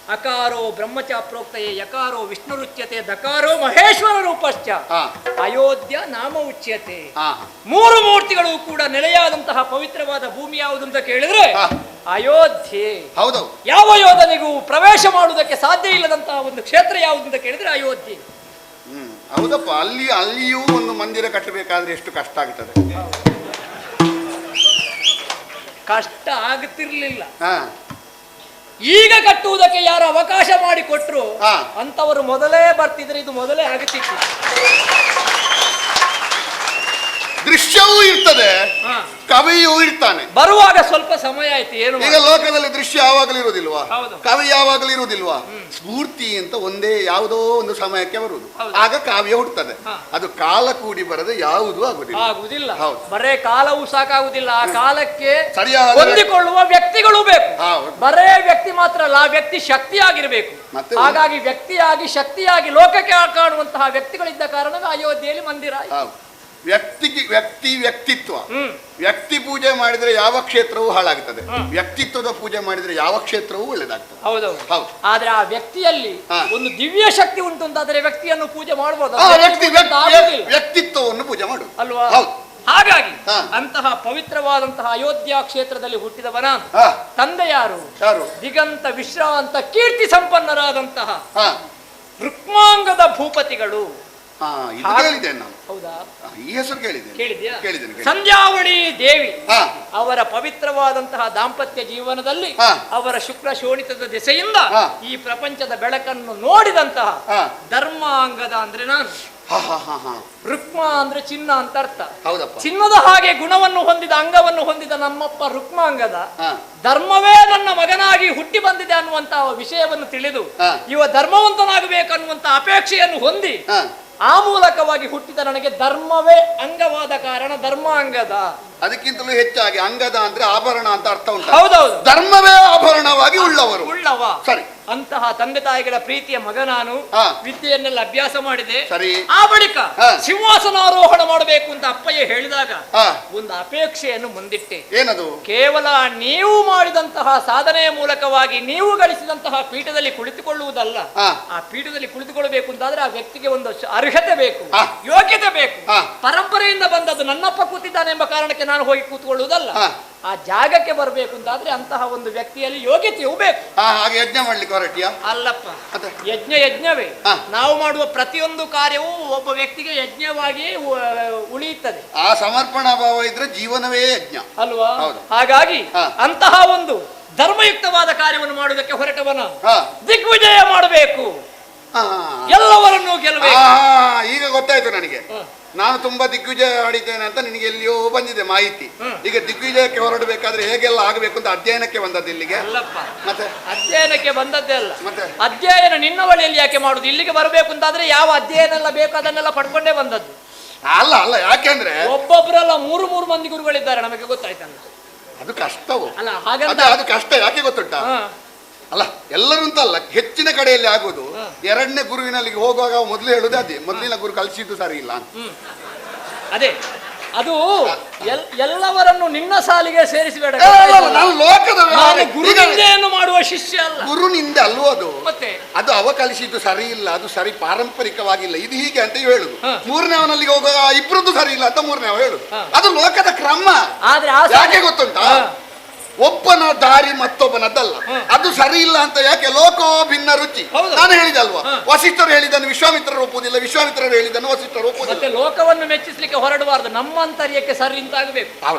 ಅಕಾರೋ ಬ್ರಹ್ಮಚಾಪ್ರೋಕ್ತಯೇ ಯಕಾರೋ ವಿಷ್ಣುರುಚ್ಯತೆ ದಕಾರೋ ಮಹೇಶ್ವರ ರೂಪಶ್ಚ ಹಾ. ಅಯೋಧ್ಯ ನಾಮ ಉಚ್ಯತೆ. ಹಾ. ಮೂರು ಮೂರ್ತಿಗಳು ಕೂಡ ನೆಲೆಯಾದಂತಹ ಪವಿತ್ರವಾದ ಭೂಮಿ ಯಾವುದು ಅಂತ ಕೇಳಿದ್ರೆ ಹಾ. ಅಯೋಧ್ಯೆ. ಹೌದೌದು. ಯಾವ ಯೋಧನಿಗೂ ಪ್ರವೇಶ ಮಾಡುವುದಕ್ಕೆ ಸಾಧ್ಯ ಇಲ್ಲದಂತಹ ಒಂದು ಕ್ಷೇತ್ರ ಯಾವುದು ಅಂತ ಕೇಳಿದ್ರೆ ಅಯೋಧ್ಯೆ. ಹೌದಪ್ಪ. ಅಲ್ಲಿಯೂ ಒಂದು ಮಂದಿರ ಕಟ್ಟಬೇಕಾದ್ರೆ ಎಷ್ಟು ಕಷ್ಟ ಆಗ್ತದೆ. ಕಷ್ಟ ಆಗುತ್ತಿರ್ಲಿಲ್ಲ. ಹಾ. ಈಗ ಕಟ್ಟುವುದಕ್ಕೆ ಯಾರು ಅವಕಾಶ ಮಾಡಿ ಕೊಟ್ಟರು ಹಾ. ಅಂತವರು ಮೊದಲೇ ಬರ್ತಿದ್ರೆ ಇದು ಮೊದಲೇ ಆಗುತ್ತಿತ್ತು. ದೃಶ್ಯವೂ ಇರ್ತದೆ, ಹಾ. ಕವಿಯೂ ಇರ್ತಾನೆ. ಬರುವಾಗ ಸ್ವಲ್ಪ ಸಮಯ ಆಯ್ತು. ಏನು ಈಗ ಲೋಕದಲ್ಲಿ ದೃಶ್ಯ ಯಾವಾಗಲೂ ಇರುವುದಿಲ್ವಾ, ಹೌದು. ಕವಿ ಯಾವಾಗಲೂ ಇರುವುದಿಲ್ವಾ? ಸ್ಫೂರ್ತಿ ಅಂತ ಒಂದೇ ಯಾವುದೋ ಒಂದು ಸಮಯಕ್ಕೆ ಬರುವುದು, ಹೌದು. ಆಗ ಕಾವ್ಯ ಹುಟ್ಟುತ್ತದೆ. ಹಾ. ಅದು ಕಾಲ ಕೂಡಿ ಬರದೆ ಯಾವುದೂ ಆಗುದಿಲ್ಲ. ಆಗುದಿಲ್ಲ. ಹೌದು. ಬರೇ ಕಾಲವೂ ಸಾಕಾಗುದಿಲ್ಲ, ಆ ಕಾಲಕ್ಕೆ ಸರಿಯಾದ ಹೊಂದಿಕೊಳ್ಳುವ ವ್ಯಕ್ತಿಗಳು ಬೇಕು. ಹೌದು. ಬರೇ ವ್ಯಕ್ತಿ ಮಾತ್ರ ಅಲ್ಲ, ಆ ವ್ಯಕ್ತಿ ಶಕ್ತಿಯಾಗಿರ್ಬೇಕು. ಮತ್ತೆ ಹಾಗಾಗಿ ವ್ಯಕ್ತಿಯಾಗಿ ಶಕ್ತಿಯಾಗಿ ಲೋಕಕ್ಕೆ ಕಾಣುವಂತಹ ವ್ಯಕ್ತಿಗಳಿದ್ದ ಕಾರಣವೇ ಅಯೋಧ್ಯೆಯಲ್ಲಿ ಮಂದಿರ ಆಯ್ತು. ಹೌದು. ವ್ಯಕ್ತಿತ್ವ. ಹ್ಮ್. ವ್ಯಕ್ತಿ ಪೂಜೆ ಮಾಡಿದ್ರೆ ಯಾವ ಕ್ಷೇತ್ರವೂ ಹಾಳಾಗ್ತದೆ, ಹ್ಮ್. ವ್ಯಕ್ತಿತ್ವದ ಪೂಜೆ ಮಾಡಿದ್ರೆ ಯಾವ ಕ್ಷೇತ್ರವೂ ಒಳ್ಳೆದಾಗ್ತದೆ. ಹೌದೌದು. ಹೌದು. ಆದ್ರೆ ಆ ವ್ಯಕ್ತಿಯಲ್ಲಿ ಹಾ. ಒಂದು ದಿವ್ಯ ಶಕ್ತಿ ಉಂಟು ಅಂತಾದ್ರೆ ವ್ಯಕ್ತಿಯನ್ನು ಪೂಜೆ ಮಾಡಬಹುದು, ಆ ವ್ಯಕ್ತಿತ್ವವನ್ನು ಪೂಜೆ ಮಾಡು ಅಲ್ವಾ? ಹೌದು. ಹಾಗಾಗಿ ಹಾ. ಅಂತಹ ಪವಿತ್ರವಾದಂತಹ ಅಯೋಧ್ಯ ಕ್ಷೇತ್ರದಲ್ಲಿ ಹುಟ್ಟಿದವ ನಾನು. ಹಾ. ತಂದೆ ಯಾರು? ಯಾರು? ದಿಗಂತ ವಿಶ್ರಾಂತ ಕೀರ್ತಿ ಸಂಪನ್ನರಾದಂತಹ ಹಾ. ರುಕ್ಮಾಂಗದ ಭೂಪತಿಗಳು. ಹಾ, ಇದು ಕೇಳಿದ್ದೇನೆ ನಾನು. ಹೌದಾ? ಈ ಹೆಸರು ಕೇಳಿದ್ದೇನೆ. ಕೇಳಿದ್ಯಾ? ಕೇಳಿದ್ದೇನೆ. ಸಂಧ್ಯಾವಳಿ ದೇವಿ. ಹಾ. ಅವರ ಪವಿತ್ರವಾದಂತಹ ದಾಂಪತ್ಯ ಜೀವನದಲ್ಲಿ ಹಾ. ಅವರ ಶುಕ್ರ ಶೋಣಿತದ ದೆಸೆಯಿಂದ ಹಾ. ಈ ಪ್ರಪಂಚದ ಬೆಳಕನ್ನು ನೋಡಿದಂತಹ ಹಾ. ಧರ್ಮಾಂಗದ ಅಂದ್ರೆ ನಾನು. ಹಾ, ಹಾ, ಹಾ, ಹಾ. ರುಕ್ಮ ಅಂದ್ರೆ ಚಿನ್ನ ಅಂತ ಅರ್ಥ. ಹೌದಪ್ಪ. ಚಿನ್ನದ ಹಾಗೆ ಗುಣವನ್ನು ಹೊಂದಿದ ಅಂಗವನ್ನು ಹೊಂದಿದ ನಮ್ಮಪ್ಪ ರುಕ್ಮಾಂಗದ ಹಾ. ಧರ್ಮವೇ ನನ್ನ ಮಗನಾಗಿ ಹುಟ್ಟಿ ಬಂದಿದೆ ಅನ್ನುವಂತಹ ವಿಷಯವನ್ನು ತಿಳಿದು ಹಾ. ಇವ ಧರ್ಮವಂತನಾಗಬೇಕನ್ನುವಂತ ಅಪೇಕ್ಷೆಯನ್ನು ಹೊಂದಿ ಹಾ. ಆ ಮೂಲಕವಾಗಿ ಹುಟ್ಟಿದ ನನಗೆ ಧರ್ಮವೇ ಅಂಗವಾದ ಕಾರಣ ಧರ್ಮಾಂಗದ. ಅದಕ್ಕಿಂತಲೂ ಹೆಚ್ಚಾಗಿ ಅಂಗದ ಅಂದ್ರೆ ಆಭರಣ ಅಂತ ಅರ್ಥ ಉಂಟು. ಹೌದೌದು. ಧರ್ಮವೇ ಆಭರಣವಾಗಿ ಉಳ್ಳವರು. ಉಳ್ಳವ. ಸರಿ. ಅಂತಹ ತಂದೆ ತಾಯಿಗಳ ಪ್ರೀತಿಯ ಮಗ ನಾನು. ಹಾ. ವಿದ್ಯೆಯನ್ನೆಲ್ಲ ಅಭ್ಯಾಸ ಮಾಡಿದೆ. ಸರಿ. ಆ ಬಳಿಕ ಹಾ. ಸಿಂಹಾಸನಾರೋಹಣ ಮಾಡಬೇಕು ಅಂತ ಅಪ್ಪಯ್ಯ ಹೇಳಿದಾಗ ಹಾ. ಒಂದು ಅಪೇಕ್ಷೆಯನ್ನು ಮುಂದಿಟ್ಟೆ. ಏನದು? ಕೇವಲ ನೀವು ಮಾಡಿದಂತಹ ಸಾಧನೆಯ ಮೂಲಕವಾಗಿ ನೀವು ಗಳಿಸಿದಂತಹ ಪೀಠದಲ್ಲಿ ಕುಳಿತುಕೊಳ್ಳುವುದಲ್ಲ. ಹಾ. ಆ ಪೀಠದಲ್ಲಿ ಕುಳಿತುಕೊಳ್ಳಬೇಕು ಅಂತಾದ್ರೆ ಆ ವ್ಯಕ್ತಿಗೆ ಒಂದು ಅರ್ಹತೆ ಬೇಕು, ಹಾ. ಯೋಗ್ಯತೆ ಬೇಕು. ಹಾ. ಪರಂಪರೆಯಿಂದ ಬಂದದ್ದು ನನ್ನಪ್ಪ ಕೂತಿದ್ದಾನೆ ಎಂಬ ಕಾರಣಕ್ಕೆ ನಾನು ಹೋಗಿ ಕೂತ್ಕೊಳ್ಳುವುದಲ್ಲ. ಹಾ. ಆ ಜಾಗಕ್ಕೆ ಬರಬೇಕು ಅಂತಾದ್ರೆ ಅಂತಹ ಒಂದು ವ್ಯಕ್ತಿಯಲ್ಲಿ ಯೋಗ್ಯತೆಯೂ ಬೇಕು. ಹಾಗೆ ಯಜ್ಞ ಮಾಡ್ಲಿಕ್ಕೆ ಹೊರಟಿಯಾ? ಅಲ್ಲಪ್ಪ, ಮತ್ತೆ? ಯಜ್ಞವೇ. ಹಾ. ನಾವು ಮಾಡುವ ಪ್ರತಿಯೊಂದು ಕಾರ್ಯವೂ ಒಬ್ಬ ವ್ಯಕ್ತಿಗೆ ಯಜ್ಞವಾಗಿ ಉಳಿಯುತ್ತದೆ. ಆ ಸಮರ್ಪಣಾ ಭಾವ ಇದ್ರೆ ಜೀವನವೇ ಯಜ್ಞ ಅಲ್ವಾ? ಹೌದು. ಹಾಗಾಗಿ ಹಾ. ಅಂತಹ ಒಂದು ಧರ್ಮಯುಕ್ತವಾದ ಕಾರ್ಯವನ್ನು ಮಾಡುವುದಕ್ಕೆ ಹೊರಟವನ ಹಾ. ದಿಗ್ವಿಜಯ ಮಾಡಬೇಕು, ಹಾ. ಎಲ್ಲವರನ್ನು ಗೆಲ್ಲಬೇಕು. ಈಗ ಗೊತ್ತಾಯ್ತು ನನಗೆ. ನಾನು ತುಂಬಾ ದಿಗ್ವಿಜಯ ಮಾಡಿದ್ದೇನೆ ಅಂತ ನಿನಗೆ ಎಲ್ಲಿಯೋ ಬಂದಿದೆ ಮಾಹಿತಿ. ಈಗ ದಿಗ್ವಿಜಯಕ್ಕೆ ಹೊರಡಬೇಕಾದ್ರೆ ಹೇಗೆಲ್ಲ ಆಗಬೇಕು ಅಂತ ಅಧ್ಯಯನಕ್ಕೆ ಬಂದದ್ದು ಇಲ್ಲಿಗೆ? ಅಲ್ಲಪ್ಪ, ಮತ್ತೆ ಅಧ್ಯಯನಕ್ಕೆ ಬಂದದ್ದೇ ಅಲ್ಲ. ಮತ್ತೆ ಅಧ್ಯಯನ ನಿನ್ನ ಬಳಿಯಲ್ಲಿ ಯಾಕೆ ಮಾಡುದು? ಇಲ್ಲಿಗೆ ಬರಬೇಕು ಅಂತಾದ್ರೆ ಯಾವ ಅಧ್ಯಯನ ಎಲ್ಲ ಬೇಕು ಅದನ್ನೆಲ್ಲ ಪಡ್ಕೊಂಡೇ ಬಂದದ್ದು. ಅಲ್ಲ ಅಲ್ಲ, ಯಾಕೆಂದ್ರೆ ಒಬ್ಬೊಬ್ಬರಲ್ಲ ಮೂರು ಮಂದಿ ಗುರುಗಳಿದ್ದಾರೆ, ನಮಗೆ ಗೊತ್ತಾಯ್ತಲ್ಲ. ಅದು ಕಷ್ಟವು ಅಲ್ಲ ಹಾಗಂತ ಅದು ಕಷ್ಟ. ಯಾಕೆ ಗೊತ್ತುಂಟಾ? ಹಾ. ಅಲ್ಲ, ಎಲ್ಲರೂ ಅಂತಲ್ಲ, ಹೆಚ್ಚಿನ ಕಡೆಯಲ್ಲಿ ಆಗುದು ಎರಡನೇ ಗುರುವಿನಲ್ಲಿ ಹೋಗುವಾಗ ಮೊದಲು ಹೇಳುದು ಅದೇ, ಮೊದಲಿನ ಗುರು ಕಲಿಸಿದ್ದು ಸರಿ ಇಲ್ಲ ಅಂತ. ಅದೇ ಅದು ಎಲ್ಲವರನ್ನು ನಿನ್ನ ಸಾಲಿಗೆ ಸೇರಿಸಬೇಡ. ನಾನು ಲೋಕದ ಗುರುನಿಂದೆಯನ್ನು ಮಾಡುವ ಶಿಷ್ಯ ಅಲ್ಲ. ಗುರುನಿಂದ ಅಲ್ವೋ ಅದು. ಮತ್ತೆ ಅದು ಅವ ಕಲಿಸಿದ್ದು ಸರಿ ಇಲ್ಲ, ಅದು ಸರಿ ಪಾರಂಪರಿಕವಾಗಿಲ್ಲ, ಇದು ಹೀಗೆ ಅಂತ ಹೇಳುದು. ಮೂರನೇವನಲ್ಲಿ ಹೋಗುವಾಗ ಇಬ್ಬರದ್ದು ಸರಿ ಇಲ್ಲ ಅಂತ ಮೂರನೇವ ಹೇಳುದು. ಅದು ಲೋಕದ ಕ್ರಮ. ಆದ್ರೆ ಯಾಕೆ ಗೊತ್ತುಂಟಾ? ಒಬ್ಬನ ದಾರಿ ಮತ್ತೊಬ್ಬನದ್ದಲ್ಲ, ಅದು ಸರಿ ಇಲ್ಲ ಅಂತ. ಯಾಕೆ? ಲೋಕೋ ಭಿನ್ನ ರುಚಿ. ನಾನು ಹೇಳಿದಲ್ವಾ, ವಸಿಷ್ಠರು ಹೇಳಿದ್ದನ್ನು ವಿಶ್ವಾಮಿತ್ರರು ಒಪ್ಪುವುದಿಲ್ಲ, ವಿಶ್ವಾಮಿತ್ರರು ಹೇಳಿದ್ದನ್ನು ವಸಿಷ್ಠರು ಒಪ್ಪುವುದಿಲ್ಲ. ಮತ್ತೆ ಲೋಕವನ್ನು ಮೆಚ್ಚಿಸಲಿಕ್ಕೆ ಹೊರಡಬಾರದು, ನಮ್ಮ ಅಂತರ್ಯಕ್ಕೆ ಸರಿ ಇಂತಾಗಬೇಕು.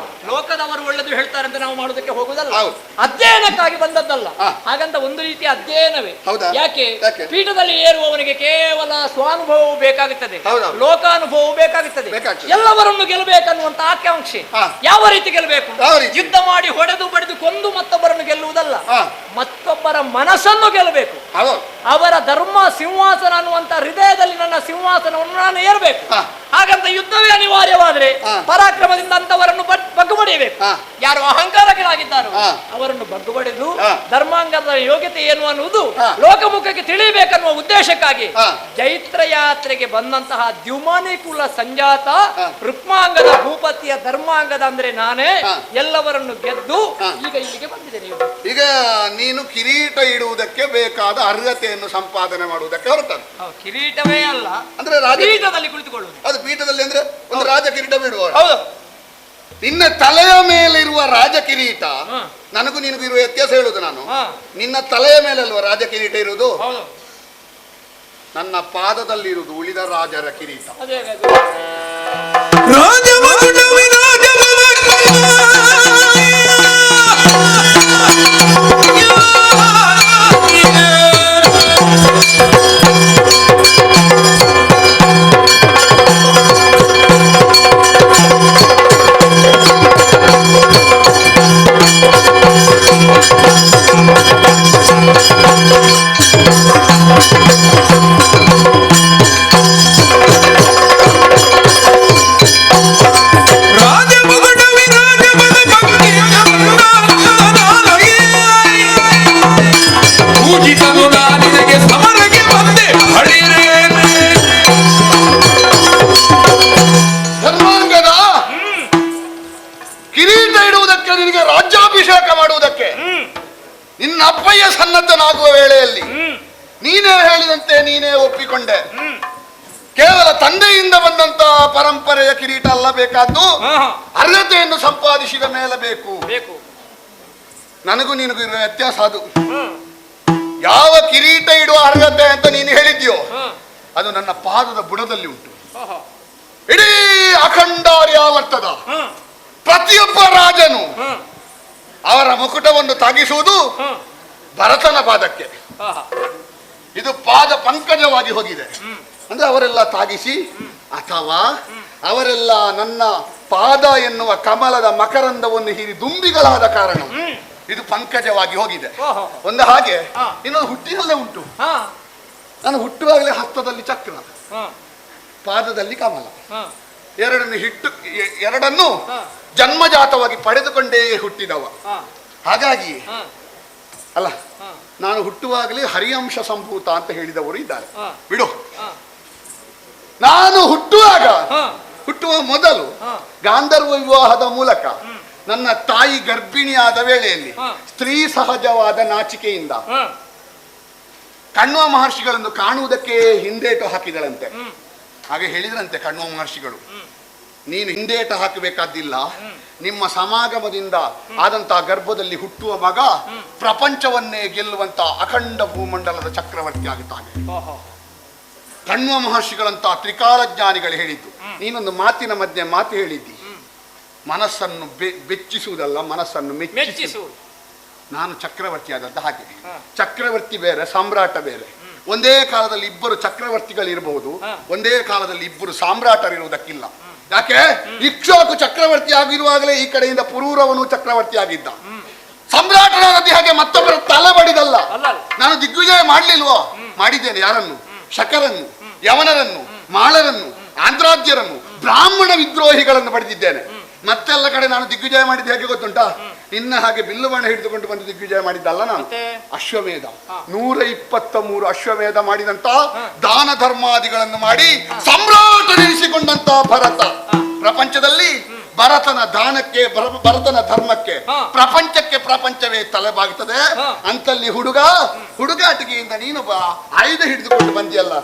ಲೋಕದವರು ಒಳ್ಳೆದು ಹೇಳ್ತಾರೆ ಅಂತ ನಾವು ಮಾಡೋದಕ್ಕೆ ಹೋಗುದಲ್ಲ, ಅಧ್ಯಯನಕ್ಕಾಗಿ ಬಂದದ್ದಲ್ಲ. ಹಾಗಂತ ಒಂದು ರೀತಿಯ ಅಧ್ಯಯನವೇ. ಯಾಕೆ? ಪೀಠದಲ್ಲಿ ಏರುವವನಿಗೆ ಕೇವಲ ಸ್ವಾನುಭವವು ಬೇಕಾಗುತ್ತದೆ, ಲೋಕಾನುಭವವು ಬೇಕಾಗುತ್ತದೆ. ಎಲ್ಲವರನ್ನು ಗೆಲ್ಲಬೇಕನ್ನುವಂತ ಆಕಾಂಕ್ಷೆ. ಯಾವ ರೀತಿ ಗೆಲ್ಲಬೇಕು? ಯುದ್ಧ ಮಾಡಿ ಹೊಡೆದು ಮಾಡಿದ್ದು ಕೊಂದು ಮತ್ತೊಬ್ಬರನ್ನು ಗೆಲ್ಲುವುದಲ್ಲ, ಹಾ. ಮತ್ತೊಬ್ಬರ ಮನಸ್ಸನ್ನು ಗೆಲ್ಲಬೇಕು. ಹೌದು. ಅವರ ಧರ್ಮ ಸಿಂಹಾಸನ ಅನ್ನುವಂತ ಹೃದಯದಲ್ಲಿ ನನ್ನ ಸಿಂಹಾಸನವನ್ನು ನಾನು ಏರಬೇಕು. ಹಾ. ಹಾಗಂತ ಯುದ್ಧವೇ ಅನಿವಾರ್ಯವಾದ್ರೆ ಹಾ. ಪರಾಕ್ರಮದಿಂದ ಅಂತವರನ್ನು ಬಗ್ಗುಬಡಿಯಬೇಕು. ಹಾ. ಯಾರು ಅಹಂಕಾರಗಳಾಗಿದ್ದಾರೋ ಹಾ. ಅವರನ್ನು ಬಗ್ಗುಬಡಿದು ಹಾ. ಧರ್ಮಾಂಗದ ಯೋಗ್ಯತೆ ಏನು ಅನ್ನುವುದು ಹಾ. ಲೋಕಮುಖಕ್ಕೆ ತಿಳಿಬೇಕನ್ನುವ ಉದ್ದೇಶಕ್ಕಾಗಿ ಹಾ. ಜೈತ್ರ ಯಾತ್ರೆಗೆ ಬಂದಂತಹ ದ್ಯುಮನಿ ಕುಲ ಸಂಜಾತ ಹಾ. ರುಕ್ಮಾಂಗದ ಭೂಪತಿಯ ಧರ್ಮಾಂಗದ ಅಂದ್ರೆ ನಾನೇ ಹಾ. ಎಲ್ಲವರನ್ನು ಗೆದ್ದು ಹಾ. ಈಗ ಇಲ್ಲಿಗೆ ಬಂದಿದ್ದೇನೆ. ಈಗ ನೀನು ಕಿರೀಟ ಇಡುವುದಕ್ಕೆ ಬೇಕಾದ ಅರ್ಹತೆಯನ್ನು ಸಂಪಾದನೆ ಮಾಡುವುದಕ್ಕೆ ಹೊರಟದ್ದು. ಕಿರೀಟವೇ ಅಲ್ಲ ಅಂದ್ರೆ ಕಿರೀಟದಲ್ಲಿ ಕುಳಿತುಕೊಳ್ಳುವುದು. ಅದು ಪೀಠದಲ್ಲಿ ಅಂದ್ರೆ ಒಂದು ರಾಜ ಕಿರೀಟ ಬಿಡುವ. ಹೌದು. ನಿನ್ನ ತಲೆಯ ಮೇಲಿರುವ ರಾಜ ಕಿರೀಟ ಹಾ. ನನಗೂ ನಿನಗೂ ಇರುವ ವ್ಯತ್ಯಾಸ ಹೇಳುದು ನಾನು. ಹಾ. ನಿನ್ನ ತಲೆಯ ಮೇಲಲ್ವ ರಾಜ ಕಿರೀಟ ಇರುವುದು, ಹೌದು. ನನ್ನ ಪಾದದಲ್ಲಿ ಇರುವುದು ಉಳಿದ ರಾಜರ ಕಿರೀಟ. ಅದೇ ಧರ್ಮಾಂಗದ ಕಿರೀಟ ಇಡುವುದಕ್ಕೆ, ನಿನಗೆ ರಾಜ್ಯಾಭಿಷೇಕ ಮಾಡುವುದಕ್ಕೆ ನಿನ್ನ ಅಪ್ಪಯ್ಯ ಸನ್ನದ್ಧನಾಗುವ ವೇಳೆಯಲ್ಲಿ ನೀನೇ ಹೇಳಿದಂತೆ ನೀನೇ ಒಪ್ಪಿಕೊಂಡೆ. ಕೇವಲ ತಂದೆಯಿಂದ ಬಂದಂತ ಪರಂಪರೆಯ ಕಿರೀಟ ಅಲ್ಲ ಬೇಕಾದ್ದು, ಅರ್ಹತೆಯನ್ನು ಸಂಪಾದಿಸಿದ ಮೇಲೆ ಬೇಕು. ನನಗೂ ನಿನಗೂ ಇರುವ ವ್ಯತ್ಯಾಸ ಅದು. ಯಾವ ಕಿರೀಟ ಇಡುವ ಅರ್ಹತೆ ಅಂತ ನೀನು ಹೇಳಿದ್ಯೋ ಅದು ನನ್ನ ಪಾದದ ಬುಡದಲ್ಲಿ ಉಂಟು. ಇಡೀ ಅಖಂಡಾರ್ಯಾವರ್ತದ ಪ್ರತಿಯೊಬ್ಬ ರಾಜನು ಅವರ ಮುಕುಟವನ್ನು ತಾಗಿಸುವುದು ಭರತನ ಪಾದಕ್ಕೆ. ಇದು ಪಾದ ಪಂಕಜವಾಗಿ ಹೋಗಿದೆ ಅಂದ್ರೆ ಅವರೆಲ್ಲ ತಾಗಿಸಿ, ಅಥವಾ ಅವರೆಲ್ಲ ನನ್ನ ಪಾದ ಎನ್ನುವ ಕಮಲದ ಮಕರಂದವನ್ನು ಹೀರಿ ದುಂಬಿಗಳಾದ ಕಾರಣ ಇದು ಪಂಕಜವಾಗಿ ಹೋಗಿದೆ. ಒಂದು ಹಾಗೆ ಇನ್ನೊಂದು ಹುಟ್ಟಿನಲ್ಲೇ ಉಂಟು. ನಾನು ಹುಟ್ಟುವಾಗಲೇ ಹಸ್ತದಲ್ಲಿ ಚಕ್ರ, ಪಾದದಲ್ಲಿ ಕಮಲ, ಎರಡನ್ನು ಜನ್ಮಜಾತವಾಗಿ ಪಡೆದುಕೊಂಡೇ ಹುಟ್ಟಿದವ. ಹಾಗಾಗಿ ಅಲ್ಲ, ನಾನು ಹುಟ್ಟುವಾಗಲೇ ಹರಿವಂಶ ಸಂಭೂತ ಅಂತ ಹೇಳಿದವರು ಇದ್ದಾರೆ. ಬಿಡು, ನಾನು ಹುಟ್ಟುವ ಮೊದಲು ಗಾಂಧರ್ವ ವಿವಾಹದ ಮೂಲಕ ನನ್ನ ತಾಯಿ ಗರ್ಭಿಣಿಯಾದ ವೇಳೆಯಲ್ಲಿ ಸ್ತ್ರೀ ಸಹಜವಾದ ನಾಚಿಕೆಯಿಂದ ಕಣ್ವ ಮಹರ್ಷಿಗಳನ್ನು ಕಾಣುವುದಕ್ಕೆ ಹಿಂದೇಟು ಹಾಕಿದಳಂತೆ. ಹಾಗೆ ಹೇಳಿದ್ರಂತೆ ಕಣ್ವ ಮಹರ್ಷಿಗಳು, ನೀನು ಹಿಂದೇಟ ಹಾಕಬೇಕಾದಿಲ್ಲ, ನಿಮ್ಮ ಸಮಾಗಮದಿಂದ ಆದಂತಹ ಗರ್ಭದಲ್ಲಿ ಹುಟ್ಟುವ ಮಗ ಪ್ರಪಂಚವನ್ನೇ ಗೆಲ್ಲುವಂತ ಅಖಂಡ ಭೂಮಂಡಲದ ಚಕ್ರವರ್ತಿ ಆಗುತ್ತಾನೆ. ಕಣ್ವ ಮಹರ್ಷಿಗಳಂತ ತ್ರಿಕಾಲಜ್ಞಾನಿಗಳು ಹೇಳಿದ್ದು. ನೀನೊಂದು ಮಾತಿನ ಮಧ್ಯೆ ಮಾತು ಹೇಳಿದ್ದಿ, ಮನಸ್ಸನ್ನು ಬೆಚ್ಚಿಸುವುದಲ್ಲ, ಮನಸ್ಸನ್ನು ಮೆಚ್ಚಿಸುವುದು. ನಾನು ಚಕ್ರವರ್ತಿ ಆದದ್ದು ಹಾಗೆ. ಚಕ್ರವರ್ತಿ ಬೇರೆ, ಸಾಮ್ರಾಟ ಬೇರೆ. ಒಂದೇ ಕಾಲದಲ್ಲಿ ಇಬ್ಬರು ಚಕ್ರವರ್ತಿಗಳಿರಬಹುದು, ಒಂದೇ ಕಾಲದಲ್ಲಿ ಇಬ್ಬರು ಸಾಮ್ರಾಟರಿರುವುದಕ್ಕಿಲ್ಲ. ಯಾಕೆ? ಇಕ್ಷ್ವಾಕು ಚಕ್ರವರ್ತಿ ಆಗಿರುವಾಗಲೇ ಈ ಕಡೆಯಿಂದ ಪುರೂರವನು ಚಕ್ರವರ್ತಿ ಆಗಿದ್ದ. ಸಮ್ರಾಟನಾದದ್ದು ಹಾಗೆ ಮತ್ತೊಬ್ಬರ ತಲೆ ಬಡಿದಲ್ಲ. ನಾನು ದಿಗ್ವಿಜಯ ಮಾಡ್ಲಿಲ್ವೋ? ಮಾಡಿದ್ದೇನೆ. ಯಾರನ್ನು? ಶಕರನ್ನು, ಯವನರನ್ನು, ಮಾಳರನ್ನು, ಆಂಧ್ರಾಜ್ಯರನ್ನು, ಬ್ರಾಹ್ಮಣ ವಿದ್ರೋಹಿಗಳನ್ನು ಪಡೆದಿದ್ದೇನೆ. ಮತ್ತೆಲ್ಲ ಕಡೆ ನಾನು ದಿಗ್ವಿಜಯ ಮಾಡಿದ್ದು ಹೇಗೆ ಗೊತ್ತುಂಟಾ? ನಿನ್ನ ಹಾಗೆ ಬಿಲ್ಲುಬಾಣ ಹಿಡಿದುಕೊಂಡು ಬಂದು ದಿಗ್ವಿಜಯ ಮಾಡಿದ್ದಲ್ಲ ನಾನು. ಅಶ್ವಮೇಧ 123 ಅಶ್ವಮೇಧ ಮಾಡಿದಂತ ದಾನ ಧರ್ಮಾದಿಗಳನ್ನು ಮಾಡಿ ಸಮ್ರಾಟನೆನಿಸಿಕೊಂಡಂತ ಭರತ ಪ್ರಪಂಚದಲ್ಲಿ ಭರತನ ದಾನಕ್ಕೆ, ಭರತನ ಧರ್ಮಕ್ಕೆ, ಪ್ರಪಂಚಕ್ಕೆ ಪ್ರಪಂಚವೇ ತಲೆಬಾಗುತ್ತದೆ. ಅಂತಲ್ಲಿ ಹುಡುಗಾಟಿಕೆಯಿಂದ ನೀನು ಆಯುಧ ಹಿಡಿದುಕೊಂಡು ಬಂದಿಯಲ್ಲ,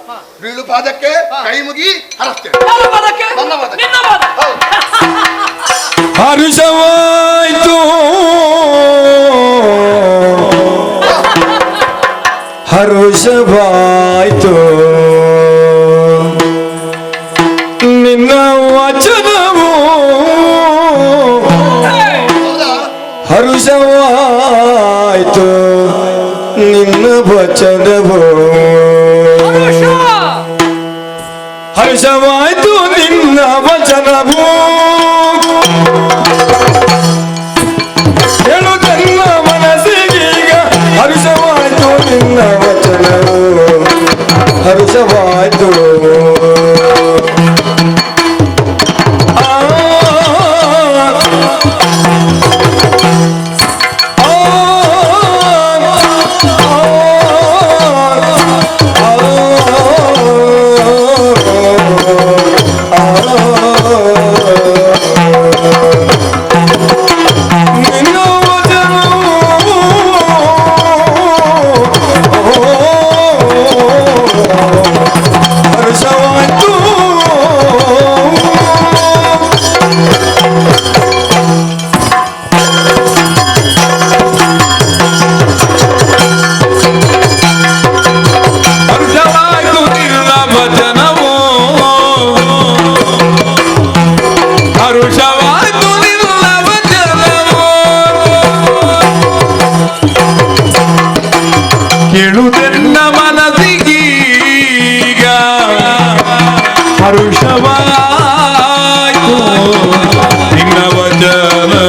ಬೀಳು ಪಾದಕ್ಕೆ ಕೈ ಮುಗಿ ಹರಸ್ತೇನೆ. ನನ್ನ ಪಾದಕ್ಕೆ ಹರುಷವಾಯ್ತು ಹರುಷವಾಯ್ತು ನಿನ್ನ ವಚನವು, ಹರುಷವಾಯ್ತು ನಿನ್ನ ವಚನವು, ಹರುಷವಾಯ್ತು ನಿನ್ನ ವಚನವು ಹೇಳುತ್ತ ಹರ್ಷವಾಯ್ತು ನಿನ್ನ ವಚನವು ಹರ್ಷವಾಯ್ತು ಹರ್ಷವಾಯ್ತು ನಿನ್ನ ವಚನವು ಹರುಷವಾಯ್ತು ನಿನ್ನ ವಚನವು ಕೇಳುವುದೆನ್ನ ಮನಸ್ಸಿಗೀಗ ಹರುಷವಾಯ್ತು ನಿನ್ನ ವಚನವು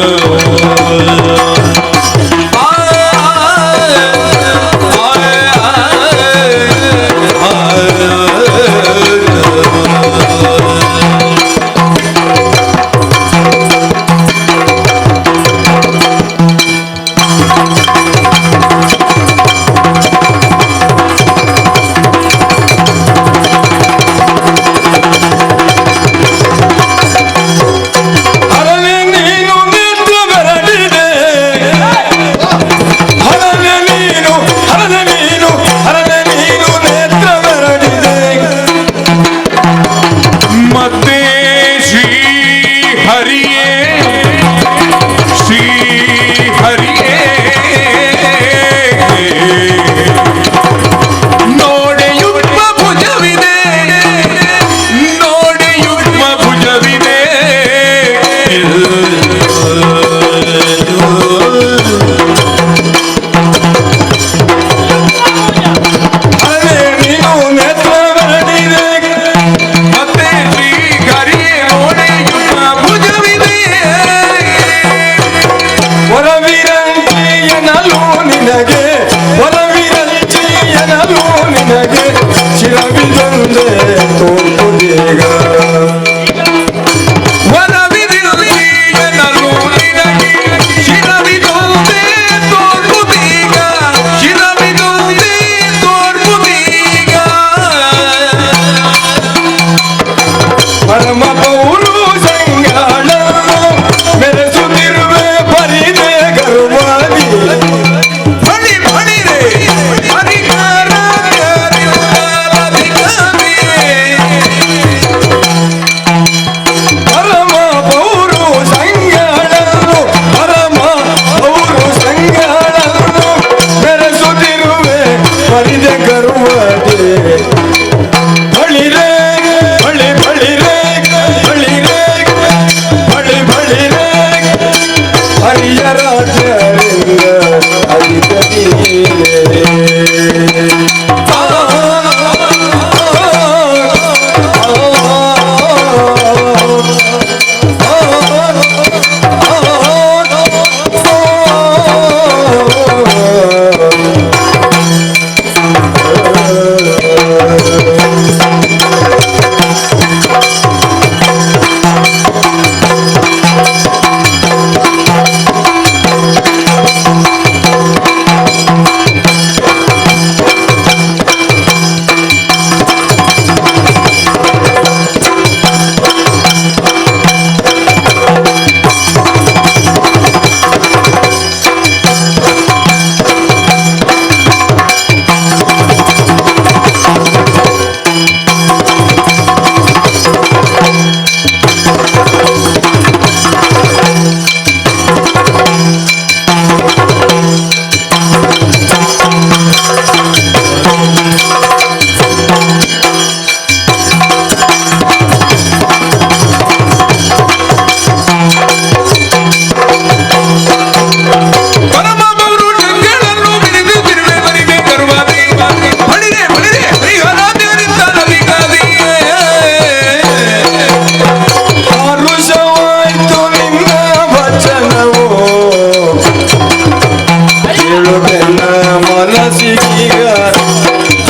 ಈಗ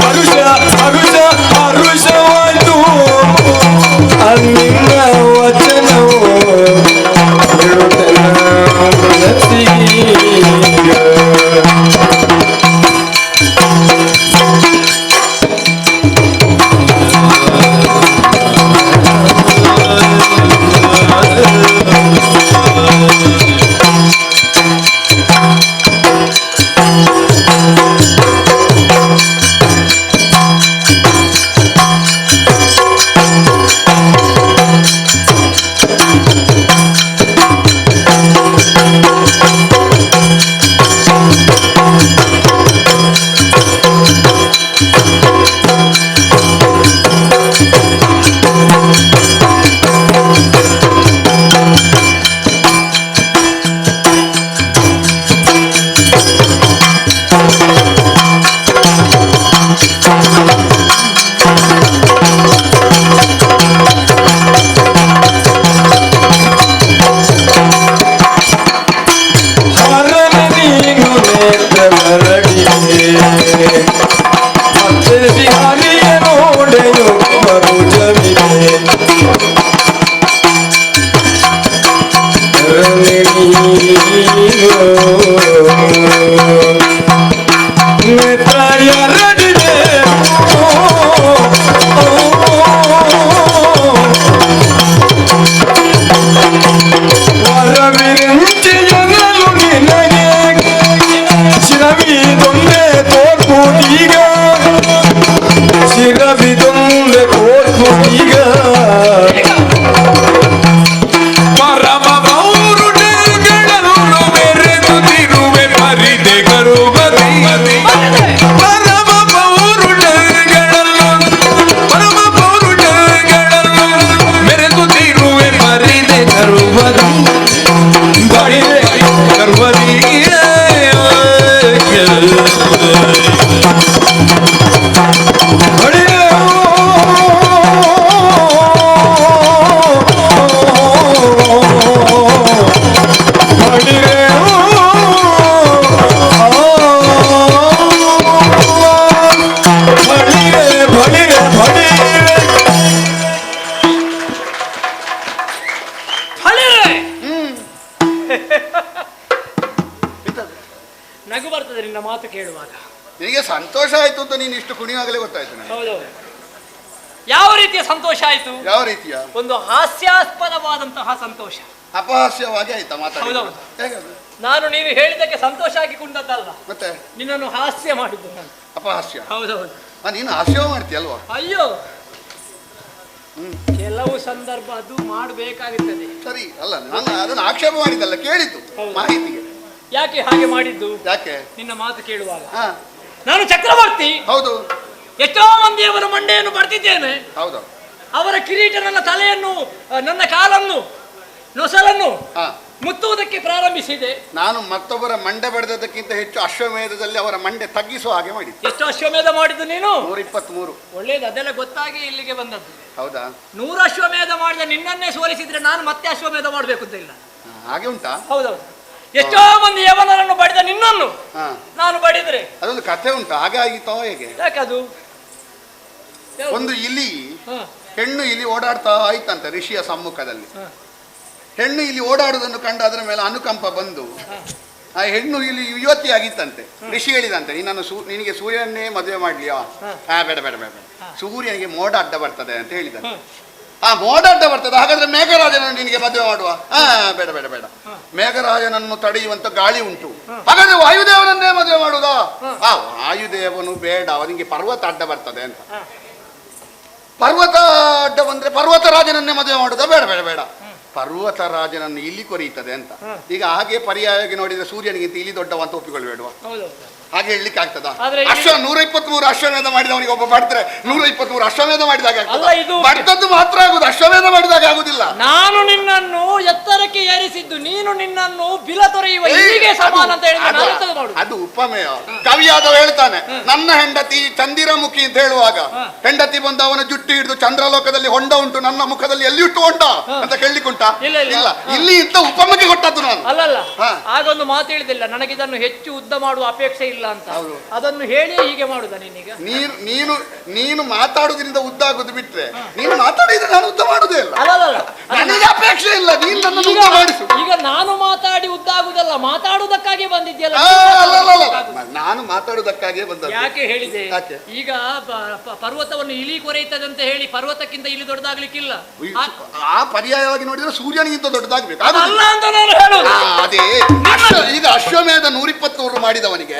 ಹರುಷ ಹರುಷ ಹರುಷವಾಯ್ತು ನಿನ್ನ ವಚನವು ಹೇಳುತ್ತನ ಮನಸ್ಸಿಗೀಗ. ನಗು ಬರ್ತದೆ ನಿನ್ನ ಮಾತು ಕೇಳುವಾಗ. ನಿನಗೆ ಸಂತೋಷ ಆಯ್ತು ಅಂತ ನೀನು ಇಷ್ಟು ಕುಣಿಯಾಗಲೇ ಗೊತ್ತಾಯ್ತು ನನಗೆ. ಹೌದೌದು. ಯಾವ ರೀತಿಯ ಸಂತೋಷ ಆಯ್ತು? ಯಾವ ರೀತಿಯ? ಒಂದು ಹಾಸ್ಯಾಸ್ಪದವಾದಂತಹ ಸಂತೋಷ. ಅಪಹಾಸ್ಯವಾಗಿ ಆಯ್ತಾ ಮಾತಾಡಿ? ಹೌದೌದು. ಹೇಗದು? ನಾನು ನೀನು ಹೇಳಿದ್ದಕ್ಕೆ ಸಂತೋಷ ಆಗಿ ಕುಂದದ್ದಲ್ಲ, ಮತ್ತೆ ನಿನ್ನನ್ನು ಹಾಸ್ಯ ಮಾಡಿದ್ದು ನಾನು. ಅಪಹಾಸ್ಯ? ಹೌದೌದು. ನೀನು ಹಾಸ್ಯ ಮಾಡ್ತೀಯಲ್ವಾ? ಅಯ್ಯೋ, ಕೆಲವು ಸಂದರ್ಭ ಅದು ಮಾಡಬೇಕಾಗುತ್ತದೆ. ಸರಿ ಅಲ್ಲ, ನಾನು ಅದನ್ನು ಆಕ್ಷೇಪ ಮಾಡಿದ್ದಲ್ಲ, ಕೇಳಿದ್ದು ಮಾಹಿತಿಗೆ. ಯಾಕೆ ಹಾಗೆ ಮಾಡಿದ್ದು? ಯಾಕೆ? ನಿನ್ನ ಮಾತು ಕೇಳುವಾಗ ಹಾ, ನಾನು ಚಕ್ರವರ್ತಿ. ಹೌದು. ಎಷ್ಟೋ ಮಂದಿಯವರ ಮಂಡೆಯನ್ನು ಬರ್ತಿದ್ದೇನೆ. ಹೌದು. ಅವರ ಕಿರೀಟ ನನ್ನ ತಲೆಯನ್ನು, ನನ್ನ ಕಾಲನ್ನು, ನೊಸಲನ್ನು ಹಾ ಮುತ್ತುವುದಕ್ಕೆ ಪ್ರಾರಂಭಿಸಿದೆ. ನಾನು ಮತ್ತೊಬ್ಬರ ಮಂಡೆ ಬಡಿದಕ್ಕಿಂತ ಹೆಚ್ಚು ಅಶ್ವಮೇಧದಲ್ಲಿ ಅವರ ಮಂಡೆ ತಗ್ಗಿಸುವ ಹಾಗೆ ಮಾಡಿದ್ದೆ. ಎಷ್ಟು ಅಶ್ವಮೇಧ ಮಾಡಿದ್ದು ನೀನು? 123. ಒಳ್ಳೇದು, ಅದೆಲ್ಲ ಗೊತ್ತಾಗಿ ಇಲ್ಲಿಗೆ ಬಂದದ್ದು. ಹೌದಾ? 100 ಅಶ್ವಮೇಧ ಮಾಡಿದ ನಿನ್ನನ್ನೇ ಸೋಲಿಸಿದ್ರೆ ನಾನು ಮತ್ತೆ ಅಶ್ವಮೇಧ ಮಾಡಬೇಕು ಅಂತ ಇಲ್ಲ. ಹಾಗೆ ಉಂಟಾ? ಹೌದೌದು. ಎಷ್ಟೋ ಮಂದಿ ಯವನರನ್ನು ಬಡಿದ ನಿನ್ನನ್ನು ನಾನು ಬಡಿದ್ರೆ ಅದೊಂದು ಕಥೆ ಉಂಟು. ಹಾಗಾಗಿತ್ತೋ ಹೇಗೆ? ಯಾಕದು? ಒಂದು ಇಲಿ, ಹೆಣ್ಣು ಇಲಿ ಓಡಾಡ್ತಾ ಆಯ್ತಂತೆ ಋಷಿಯ ಸಮ್ಮುಖದಲ್ಲಿ. ಹೆಣ್ಣು ಇಲ್ಲಿ ಓಡಾಡುವುದನ್ನು ಕಂಡು ಅದರ ಮೇಲೆ ಅನುಕಂಪ ಬಂದು ಆ ಹೆಣ್ಣು ಇಲ್ಲಿ ಯುವತಿ ಆಗಿತ್ತಂತೆ. ಋಷಿ ಹೇಳಿದಂತೆ, ನಿನಗೆ ಸೂರ್ಯನ್ನೇ ಮದುವೆ ಮಾಡ್ಲಿಯಾ? ಬೇಡ ಬೇಡ ಬೇಡ, ಸೂರ್ಯನಿಗೆ ಮೋಡ ಅಡ್ಡ ಬರ್ತದೆ ಅಂತ ಹೇಳಿದಂತೆ. ಆ ಮೋಡ ಅಡ್ಡ ಬರ್ತದೆ, ಹಾಗಾದ್ರೆ ಮೇಘರಾಜನನ್ನು ನಿನಗೆ ಮದುವೆ ಮಾಡುವ? ಬೇಡ ಬೇಡ ಬೇಡ, ಮೇಘರಾಜನನ್ನು ತಡೆಯುವಂತ ಗಾಳಿ ಉಂಟು, ಹಾಗಾದ್ರೆ ವಾಯುದೇವನನ್ನೇ ಮದುವೆ ಮಾಡುವುದಾ? ವಾಯುದೇವನು ಬೇಡ, ಅವನಿಗೆ ಪರ್ವತ ಅಡ್ಡ ಬರ್ತದೆ ಅಂತ. ಪರ್ವತ ಅಡ್ಡ ಬಂದ್ರೆ ಪರ್ವತರಾಜನನ್ನೇ ಮದುವೆ ಮಾಡುವುದಾ? ಬೇಡ ಬೇಡ ಬೇಡ, ಪರ್ವತರಾಜನನ್ನು ಇಲ್ಲಿ ಕೊರೆಯುತ್ತದೆ ಅಂತ. ಈಗ ಹಾಗೆ ಪರ್ಯಾಯವಾಗಿ ನೋಡಿದ್ರೆ ಸೂರ್ಯನಿಗಿಂತ ಇಲ್ಲಿ ದೊಡ್ಡವ ಅಂತ ಒಪ್ಪಿಕೊಳ್ಳಬೇಡುವ? ಹಾಗೆ ಹೇಳಲಿಕ್ಕೆ ಆಗ್ತದ? 123 ಅಶ್ವಮೇಧ ಮಾಡಿದವನಿಗೆ ಒಬ್ಬ ಬಡ್ದ್ರೆ 123 ಅಶ್ವಮೇಧ ಮಾಡಿದಾಗ ಬಡ್ದದ್ದು ಮಾತ್ರ ಆಗುದು, ಅಶ್ವಮೇಧ ಮಾಡಿದಾಗ ಆಗುದಿಲ್ಲ. ನಾನು ನಿನ್ನನ್ನು ಎತ್ತರಕ್ಕೆ ಏರಿಸಿದ್ದು, ನೀನು ನಿನ್ನನ್ನು ಬಿಲ ತೊರೆಯುವ ಹೀಗೆ ಸಮಾನ ಅಂತ ಹೇಳಿದ್ರೆ ಅದು ಉಪಮೇಯ. ಕವಿಯಾದವ ಹೇಳ್ತಾನೆ, ನನ್ನ ಹೆಂಡತಿ ಚಂದಿರಮುಖಿ ಅಂತ ಹೇಳುವಾಗ ಹೆಂಡತಿ ಬಂದು ಅವನ ಜುಟ್ಟು ಹಿಡಿದು ಚಂದ್ರಲೋಕದಲ್ಲಿ ಹೊಂಡ ಉಂಟು, ನನ್ನ ಮುಖದಲ್ಲಿ ಎಲ್ಲಿ ಉಂಟು ಹೊಂಡ ಅಂತ ಕೇಳಲಿಕ್ಕುಂಟಾ? ಇಲ್ಲ, ಇಲ್ಲಿ ಇಂತ ಉಪಮೆಗೆ ಕೊಟ್ಟದ್ದು ನಾನು. ಅಲ್ಲಲ್ಲ, ಆಗೊಂದು ಮಾತು ಹೇಳಿದಿಲ್ಲ, ನನಗಿದನ್ನು ಹೆಚ್ಚು ಉದ್ದ ಮಾಡುವ ಅಪೇಕ್ಷೆ ಇಲ್ಲ ಇಲ್ಲ ಅಂತ ಹೌದು. ಅದನ್ನು ಹೇಳಿ ಹೀಗೆ ಮಾಡುದ ನೀನೀಗ? ನೀನು ಮಾತಾಡುವುದರಿಂದ ಉದ್ದ ಆಗುದು ಬಿಟ್ರೆ ನೀನು ಮಾತಾಡಿದ್ರೆ ನಾನು ಉದ್ದ ಮಾಡುದೇ ಇಲ್ಲ. ಅಲ್ಲಲ್ಲ ನನಗೆ ಅಪೇಕ್ಷೆ ಇಲ್ಲ, ನೀನು ನನ್ನನ್ನು ಉದ್ದ ಮಾಡಿಸು. ಈಗ ನಾನು ಮಾತಾಡಿ ಉದ್ದ ಆಗುದಲ್ಲ, ಮಾತಾಡುವುದಕ್ಕಾಗಿ ಬಂದಿದ್ಯಲ್ಲ. ನಾನು ಮಾತಾಡುವುದಕ್ಕಾಗಿಯೇ ಬಂದದ್ದು. ಯಾಕೆ ಹೇಳಿದೆ? ಯಾಕೆ? ಈಗ ಪರ್ವತವನ್ನು ಇಲಿ ಕೊರೆಯುತ್ತದೆ ಅಂತ ಹೇಳಿ ಪರ್ವತಕ್ಕಿಂತ ಇಲಿ ದೊಡ್ಡದಾಗ್ಲಿಕ್ಕಿಲ್ಲ. ಆ ಪರ್ಯಾಯವಾಗಿ ನೋಡಿದ್ರೆ ಸೂರ್ಯನಿಗಿಂತ ದೊಡ್ಡದಾಗ್ಬೇಕು. ಅಲ್ಲ ಅಂತ ನಾನು ಹೇಳೋದು. ಅದೇ ಈಗ ಅಶ್ವಮೇಧ 120 ಮಾಡಿದವನಿಗೆ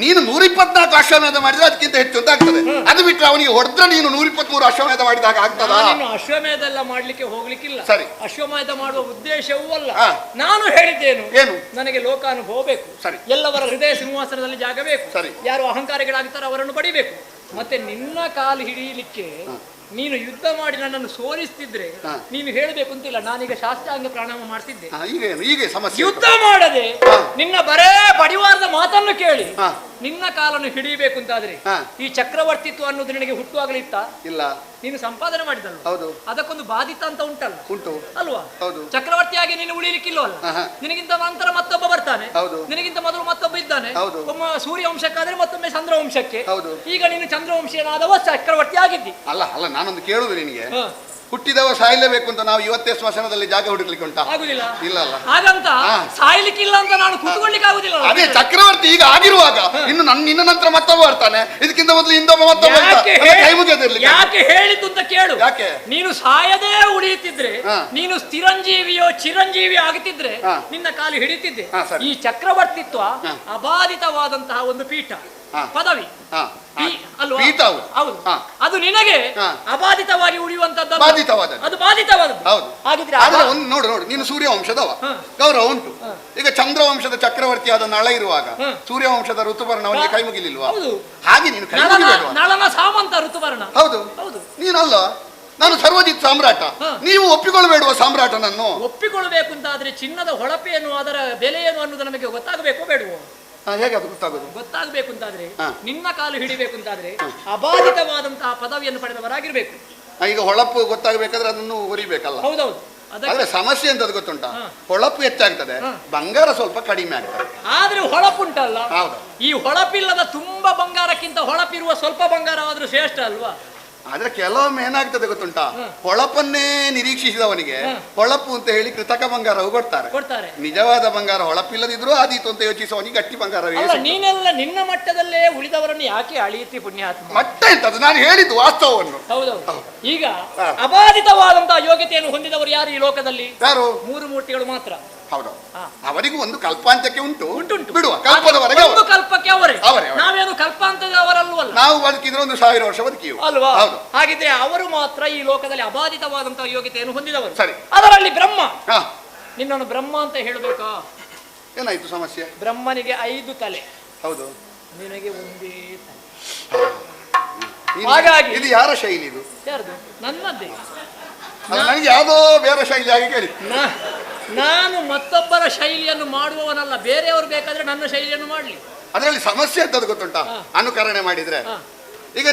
ನೀನು 124 ಅಶ್ವಮೇಧ ಮಾಡಿದ್ರೆ ಅದಕ್ಕಿಂತ ಹೆಚ್ಚು ಅಂತ ಆಗ್ತದೆ. ಅದು ಬಿಟ್ಟರೆ ಅವನಿಗೆ ಹೊಡೆದ್ರೆ ನೀನು 123 ಅಶ್ವಮೇಧ ಮಾಡಿದಾಗ ಆಗ್ತದ? ಅಶ್ವಮೇಧ ಎಲ್ಲ ಮಾಡ್ಲಿಕ್ಕೆ ಹೋಗ್ಲಿಕ್ಕಿಲ್ಲ. ಸರಿ, ಅಶ್ವಮೇಧ ಮಾಡುವ ಉದ್ದೇಶವೂ ಅಲ್ಲ. ಹಾ. ನಾನು ಹೇಳಿದ್ದೇನು? ಏನು? ನನಗೆ ಲೋಕಾನುಭವ ಬೇಕು. ಸರಿ. ಎಲ್ಲವರ ಹೃದಯ ಸಿಂಹಾಸನದಲ್ಲಿ ಜಾಗ ಬೇಕು. ಸರಿ. ಯಾರು ಅಹಂಕಾರಿಗಳಾಗ್ತಾರೋ ಅವರನ್ನು ಪಡಿಬೇಕು. ಮತ್ತೆ ನಿನ್ನ ಕಾಲು ಹಿಡಿಯಲಿಕ್ಕೆ ನೀನು ಯುದ್ಧ ಮಾಡಿ ನನ್ನನ್ನು ಸೋಲಿಸ್ತಿದ್ರೆ ನೀನು ಹೇಳಬೇಕು ಅಂತಿಲ್ಲ, ನಾನೀಗ ಶಾಸ್ತ್ರಾಂಗ ಪ್ರಾಣಾಯಾಮ ಮಾಡ್ತಿದ್ದೆ. ಈಗ ಸಮಸ್ಯೆ ಯುದ್ಧ ಮಾಡದೆ ನಿನ್ನ ಬರೇ ಬಡಿವಾರದ ಮಾತನ್ನು ಕೇಳಿ ನಿನ್ನ ಕಾಲನ್ನು ಹಿಡಿಯಬೇಕು ಅಂತಾದ್ರೆ ಈ ಚಕ್ರವರ್ತಿತ್ವ ಅನ್ನೋದು ನಿನಗೆ ಹುಟ್ಟುವಾಗಲಿತ್ತ? ಇಲ್ಲ. ನೀನು ಸಂಪಾದನೆ ಮಾಡಿದಲ್ಲ, ಹೌದು, ಅದಕ್ಕೊಂದು ಬಾಧಿತ ಅಂತ ಉಂಟಲ್ಲ, ಉಂಟು ಅಲ್ವಾ? ಹೌದು. ಚಕ್ರವರ್ತಿಯಾಗಿ ನೀನು ಉಳಿಲಿಕ್ಕಿಲ್ವಲ್ಲ. ನಿನಗಿಂತ ನಂತರ ಮತ್ತೊಬ್ಬ ಬರ್ತಾನೆ, ನಿನಗಿಂತ ಮೊದಲು ಮತ್ತೊಬ್ಬ ಇದ್ದಾನೆ. ಒಮ್ಮ ಸೂರ್ಯ ವಂಶಕ್ಕಾದ್ರೆ ಮತ್ತೊಮ್ಮೆ ಚಂದ್ರವಂಶಕ್ಕೆ. ಈಗ ನೀನು ಚಂದ್ರವಂಶೀಯನಾದವ ಚಕ್ರವರ್ತಿ ಆಗಿದ್ದಿ. ಅಲ್ಲ ನಾನೊಂದು ಕೇಳುದು ನಿನಗೆ, ಹುಟ್ಟಿದವ ಸಾಯಲೇಬೇಕು ಅಂತ ನಾವು ಇವತ್ತೇ ಸ್ಮಶಾನದಲ್ಲಿ ಜಾಗ ಹುಡುಕ್ಲಿಕ್ಕೆ ಉಂಟಾ? ಆಗುದಿಲ್ಲ. ಇಲ್ಲ ಅಲ್ಲ, ಹಾಗಂತ ಸಾಯ್ಲಿಕ್ಕಿಲ್ಲ ಅಂತ ನಾನು ಕೂತ್ಕೊಳ್ಳಿಕ್ಕೆ ಆಗುದಿಲ್ಲ. ಅದೇ ಚಕ್ರವರ್ತಿ ಈಗ ಆಗಿರುವಾಗ ಇನ್ನು ನಿನ್ನ ನಂತರ ಮತ್ತೊಬ್ಬ ಬರ್ತಾನೆ, ಇದಕ್ಕಿಂತ ಮೊದಲು ಇಂದೊಬ್ಬ ಮತ್ತೊಬ್ಬ ಕೈ ಮುಗಿಯೋದಿರ್ಲಿ. ಯಾಕೆ ಹೇಳಿದ್ದು ಅಂತ ಕೇಳು. ಯಾಕೆ? ನೀನು ಸಾಯದೇ ಉಳಿಯುತ್ತಿದ್ರೆ, ನೀನು ಸ್ಥಿರಂಜೀವಿಯೋ ಚಿರಂಜೀವಿ ಆಗುತ್ತಿದ್ರೆ ನಿನ್ನ ಕಾಲು ಹಿಡಿತಿದ್ದೆ. ಈ ಚಕ್ರವರ್ತಿತ್ವ ಅಬಾಧಿತವಾದಂತಹ ಒಂದು ಪೀಠ, ಪದವಿ ಅಲ್ವಾ? ಹೌದು. ಅದು ನಿನಗೆ ಅಬಾಧಿತವಾಗಿ ಉಳಿಯುವಂತದ್ದು, ಅದು ಬಾಧಿತವಾದದ್ದು. ಹಾಗಿದ್ರೆ ನೋಡು, ನೀನು ಸೂರ್ಯವಂಶದವ, ಗೌರವ ಉಂಟು. ಈಗ ಚಂದ್ರವಂಶದ ಚಕ್ರವರ್ತಿ ಆದ ನಳ ಇರುವಾಗ ಸೂರ್ಯವಂಶದ ಋತುಪರ್ಣ ಅವನಿಗೆ ಕೈ ಮುಗಿಲಿಲ್ವಾ? ಹಾಗೆ ನೀನು ನಳನ ಸಾಮಂತ ಋತುಪರ್ಣ. ಹೌದು, ನೀನಲ್ಲ, ನಾನು ಸರ್ವಜಿತ್ ಸಾಮ್ರಾಟ. ನೀವು ಒಪ್ಪಿಕೊಳ್ಳಬೇಡುವ ಸಾಮ್ರಾಟನನ್ನು? ಒಪ್ಪಿಕೊಳ್ಳಬೇಕು ಅಂತ ಆದ್ರೆ ಚಿನ್ನದ ಹೊಳಪೇನು, ಅದರ ಬೆಲೆ ಏನು ಅನ್ನೋದು ನಮಗೆ ಗೊತ್ತಾಗಬೇಕೋ ಬೇಡವೋ? ಹೇಗೆ ಅದು ಗೊತ್ತಾಗೋದು? ಗೊತ್ತಾಗಬೇಕು ಅಂತಾದ್ರೆ ನಿನ್ನ ಕಾಲು ಹಿಡಿಬೇಕು ಅಂತಾದ್ರೆ ಅಬಾಧಿತವಾದಂತಹ ಪದವಿಯನ್ನು ಪಡೆದವರಾಗಿರ್ಬೇಕು. ಈಗ ಹೊಳಪು ಗೊತ್ತಾಗಬೇಕಾದ್ರೆ ಅದನ್ನು ಹೊರಿಬೇಕಲ್ಲ? ಹೌದೌದು. ಆದ್ರೆ ಸಮಸ್ಯೆ ಅಂತ ಗೊತ್ತುಂಟಾ? ಹೊಳಪು ಹೆಚ್ಚಾಗ್ತದೆ, ಬಂಗಾರ ಸ್ವಲ್ಪ ಕಡಿಮೆ ಆಗ್ತದೆ. ಆದ್ರೆ ಹೊಳಪುಂಟಲ್ಲ, ಈ ಹೊಳಪಿಲ್ಲದ ತುಂಬಾ ಬಂಗಾರಕ್ಕಿಂತ ಹೊಳಪಿರುವ ಸ್ವಲ್ಪ ಬಂಗಾರವಾದ್ರೂ ಶ್ರೇಷ್ಠ ಅಲ್ವಾ? ಆದ್ರೆ ಕೆಲವೊಮ್ಮೆ ಏನಾಗ್ತದೆ ಗೊತ್ತುಂಟಾ? ಹೊಳಪನ್ನೇ ನಿರೀಕ್ಷಿಸಿದವನಿಗೆ ಹೊಳಪು ಅಂತ ಹೇಳಿ ಕೃತಕ ಬಂಗಾರವು ಕೊಡ್ತಾರೆ. ನಿಜವಾದ ಬಂಗಾರ ಹೊಳಪಿಲ್ಲದಿದ್ರು ಆದೀತು ಅಂತ ಯೋಚಿಸುವವನಿಗೆ ಗಟ್ಟಿ ಬಂಗಾರ. ನೀನೆಲ್ಲ ನಿನ್ನ ಮಟ್ಟದಲ್ಲೇ ಉಳಿದವರನ್ನು ಯಾಕೆ ಅಳಿಯುತ್ತಿ ಪುಣ್ಯಾತ್ಮ? ಮಟ್ಟ ಎಂತದ್ದು? ನಾನು ಹೇಳಿದ್ದು ವಾಸ್ತವವನ್ನು. ಹೌದೌದು. ಈಗ ಅಬಾಧಿತವಾದಂತಹ ಯೋಗ್ಯತೆಯನ್ನು ಹೊಂದಿದವರು ಯಾರು ಈ ಲೋಕದಲ್ಲಿ? ಯಾರು? 3 ಮೂರ್ತಿಗಳು ಮಾತ್ರ. ಹೌದು, ಅವರಿಗೂ ಒಂದು ಕಲ್ಪಾಂತಕ್ಕೆ ಉಂಟು. ಬಿಡುವ, ಕಲ್ಪದವರೆಗೆ ಒಂದು ಕಲ್ಪಕ್ಕೆ ಅವರೇ. ನಾವೇನು ಕಲ್ಪಾಂತದವರಲ್ವಲ್ಲ. ನಾವು ಬದುಕಿದ್ರೆ 1000 ವರ್ಷ ಬದುಕಿವು ಅಲ್ವಾ? ಹಾಗಿದ್ರೆ ಅವರು ಮಾತ್ರ ಈ ಲೋಕದಲ್ಲಿ ಅಬಾಧಿತವಾದಂತಹ ಯೋಗ್ಯತೆಯನ್ನು ಹೊಂದಿದವರು. ಸರಿ. ಅದರಲ್ಲಿ ಬ್ರಹ್ಮ, ನಿನ್ನನ್ನು ಬ್ರಹ್ಮ ಅಂತ ಹೇಳಬೇಕಾ? ಏನಾಯ್ತು ಸಮಸ್ಯೆ? ಬ್ರಹ್ಮನಿಗೆ 5 ತಲೆ. ಹೌದು, ನಿನಗೆ ಒಂದೇ ತಲೆ. ಹಾಗಾಗಿ ಇದು ಯಾರ ಶೈಲಿ? ಇದು ಯಾರ್ದು? ನನ್ನದ್ದೇ. ನನಗೆ ಯಾವುದೋ ಬೇರೆ ಶೈಲಿ ಆಗಿ ಕೇಳಿ. ನಾನು ಮತ್ತೊಬ್ಬರ ಶೈಲಿಯನ್ನು ಮಾಡುವವನಲ್ಲ, ಬೇರೆಯವರು ಬೇಕಾದ್ರೆ ನನ್ನ ಶೈಲಿಯನ್ನು ಮಾಡಲಿ. ಅದರಲ್ಲಿ ಸಮಸ್ಯೆ ಅಂತದ್ದು ಗೊತ್ತುಂಟಾ? ಅನುಕರಣೆ ಮಾಡಿದ್ರೆ ಈಗ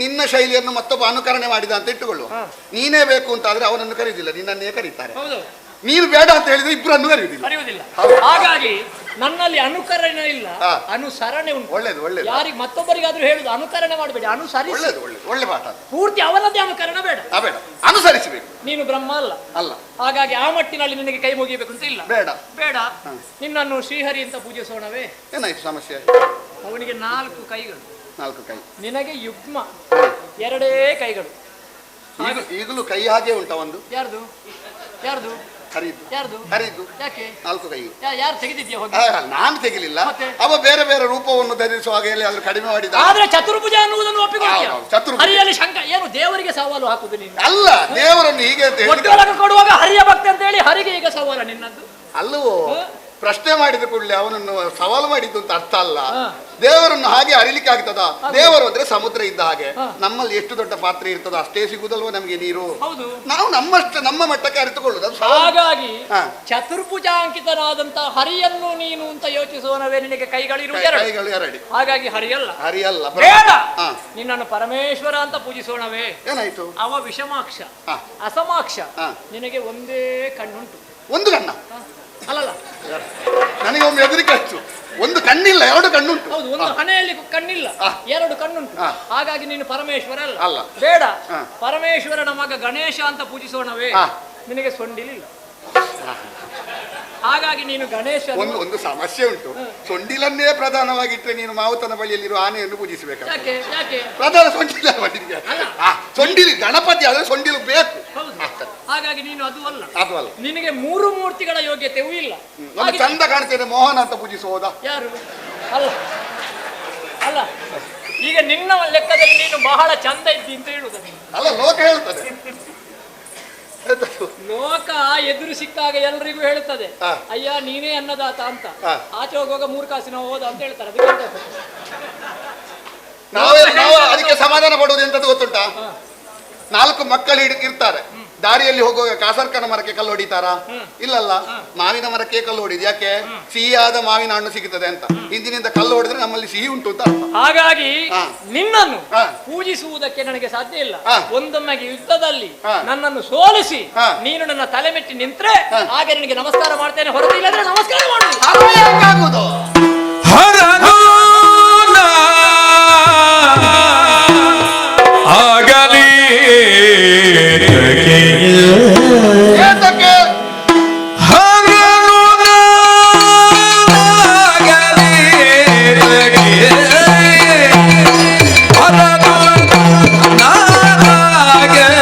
ನಿನ್ನ ಶೈಲಿಯನ್ನು ಮತ್ತೊಬ್ಬ ಅನುಕರಣೆ ಮಾಡಿದ ಅಂತ ಇಟ್ಟುಕೊಳ್ಳುವ, ನೀನೇ ಬೇಕು ಅಂತ ಆದ್ರೆ ಅವನನ್ನು ಕರೀದಿಲ್ಲ, ನಿನ್ನನ್ನೇ ಕರೀತಾರೆ. ನೀನು ಬೇಡ ಅಂತ ಹೇಳಿದ್ರೆ ಇಬ್ಬರನ್ನು ಕರೆಯುವುದಿಲ್ಲ. ಹಾಗಾಗಿ ನನ್ನಲ್ಲಿ ಅನುಕರಣೆ ಇಲ್ಲ, ಅನುಸರಣೆ ಉಂಟು. ಒಳ್ಳೇದು. ಯಾರಿಗೆ ಮತ್ತೊಬ್ಬರಿಗಾದ್ರೂ ಹೇಳುದು ಅನುಕರಣೆ ಮಾಡಬೇಡಿ, ಅನುಸರಿಸಿ. ಒಳ್ಳೆ ಪಾಠ. ಪೂರ್ತಿ ಅವನದ್ದೇ ಅನುಕರಣೆ ಬೇಡ, ಅನುಸರಿಸಬೇಕು. ನೀನು ಬ್ರಹ್ಮ ಅಲ್ಲ. ಹಾಗಾಗಿ ಆ ಮಟ್ಟಿನಲ್ಲಿ ನಿನಗೆ ಕೈ ಮುಗಿಯಬೇಕು ಅಂತ ಇಲ್ಲ. ಬೇಡ. ನಿನ್ನನ್ನು ಶ್ರೀಹರಿ ಅಂತ ಪೂಜಿಸೋಣವೇ? ಏನಾಯ್ತು ಸಮಸ್ಯೆ? ಅವನಿಗೆ 4 ಕೈಗಳು. 4 ಕೈ. ನಿನಗೆ ಯುಗ್ಮ 2 ಕೈಗಳು. ಈಗಲೂ ಕೈ ಹಾಗೆ ಉಂಟ ಒಂದು? ಯಾರ್ದು? ಹರಿದು. ಯಾಕೆ 4 ಕೈ? ಯಾರು ತೆಗೆದಿದ್ಯಾ? ನಾನು ತೆಗಿಲಿಲ್ಲ, ಅವ ಬೇರೆ ಬೇರೆ ರೂಪವನ್ನು ಧರಿಸುವಾಗ ಎಲ್ಲಿಯಾದ್ರೂ ಕಡಿಮೆ ಮಾಡಿದ. ಆದ್ರೆ ಚತುರ್ಭುಜ ಅನ್ನುವುದನ್ನು ಒಪ್ಪಿಕೊಳ್ಳಿ. ಹರಿಯಲ್ಲಿ ಶಂಕ ಏನು? ದೇವರಿಗೆ ಸವಾಲು ಹಾಕುದು ನೀನು? ಅಲ್ಲ, ದೇವರನ್ನು ಹೀಗೆ ಕೊಡುವಾಗ ಹರಿಯ ಭಕ್ತಿ ಅಂತ ಹೇಳಿ ಹರಿಗೆ ಈಗ ಸವಾಲ ನಿನ್ನದ್ದು ಅಲ್ಲವೋ? ಪ್ರಶ್ನೆ ಮಾಡಿದ ಕೂಡಲೇ ಅವನನ್ನು ಸವಾಲು ಮಾಡಿದ್ದು ಅಂತ ಅರ್ಥ ಅಲ್ಲ. ದೇವರನ್ನು ಹಾಗೆ ಅರಿಲಿಕ್ಕೆ ಆಗ್ತದ? ದೇವರು ಅಂದ್ರೆ ಸಮುದ್ರ ಇದ್ದ ಹಾಗೆ, ನಮ್ಮಲ್ಲಿ ಎಷ್ಟು ದೊಡ್ಡ ಪಾತ್ರೆ ಇರ್ತದೋ ಅಷ್ಟೇ ಸಿಗುದಲ್ವ ನಮಗೆ ನೀರು. ನಾವು ನಮ್ಮ ಮಟ್ಟಕ್ಕೆ ಅರಿತುಕೊಳ್ಳುದು. ಹಾಗಾಗಿ ಚತುರ್ಭುಜಾಂಕಿತನಾದಂತಹ ಹರಿಯನ್ನು ನೀನು ಅಂತ ಯೋಚಿಸುವನವೇ ನಿನಗೆ ಕೈಗಳಿರುವ ಎರಡು. ಹಾಗಾಗಿ ಹರಿಯಲ್ಲ. ಬೇಡ, ನಿನ್ನನ್ನು ಪರಮೇಶ್ವರ ಅಂತ ಪೂಜಿಸೋಣವೇ? ಏನಾಯ್ತು? ಅವ ವಿಷಮಾಕ್ಷ, ಅಸಮಾಕ್ಷ. ನಿನಗೆ ಒಂದೇ ಕಣ್ಣುಂಟು. ಒಂದು ಕಣ್ಣ? ಅಲ್ಲಲ್ಲ, ನನಗೆ ಒಮ್ಮೆ ಹೆದರಿಕೆ ಆಯ್ತು. ಒಂದು ಕಣ್ಣಿಲ್ಲ, ಎರಡು ಕಣ್ಣುಂಟು. ಹೌದು, ಒಂದು ಹಣೆಯಲ್ಲಿ ಕಣ್ಣಿಲ್ಲ, ಆ. ಎರಡು ಕಣ್ಣುಂಟು. ಆ. ಹಾಗಾಗಿ ನೀನು ಪರಮೇಶ್ವರ ಅಲ್ಲ. ಅಲ್ಲ. ಬೇಡ, ಆ. ಪರಮೇಶ್ವರನ ಮಗ ಗಣೇಶ ಅಂತ ಪೂಜಿಸೋಣವೇ. ಆ. ನಿನಗೆ ಸೊಂಡಿಲಿಲ್ಲ, ಹಾಗಾಗಿ ನೀನು ಗಣೇಶ. ಒಂದು ಸಮಸ್ಯೆ ಉಂಟು. ಸೊಂಡಿಲನ್ನೇ ಪ್ರಧಾನವಾಗಿಟ್ಟರೆ ನೀನು ಮಾವುತನ ಬಳಿಯಲ್ಲಿರುವ ಆನೆಯನ್ನು ಪೂಜಿಸಬೇಕು. ಯಾಕೆ ಯಾಕೆ? ಪ್ರಧಾನ ಸೊಂಡಿಲ ನಿನಗೆ. ಸೊಂಡಿಲು ಗಣಪತಿ ಆದ್ರೆ ಸೊಂಡಿಲು ಬೇಕು. ಹೌದು, ಹಾಗಾಗಿ ನೀನು ಅದು ಅಲ್ಲ. ಅದು ಅಲ್ಲ. ನಿನಗೆ 3 ಮೂರ್ತಿಗಳ ಯೋಗ್ಯತೆಯೂ ಇಲ್ಲ. ಒಂದು ಚಂದ ಕಾಣ್ತೇನೆ ಮೋಹನ ಅಂತ ಪೂಜಿಸುವುದಾ? ಯಾರು? ಅಲ್ಲ ಅಲ್ಲ, ಈಗ ನಿನ್ನ ಲೆಕ್ಕದಲ್ಲಿ ನೀನು ಬಹಳ ಚಂದ ಇದ್ದಿ ಅಂತ ಹೇಳುದು. ಅಲ್ಲ, ಲೋಕ ಹೇಳ್ತದೆ. ಲೋಕ ಎದುರು ಸಿಕ್ಕಾಗ ಎಲ್ರಿಗೂ ಹೇಳ್ತದೆ, ಆ. ಅಯ್ಯ ನೀನೇ ಅನ್ನದಾತ ಅಂತ. ಆ. ಆಚೆ ಹೋಗುವಾಗ 3 ಕಾಸಿನ ಹೋದ ಅಂತ ಹೇಳ್ತಾರೆ. ಅದಕ್ಕೆ ನಾವು ಅದಕ್ಕೆ ಸಮಾಧಾನ ಪಡುವುದು ಎಂತದ್ದು ಗೊತ್ತುಂಟಾ? 4 ಮಕ್ಕಳು ಇರ್ತಾರೆ, ದಾರಿಯಲ್ಲಿ ಹೋಗುವಾಗ ಕಾಸರ್ಕನ ಮರಕ್ಕೆ ಕಲ್ಲು ಹೊಡಿತಾರಾ? ಇಲ್ಲಲ್ಲ, ಮಾವಿನ ಮರಕ್ಕೆ ಕಲ್ಲು ಹೊಡಿದು. ಯಾಕೆ? ಸಿಹಿಯಾದ ಮಾವಿನ ಹಣ್ಣು ಸಿಗುತ್ತದೆ ಅಂತ. ಇಂದಿನಿಂದ ಕಲ್ಲು ಹೊಡೆದ್ರೆ ನಮ್ಮಲ್ಲಿ ಸಿಹಿ ಉಂಟು ಅಂತ ಅರ್ಥ. ಹಾಗಾಗಿ ಆ. ನಿನ್ನನ್ನು ಆ. ಪೂಜಿಸುವುದಕ್ಕೆ ನನಗೆ ಸಾಧ್ಯ ಇಲ್ಲ. ಆ. ಒಂದೊಮ್ಮೆಗೆ ಯುದ್ಧದಲ್ಲಿ ಆ. ನನ್ನನ್ನು ಸೋಲಿಸಿ ಆ. ನೀನು ನನ್ನ ತಲೆ ಮೆಟ್ಟಿ ನಿಂತ್ರೆ ಆ. ಹಾಗೆ ನಿನಗೆ ನಮಸ್ಕಾರ ಮಾಡ್ತೇನೆ, ಹೊರತು ಇಲ್ಲದ್ರೆ ನಮಸ್ಕಾರ ಮಾಡುದು. ಅದು ಯಾಕಾಗುದು? ಹರನು ಆಗಲಿ ಏತಕ್ಕೆ? ಹರನು ಆಗಲಿ ಹರನು ನಾಗಲಿ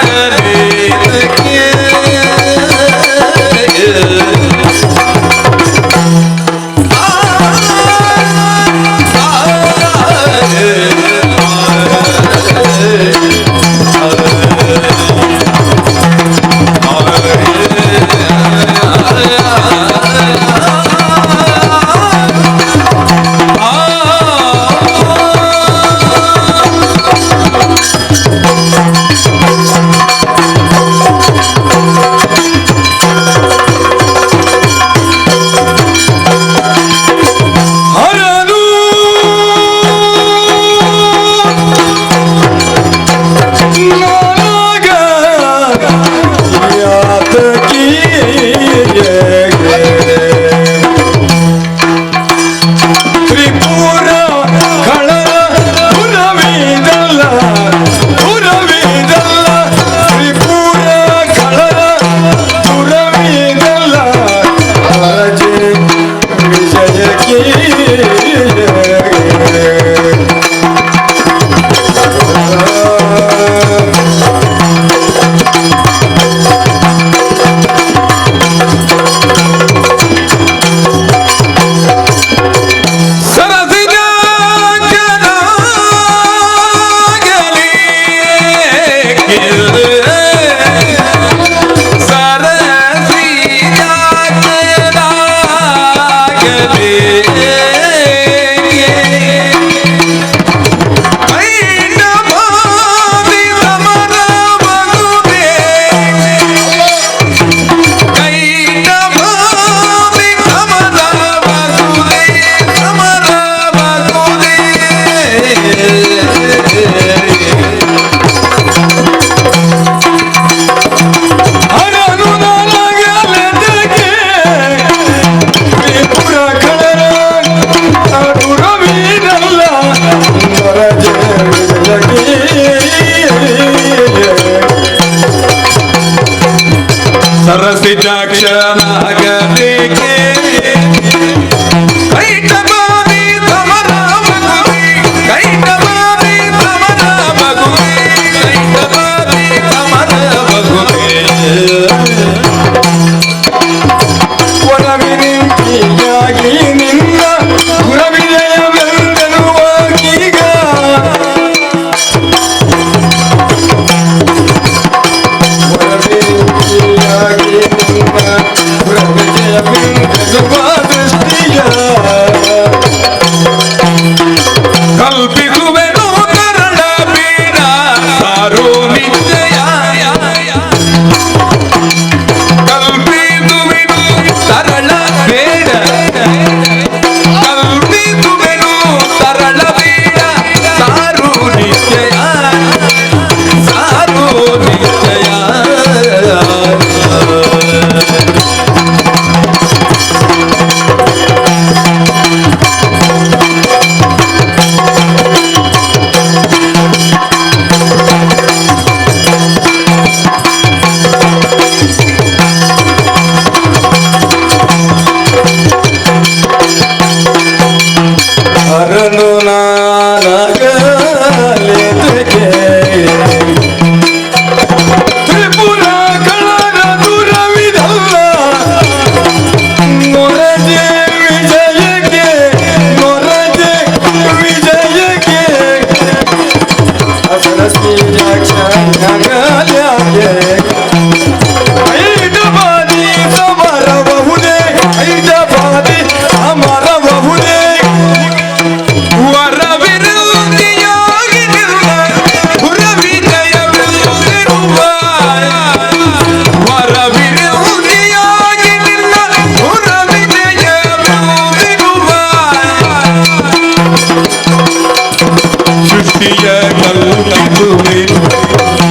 ಸೃಷ್ಟಿಯ ಕಲ್ಪಿಸುವೆನು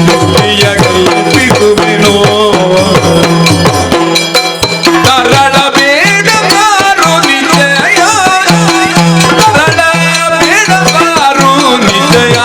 ಸೃಷ್ಟಿಯ ಕಲ್ಪಿಸುವೆನು ತರಳ ಬೇಡ ಬಾರು ನಿಜಯ ತರಳ ಬೇಡ ಬಾರು ನಿಜಯ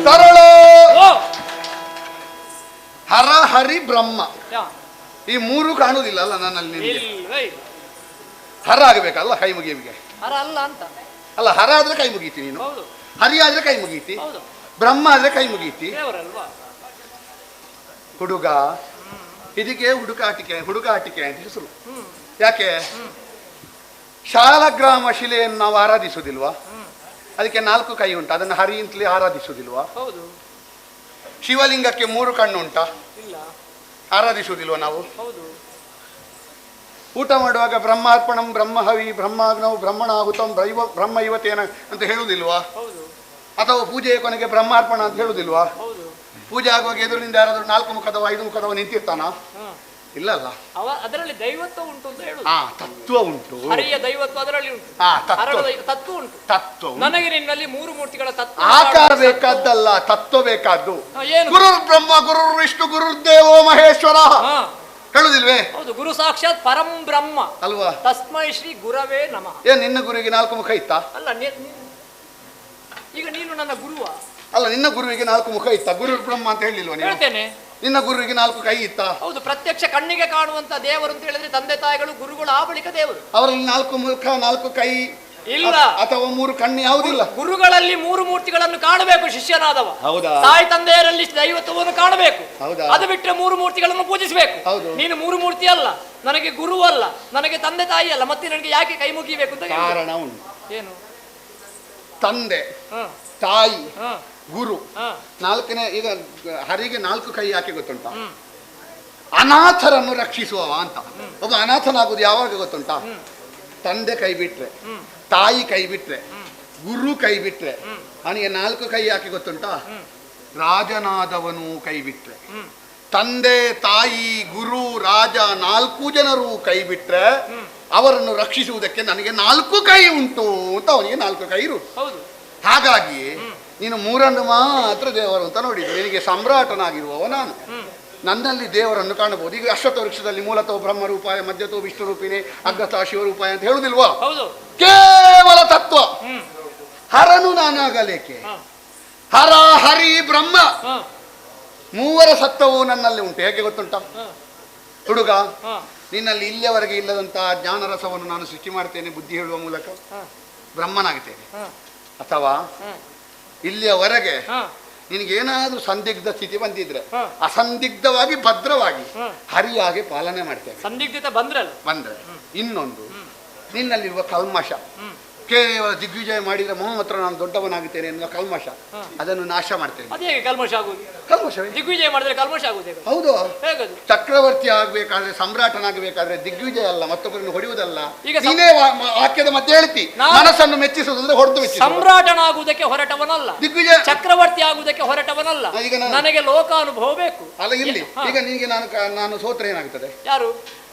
ತರಳ ಓ ಹರ ಹರಿ ಬ್ರಹ್ಮ ಯಾ, ಈ ಮೂರು ಕಾಣುವುದಿಲ್ಲ ಅಲ್ಲ ನನ್ನಲ್ಲಿ ನಿನಗೆ ಇಲ್ವೇ ಇಲ್ಲ. ಹರ ಆಗಬೇಕಲ್ಲ ಕೈ ಮುಗಿಯುವಿಗೆ ಅರ ಅಲ್ಲ ಅಂತ. ಅಲ್ಲ ಹರ ಆದ್ರೆ ಕೈ ಮುಗೀತಿ ನೀನು ಹೌದು ಹರಿ ಆದ್ರೆ ಕೈ ಮುಗೀತಿ ಹೌದು, ಬ್ರಹ್ಮ ಆದ್ರೆ ಕೈ ಮುಗೀತಿ ದೇವರಲ್ವಾ. ಹುಡುಗ ಇದಕ್ಕೆ ಹುಡುಗಾಟಿಕೆ ಅಂತ ಹೆಸರು. ಯಾಕೆ ಶಾಲಗ್ರಾಮ ಶಿಲೆಯನ್ನು ನಾವು ಆರಾಧಿಸುವುದಿಲ್ವಾ? ಅದಕ್ಕೆ 4 ಕೈ ಉಂಟು, ಅದನ್ನು ಹರಿ ಅಂತಲೇ ಆರಾಧಿಸುವುದಿಲ್ವಾ? ಹೌದು, ಶಿವಲಿಂಗಕ್ಕೆ 3 ಕಣ್ಣು ಉಂಟಾ? ಇಲ್ಲ, ಆರಾಧಿಸುವುದಿಲ್ವಾ ನಾವು? ಹೌದು, ಊಟ ಮಾಡುವಾಗ ಬ್ರಹ್ಮಾರ್ಪಣಂ ಬ್ರಹ್ಮಹವಿ ಬ್ರಹ್ಮಾಗ್ನೌ ಬ್ರಹ್ಮಣಾಹುತಂ ಬ್ರಹ್ಮ ಇವತ್ತೇನ ಅಂತ ಹೇಳುವುದಿಲ್ವಾ? ಹೌದು, ಅಥವಾ ಪೂಜೆಯ ಕೊನೆಗೆ ಬ್ರಹ್ಮಾರ್ಪಣ ಅಂತ ಹೇಳುವುದಿಲ್ವಾ? ಹೌದು. ಪೂಜೆ ಆಗುವಾಗ ಎದುರಿನಿಂದ ಯಾರಾದ್ರೂ 4 ಮುಖದವ 5 ಮುಖದವ ನಿಂತಿರ್ತಾನ? ಹ. ಇಲ್ಲಲ್ಲ. ಅದರಲ್ಲಿ ದೈವತ್ವ ಉಂಟು ಅಂತ ಹೇಳುದು. ಆ ತತ್ವ ಉಂಟು, ಹರಿಯ ದೈವತ್ವ ಅದರಲ್ಲಿ ಉಂಟು, ಆ ತತ್ವ ಹರಳ ತತ್ವ ಉಂಟು. ತತ್ವ ಉಂಟು. ನನಗೆ ನಿನ್ನಲ್ಲಿ 3 ಮೂರ್ತಿಗಳ ತತ್ವ. ಆಕಾರ ಬೇಕಾದ್ದಲ್ಲ, ತತ್ವ ಬೇಕಾದ್ದು. ಏನು? ಗುರುರ್ ಬ್ರಹ್ಮ ಗುರುರ್ ವಿಷ್ಣು ಗುರುರ್ದೇವೋ ಮಹೇಶ್ವರ ಹಾ, ಹೇಳುದಿಲ್ವೇ? ಹೌದು, ಗುರು ಸಾಕ್ಷಾತ್ ಪರಂ ಬ್ರಹ್ಮ ಅಲ್ವಾ? ತಸ್ಮೈ ಶ್ರೀ ಗುರವೇ ನಮಃ. ಏನ್ ನಿನ್ನ ಗುರುವಿಗೆ 4 ಮುಖ ಇತ್ತಾ? ಅಲ್ಲ, ಈಗ ನೀನು ನನ್ನ ಗುರುವ. ಅಲ್ಲ, ನಿನ್ನ ಗುರುವಿಗೆ 4 ಮುಖ ಇತ್ತ? ಗುರುರ್ ಬ್ರಹ್ಮ ಅಂತ ಹೇಳಿಲ್ವಾ ನೀವು? ಹೇಳ್ತೇನೆ, ನಿನ್ನ ಗುರುವಿಗೆ 4 ಕೈ ಇತ್ತ? ಹೌದು. ಪ್ರತ್ಯಕ್ಷ ಕಣ್ಣಿಗೆ ಕಾಣುವಂತ ದೇವರು ಅಂತ ಹೇಳಿದ್ರೆ ತಂದೆ ತಾಯಿಗಳು, ಗುರುಗಳು, ಆ ಬಳಿಕ ದೇವರು. ಅವರಲ್ಲಿ 4 ಮುಖ 4 ಕೈ ಇಲ್ಲ, ಅಥವಾ 3 ಕಣ್ಣು ಯಾವುದಿಲ್ಲ. ಗುರುಗಳಲ್ಲಿ 3 ಮೂರ್ತಿಗಳನ್ನು ಕಾಣಬೇಕು ಶಿಷ್ಯನಾದವ. ಹೌದಾ? ತಾಯಿ ತಂದೆಯರಲ್ಲಿ ದೈವತ್ವವನ್ನು ಕಾಣಬೇಕು. ಹೌದಾ? ಅದು ಬಿಟ್ಟರೆ 3 ಮೂರ್ತಿಗಳನ್ನು ಪೂಜಿಸಬೇಕು. ಹೌದು. ನೀನು 3 ಮೂರ್ತಿ ಅಲ್ಲ, ನನಗೆ ಗುರು ಅಲ್ಲ, ನನಗೆ ತಂದೆ ತಾಯಿ ಅಲ್ಲ, ಮತ್ತೆ ನನಗೆ ಯಾಕೆ ಕೈ ಮುಗಿಬೇಕು ಅಂತ ಕೇಳಿದೆ. ಕಾರಣ ಉಂಟು. ಏನು? ತಂದೆ, ಹ, ತಾಯಿ, ಹ, ಗುರು. ಹ. 4ನೇ ಈಗ ಹರಿಗೆ 4 ಕೈ ಯಾಕೆ ಗೊತ್ತುಂಟ? ಅನಾಥರನ್ನು ರಕ್ಷಿಸುವವ ಅಂತ. ಒಬ್ಬ ಅನಾಥನಾಗುವುದು ಯಾವಾಗ ಗೊತ್ತುಂಟಾ? ತಂದೆ ಕೈ ಬಿಟ್ರೆ, ತಾಯಿ ಕೈ ಬಿಟ್ರೆ, ಗುರು ಕೈ ಬಿಟ್ರೆ. ಅವನಿಗೆ 4 ಕೈ ಯಾಕೆ ಗೊತ್ತುಂಟಾ? ರಾಜನಾದವನು ಕೈ ಬಿಟ್ರೆ, ತಂದೆ ತಾಯಿ ಗುರು ರಾಜ 4 ಜನರು ಕೈ ಬಿಟ್ರೆ ಅವರನ್ನು ರಕ್ಷಿಸುವುದಕ್ಕೆ ನನಗೆ 4 ಕೈ ಉಂಟು ಅಂತ ಅವನಿಗೆ 4 ಕೈ ಇರು. ಹೌದು. ಹಾಗಾಗಿ ನೀನು 3 ಮಾತ್ರ ದೇವರು ಅಂತ ನೋಡಿದ್ದು. ನಿನಗೆ ಸಮ್ರಾಟನಾಗಿರುವವ ನಾನು. ನನ್ನಲ್ಲಿ ದೇವರನ್ನು ಕಾಣಬಹುದು. ಈಗ ಅಶ್ವತ್ಥ ವೃಕ್ಷದಲ್ಲಿ ಮೂಲತಃ ಬ್ರಹ್ಮರೂಪಾಯ, ಮಧ್ಯತೋ ವಿಷ್ಣು ರೂಪಿಣಿ, ಅಗ್ರತಃ ಶಿವರೂಪಾಯ ಅಂತ ಹೇಳುದಿಲ್ವಾ? ಹೌದು. ಕೇವಲ ತತ್ವ. ಹರನು ನಾನಾಗಲೇಕೆ? ಹರ ಹರಿ ಬ್ರಹ್ಮ ಹ, 3 ಸತ್ವವು ನನ್ನಲ್ಲಿ ಉಂಟು. ಹೇಗೆ ಗೊತ್ತುಂಟ ಹುಡುಗ? ಹ, ನಿನ್ನಲ್ಲಿ ಇಲ್ಲಿಯವರೆಗೆ ಇಲ್ಲದಂತಹ ಜ್ಞಾನರಸವನ್ನು ನಾನು ಸೃಷ್ಟಿ ಮಾಡ್ತೇನೆ ಬುದ್ಧಿ ಹೇಳುವ ಮೂಲಕ, ಬ್ರಹ್ಮನಾಗ್ತೇನೆ. ಹ, ಅಥವಾ ಇಲ್ಲಿಯವರೆಗೆ ಹ, ನಿನಗೇನಾದ್ರೂ ಸಂದಿಗ್ಧ ಸ್ಥಿತಿ ಬಂದಿದ್ರೆ ಹ. ಅಸಂದಿಗ್ಧವಾಗಿ ಭದ್ರವಾಗಿ ಹ. ಹರಿಯಾಗಿ ಪಾಲನೆ ಮಾಡ್ತೇವೆ. ಸಂದಿಗ್ಧತೆ ಬಂದ್ರಲ್ಲ. ಬಂದ್ರೆ ಇನ್ನೊಂದು, ನಿನ್ನಲ್ಲಿರುವ ಕಲ್ಮಶ, ಕೇವಲ ದಿಗ್ವಿಜಯ ಮಾಡಿದ್ರೆ ಹತ್ರ ನಾನು ದೊಡ್ಡವನಾಗುತ್ತೇನೆ ಎನ್ನುವ ಕಲ್ಮಶ, ಅದನ್ನು ನಾಶ ಮಾಡ್ತೇನೆ. ಅದು ಹೇಗೆ ಕಲ್ಮಶ ಆಗುವುದು? ಕಲ್ಮಶವೇ ದಿಗ್ವಿಜಯ ಮಾಡಿದ್ರೆ ಕಲ್ಮಶ ಆಗುವುದು ಹೇಗೆ? ಹೌದು. ಹೇಗದು? ಚಕ್ರವರ್ತಿ ಆಗ್ಬೇಕಾದ್ರೆ, ಸಮ್ರಾಟನಾಗಬೇಕಾದ್ರೆ ದಿಗ್ವಿಜಯ ಅಲ್ಲ, ಮತ್ತೊಬ್ಬರನ್ನು ಹೊಡೆಯುವುದಲ್ಲ. ಈಗ ನೀನೇ ವಾಕ್ಯದ ಮಧ್ಯೆ ಹೇಳ್ತಿ, ಮನಸ್ಸನ್ನು ಮೆಚ್ಚಿಸುವುದಂದ್ರೆ ಹೊಡೆದು ಮೆಚ್ಚಿಸುವುದು. ಸಮ್ರಾಟನಾಗುವುದಕ್ಕೆ ಹೊರಟವನಲ್ಲ, ದಿಗ್ವಿಜಯ ಚಕ್ರವರ್ತಿ ಆಗುವುದಕ್ಕೆ ಹೊರಟವನಲ್ಲ. ಈಗ ನನಗೆ ಲೋಕಾನುಭವ ಬೇಕು. ಅಲ್ಲ, ಇಲ್ಲಿ ಈಗ ನಿನಗೆ ನಾನು ಸೋತ್ರ ಏನಾಗ್ತದೆ? ಯಾರು?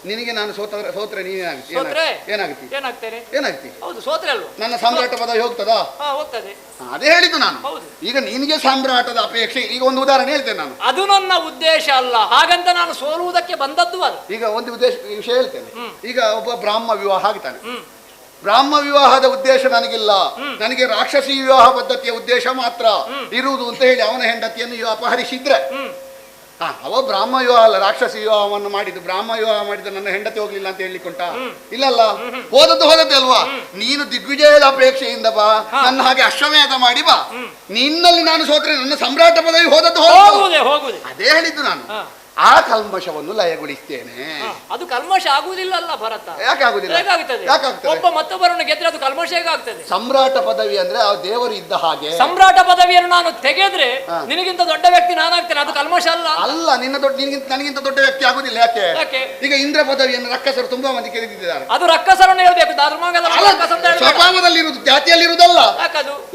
ನಿನಗೆ ನಾನು ಸೋತ್ರೆ ನೀನೇನಾಗ್ತಿ? ಸೋತ್ರೆ ಏನಾಗ್ತಿ? ಏನಾಗ್ತೇನೆ? ಏನಾಗ್ತಿ? ಹೌದು, ಸೋತ್ರೆ ಅಲ್ವಾ? ನನ್ನ ಸಾಮ್ರಾಟ ಪದವಿ ಹೋಗ್ತದಾ? ಹಾ, ಹೋಗ್ತದೆ. ಅದೇ ಹೇಳಿದ್ದು ನಾನು. ಹೌದು. ಈಗ ನಿನಗೆ ಸಾಮ್ರಾಟದ ಅಪೇಕ್ಷೆ. ಈಗ ಒಂದು ಉದಾಹರಣೆ ಹೇಳ್ತೇನೆ ನಾನು. ಅದು ನನ್ನ ಉದ್ದೇಶ ಅಲ್ಲ, ಹಾಗಂತ ನಾನು ಸೋಲುವುದಕ್ಕೆ ಬಂದದ್ದು ಅಲ್ಲ. ಈಗ ಒಂದು ವಿಷಯ ಹೇಳ್ತೇನೆ. ಈಗ ಒಬ್ಬ ಬ್ರಾಹ್ಮ ವಿವಾಹ ಆಗ್ತಾನೆ. ಹ್ಮ್. ಬ್ರಾಹ್ಮ ವಿವಾಹದ ಉದ್ದೇಶ ನನಗಿಲ್ಲ, ನನಗೆ ರಾಕ್ಷಸಿ ವಿವಾಹ ಪದ್ಧತಿಯ ಉದ್ದೇಶ ಮಾತ್ರ ಇರುವುದು ಅಂತ ಹೇಳಿ ಅವನ ಹೆಂಡತಿಯನ್ನು ಅಪಹರಿಸಿದ್ರೆ, ಅವ ಬ್ರಾಹ್ಮ ವಿವಾಹ ಅಲ್ಲ, ರಾಕ್ಷಸಿ ವಿವಾಹವನ್ನು ಮಾಡಿದ್ದು. ಬ್ರಾಹ್ಮ ವಿವಾಹ ಮಾಡಿದ್ದು ನನ್ನ ಹೆಂಡತಿ ಹೋಗ್ಲಿಲ್ಲ ಅಂತ ಹೇಳಿಕೊಂಡ? ಇಲ್ಲಲ್ಲ, ಹೋದದ್ದೇ ಅಲ್ವಾ? ನೀನು ದಿಗ್ವಿಜಯದ ಅಪೇಕ್ಷೆಯಿಂದ ಬಾ, ನನ್ನ ಹಾಗೆ ಅಶ್ವಮೇಧ ಮಾಡಿ ಬಾ. ನಿನ್ನಲ್ಲಿ ನಾನು ಸೋತ್ರೆ ನನ್ನ ಸಮ್ರಾಟ ಪದವಿ ಹೋದದ್ದು. ಹೋಗುವುದೇ. ಅದೇ ಹೇಳಿದ್ದು ನಾನು. ಆ ಕಲ್ಮಶವನ್ನು ಲಯಗೊಳಿಸ್ತೇನೆ. ಅದು ಕಲ್ಮಶ ಆಗುವುದಿಲ್ಲ ಅಲ್ಲ ಭರತ? ಯಾಕೆ ಆಗುದಿಲ್ಲ? ಯಾಕಾಗ್ತದೆ? ಒಬ್ಬ ಮತ್ತೊಬ್ಬರನ್ನು ಗೆದ್ರೆ ಅದು ಕಲ್ಮಶ ಹೇಗಾಗ್ತದೆ? ಸಮ್ರಾಟ ಪದವಿ ಅಂದ್ರೆ ಆ ದೇವರು ಇದ್ದ ಹಾಗೆ. ಸಮ್ರಾಟ ಪದವಿಯನ್ನು ನಾನು ತೆಗೆದ್ರೆ ನಿನಗಿಂತ ದೊಡ್ಡ ವ್ಯಕ್ತಿ ನಾನಾಗ್ತೇನೆ, ಅದು ಕಲ್ಮಶ ಅಲ್ಲ. ಅಲ್ಲ, ನನಗಿಂತ ದೊಡ್ಡ ವ್ಯಕ್ತಿ ಆಗುದಿಲ್ಲ. ಯಾಕೆ? ಈಗ ಇಂದ್ರ ಪದವಿಯನ್ನು ರಕ್ಕಸರು ತುಂಬಾ ಮಂದಿ ಕೆರೆದಿದ್ದಾರೆ. ಅದು ರಕ್ಕಸರನ್ನು ಹೇಳ್ಬೇಕು, ಧರ್ಮಾಂಗದ ಸ್ವಭಾವದಲ್ಲಿರುವುದು, ಜಾತಿಯಲ್ಲಿರುವುದಲ್ಲ.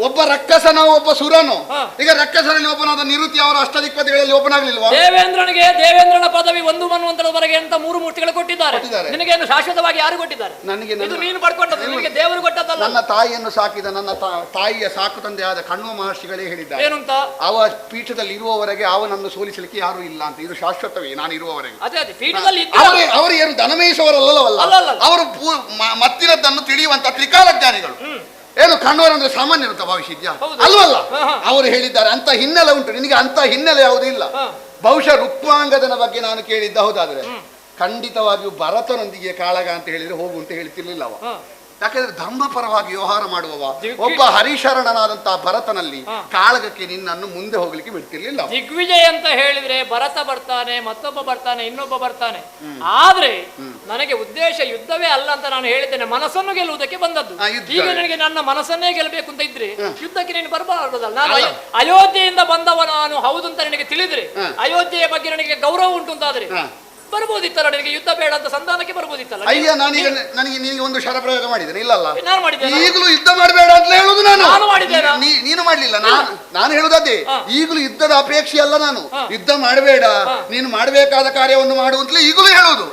ಒಬ್ಬ ರಕ್ಕಸನ ಒಬ್ಬ ಸುರನು. ಈಗ ರಕ್ಕಸರಲ್ಲಿ ಒಬ್ಬನಾದ ನಿರುತಿ ಅವರು ಅಷ್ಟದಿಕ್ಕದಿಗಳಲ್ಲಿ ಒಬ್ಬನಾಗ್ಲಿಲ್ವಾ? ದೇವೇಂದ್ರನ ಪದವಿ 1 ಮನ್ವಂತರದವರೆಗೆ ಅಂತ 3 ಮೂರ್ತಿಗಳು ಕೊಟ್ಟಿದ್ದಾರೆ. ನಿನಗೇನು ಶಾಶ್ವತವಾಗಿ ಯಾರು ಕೊಟ್ಟಿದ್ದಾರೆ? ನನಗೆ ಇದು ನೀನು ಪಡ್ಕೊಂಡದ್ದು, ನಿನಗೆ ದೇವರು ಕೊಟ್ಟದ್ದಲ್ಲ. ನನ್ನ ತಾಯಿಯನ್ನು ಸಾಕಿದ ನನ್ನ ತಾಯಿಯ ಸಾಕು ತಂದೆಯಾದ ಕಣ್ವ ಮಹರ್ಷಿಗಳೇ ಹೇಳಿದ್ದಾರೆ ಏನಂತ? ಅವ ಪೀಠದಲ್ಲಿ ಇರುವವರೆಗೆ ಅವನನ್ನು ಸೋಲಿಸಲಿಕ್ಕೆ ಯಾರು ಇಲ್ಲ ಅಂತ. ಇದು ಶಾಶ್ವತವೇ, ನಾನು ಇರುವವರೆಗೆ. ಅದೇ ಪೀಠದಲ್ಲಿ ಅವರು ಏನು ದನಮೇಯಿಸುವವರಲ್ಲವಲ್ಲ, ಅವರು ಮತ್ತಿರದ್ದನ್ನು ತಿಳಿಯುವಂತ ತ್ರಿಕಾಲಜ್ಞಾನಿಗಳು. ಏನು ಕಣ್ಣವರಂದ್ರೆ ಸಾಮಾನ್ಯ ಇರುತ್ತ ಭಾವಿಸಿದ್ಯಾ? ಅಲ್ವಲ್ಲ. ಅವರು ಹೇಳಿದ್ದಾರೆ ಅಂತ ಹಿನ್ನೆಲೆ ಉಂಟು. ನಿನಗೆ ಅಂತ ಹಿನ್ನೆಲೆ ಯಾವುದೂ ಇಲ್ಲ. ಬಹುಶಃ ರುಕ್ಮಾಂಗದನ ಬಗ್ಗೆ ನಾನು ಕೇಳಿದ್ದ ಹೌದಾದ್ರೆ ಖಂಡಿತವಾಗಿಯೂ ಭರತನೊಂದಿಗೆ ಕಾಳಗ ಅಂತ ಹೇಳಿದ್ರೆ ಹೋಗು ಅಂತ ಹೇಳ್ತಿರ್ಲಿಲ್ಲ ಅವ. ಯಾಕಂದ್ರೆ ಧರ್ಮಪರವಾಗಿ ವ್ಯವಹಾರ ಮಾಡುವವ ಒಬ್ಬ ಹರಿಶರಣನಾದಂತಹ ಭರತನಲ್ಲಿ ಕಾಳಗಕ್ಕೆ ನಿನ್ನನ್ನು ಮುಂದೆ ಹೋಗ್ಲಿಕ್ಕೆ ಬಿಡ್ತಿರ್ಲಿಲ್ಲ. ದಿಗ್ವಿಜಯ ಅಂತ ಹೇಳಿದ್ರೆ ಭರತ ಬರ್ತಾನೆ, ಮತ್ತೊಬ್ಬ ಬರ್ತಾನೆ, ಇನ್ನೊಬ್ಬ ಬರ್ತಾನೆ. ಆದ್ರೆ ನನಗೆ ಉದ್ದೇಶ ಯುದ್ಧವೇ ಅಲ್ಲ ಅಂತ ನಾನು ಹೇಳಿದ್ದೇನೆ. ಮನಸ್ಸನ್ನು ಗೆಲ್ಲುವುದಕ್ಕೆ ಬಂದದ್ದು. ಈಗ ನನಗೆ ನನ್ನ ಮನಸ್ಸನ್ನೇ ಗೆಲ್ಲಬೇಕು ಅಂತ ಇದ್ರೆ ಯುದ್ಧಕ್ಕೆ ನೀನು ಬರಬಾರದಲ್ಲ. ನಾನು ಅಯೋಧ್ಯೆಯಿಂದ ಬಂದವ ನಾನು ಹೌದು ಅಂತ ನನಗೆ ತಿಳಿದ್ರೆ, ಅಯೋಧ್ಯೆಯ ಬಗ್ಗೆ ನನಗೆ ಗೌರವ ಉಂಟು ಅಂತಾದ್ರೆ ಬರ್ಬೋದಿತ್ತಲ್ಲ, ನನಗೆ ಯುದ್ಧ ಬೇಡ ಅಂತ ಸಂಧಾನಕ್ಕೆ ಬರ್ಬೋದಿತ್ತಲ್ಲ. ಅಯ್ಯ, ನನಗೆ ನಿನಗೆ ಒಂದು ಶರ ಪ್ರಯೋಗ ಮಾಡಿದ್ದೇನೆ. ಇಲ್ಲಲ್ಲ, ನಾನು ಮಾಡಿದ್ದೇನೆ. ಈಗಲೂ ಯುದ್ಧ ಮಾಡಬೇಡ ಅಂತ ಹೇಳುದು ನಾನು ಮಾಡಿದ್ದೇನೆ. ನೀನು ಮಾಡ್ಲಿಲ್ಲ. ನಾನು ಹೇಳುದದ್ದೇ, ಈಗಲೂ ಯುದ್ಧದ ಅಪೇಕ್ಷೆ ಅಲ್ಲ ನಾನು. ಯುದ್ಧ ಮಾಡಬೇಡ, ನೀನು ಮಾಡಬೇಕಾದ ಕಾರ್ಯವನ್ನು ಮಾಡು ಅಂತಲೇ ಈಗಲೂ ಹೇಳುದು.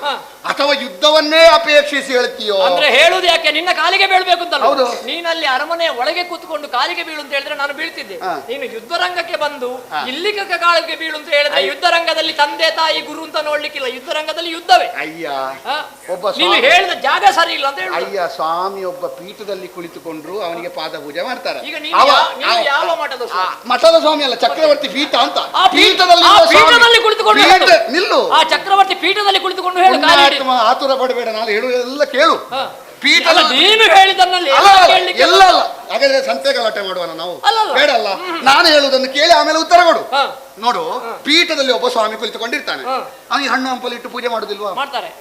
ಅಥವಾ ಯುದ್ಧವನ್ನೇ ಅಪೇಕ್ಷಿಸಿ ಹೇಳ್ತೀಯೋ? ಅಂದ್ರೆ ಹೇಳುದು ಯಾಕೆ? ನಿನ್ನ ಕಾಲಿಗೆ ಬೀಳ್ಬೇಕು ಅಂತಲ್ಲ. ಹೌದು, ನೀನಲ್ಲಿ ಅರಮನೆಯ ಒಳಗೆ ಕೂತ್ಕೊಂಡು ಕಾಲಿಗೆ ಬೀಳು ಅಂತ ಹೇಳಿದ್ರೆ ನಾನು ಬೀಳ್ತಿದ್ದೆ. ನೀನು ಯುದ್ಧ ರಂಗಕ್ಕೆ ಬಂದು ಇಲ್ಲಿಗೆ ಕಾಲಿಗೆ ಬೀಳು ಅಂತ ಹೇಳಿದ್ರೆ ಯುದ್ಧ ರಂಗದಲ್ಲಿ ತಂದೆ ತಾಯಿ ಗುರು ಅಂತ ನೋಡ್ಲಿಕ್ಕಿಲ್ಲ. ಯುದ್ಧ ರಂಗದಲ್ಲಿ ಯುದ್ಧವೇ. ಅಯ್ಯ, ಒಬ್ಬ ನೀನು ಹೇಳಿದ ಜಾಗ ಸರಿ ಇಲ್ಲ ಅಂತ ಹೇಳಿ. ಅಯ್ಯ, ಸ್ವಾಮಿ ಒಬ್ಬ ಪೀಠದಲ್ಲಿ ಕುಳಿತುಕೊಂಡ್ರು ಅವನಿಗೆ ಪಾದ ಪೂಜೆ ಮಾಡ್ತಾರೆ. ಈಗ ಯಾವ ಮಠದ ಸ್ವಾಮಿ ಅಲ್ಲ, ಚಕ್ರವರ್ತಿ ಪೀಠ ಅಂತ. ಪೀಠದಲ್ಲಿ ಕುಳಿತುಕೊಂಡು ನಿಲ್ಲು. ಆ ಚಕ್ರವರ್ತಿ ಪೀಠದಲ್ಲಿ ಕುಳಿತುಕೊಂಡು ಹೇಳು. ಆತುರ ಪಡಬೇಡ, ನಾನು ಹೇಳುವುದೆಲ್ಲ ಕೇಳು. ಪೀಠ ನೀನು ಹೇಳಿದನ್ನಲ್ಲಿ ಎಲ್ಲ ಅಲ್ಲ. ಹಾಗಾದ್ರೆ ಸಂತೆ ಗಲಾಟೆ ಮಾಡುವ ನಾವು ಬೇಡ ಅಲ್ಲ. ನಾನು ಹೇಳುವುದನ್ನು ಕೇಳಿ ಆಮೇಲೆ ಉತ್ತರ ಕೊಡು. ನೋಡು, ಪೀಠದಲ್ಲಿ ಒಬ್ಬ ಸ್ವಾಮಿ ಕುಳಿತುಕೊಂಡಿರ್ತಾನೆ. ಅವನಿಗೆ ಹಣ್ಣು ಹಂಪಲು ಇಟ್ಟು ಪೂಜೆ ಮಾಡುದಿಲ್ವಾ? ಮಾಡ್ತಾರೆ.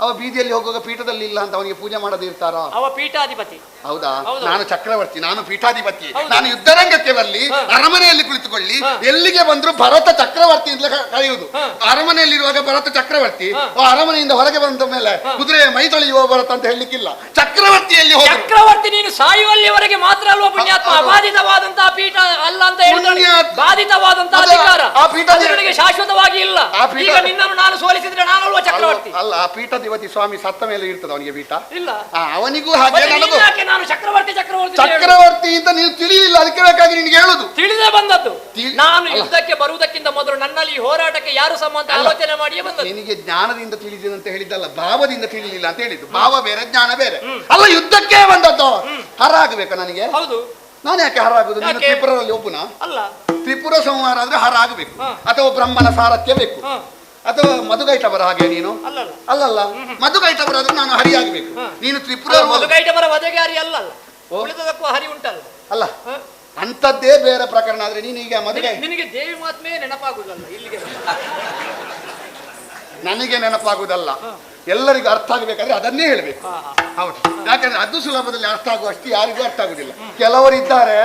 ಅವ ಬೀದಿಯಲ್ಲಿ ಹೋಗುವಾಗ ಪೀಠದಲ್ಲಿ ಇಲ್ಲ ಅಂತ ಅವನಿಗೆ ಪೂಜೆ ಮಾಡದಿರ್ತಾರ? ಅವ ಪೀಠಾಧಿಪತಿ. ಹೌದಾ? ನಾನು ಚಕ್ರವರ್ತಿ, ನಾನು ಪೀಠಾಧಿಪತಿ. ನಾನು ಯುದ್ಧರಂಗಕ್ಕೆ ಬರಲಿ, ಅರಮನೆಯಲ್ಲಿ ಕುಳಿತುಕೊಳ್ಳಿ, ಎಲ್ಲಿಗೆ ಬಂದ್ರು ಭರತ ಚಕ್ರವರ್ತಿ ಅಂತ ಕರೆಯುವುದು. ಅರಮನೆಯಲ್ಲಿರುವಾಗ ಭರತ ಚಕ್ರವರ್ತಿ, ಅರಮನೆಯಿಂದ ಹೊರಗೆ ಬಂದ ಮೇಲೆ ಕುದುರೆ ಮೈ ತೊಳೆಯುವ ಭರತ ಅಂತ ಹೇಳಲಿಕ್ಕಿಲ್ಲ. ಚಕ್ರವರ್ತಿಯಲ್ಲಿ ಚಕ್ರವರ್ತಿ ನೀನು ಸಾಯುವಲ್ಲಿವರೆಗೆ ಮಾತ್ರ ಅಲ್ವಾ ಪುಣ್ಯಾತ್ಮ? ಅಬಾಧಿತವಾದಂತಹ ಪೀಠ ಅಲ್ಲ ಅಂತ ಹೇಳ್ತಾರೆ. ಬಾಧಿತವಾದಂತಹ ಅಧಿಕಾರ ಆ ಪೀಠ ಶಾಶ್ವತವಾಗಿ ಇಲ್ಲ. ಈಗ ನಿನ್ನನ್ನು ನಾನು ಸೋಲಿಸಿದ್ರೆ ನಾನಲ್ವಾ ಚಕ್ರವರ್ತಿ? ಅಲ್ಲ, ಆ ಪೀಠಾಧಿಪತಿ ಸ್ವಾಮಿ ಸತ್ತ ಮೇಲೆ ಇರ್ತದೆ ಅವನಿಗೆ ಪೀಠ ಇಲ್ಲ. ಅವನಿಗೂ ಹಾಗೆ ನಾನು ಚಕ್ರವರ್ತಿ ಚಕ್ರವರ್ತಿ ಅಂತ ನೀವು ತಿಳಿಲಿಲ್ಲ, ಅದಕ್ಕೆ ಬೇಕಾಗಿ ನಿನ್ಗೆ ಹೇಳುದು. ತಿಳಿದೇ ಬಂದದ್ದು. ನಾನು ಯುದ್ಧಕ್ಕೆ ಬರುವುದಕ್ಕಿಂತ ಮೊದಲು ನನ್ನಲ್ಲಿ ಈ ಹೋರಾಟಕ್ಕೆ ಯಾರು ಸಮ ಅಂತ ಆಲೋಚನೆ ಮಾಡಿಯೇ ಬಂದದ್ದು. ನಿನಗೆ ಜ್ಞಾನದಿಂದ ತಿಳಿದಿದೆ ಅಂತ ಹೇಳಿದ್ದಲ್ಲ, ಭಾವದಿಂದ ತಿಳಿಲಿಲ್ಲ ಅಂತ ಹೇಳಿದ್ದು. ಭಾವ ಬೇರೆ, ಜ್ಞಾನ ಬೇರೆ. ಅಲ್ಲ, ಯುದ್ಧಕ್ಕೆ ಬಂದದ್ದು. ಹರ ಆಗ್ಬೇಕಾ ನನಗೆ? ಹೌದು. ನಾನು ಯಾಕೆ ಹರ ಆಗುದು? ನೀನು ತ್ರಿಪುರದಲ್ಲಿ ಒಬ್ಬನ ಅಲ್ಲ. ತ್ರಿಪುರ ಸಂಹಾರ ಆದ್ರೆ ಹರ ಆಗಬೇಕು, ಅಥವಾ ಬ್ರಹ್ಮನ ಸಾರಥ್ಯ ಬೇಕು, ಅಥವಾ ಮಧುಗೈಟವರ ಹಾಗೆ ನೀನು ಅಲ್ಲಲ್ಲ. ಮಧುಗೈಟವರ ಆದ್ರೆ ನಾನು ಹರಿ ಆಗ್ಬೇಕು. ನೀನು ತ್ರಿಪುರ ಮಧುಗೈಟವರ ವಧೆಗೆ ಹರಿ ಅಲ್ಲ, ಉಳಿದದಕ್ಕೂ ಹರಿ ಉಂಟಲ್ಲ. ಅಲ್ಲ, ಅಂತದ್ದೇ ಬೇರೆ ಪ್ರಕರಣ. ಆದ್ರೆ ನೀನು ಈಗ ಮದುವೆ ನಿನಗೆ ದೇವಿ ಮಾತ್ಮೆ ನೆನಪಾಗುದಲ್ಲ. ಇಲ್ಲಿಗೆ ನನಗೆ ನೆನಪಾಗುದಲ್ಲ, ಎಲ್ಲರಿಗೂ ಅರ್ಥ ಆಗಬೇಕಾದ್ರೆ ಅದನ್ನೇ ಹೇಳ್ಬೇಕು. ಹೌದು, ಯಾಕಂದ್ರೆ ಅದು ಸುಲಭದಲ್ಲಿ ಅರ್ಥ ಆಗುವಷ್ಟು ಯಾರಿಗೂ ಅರ್ಥ ಆಗುದಿಲ್ಲ. ಕೆಲವರಿದ್ದಾರೆ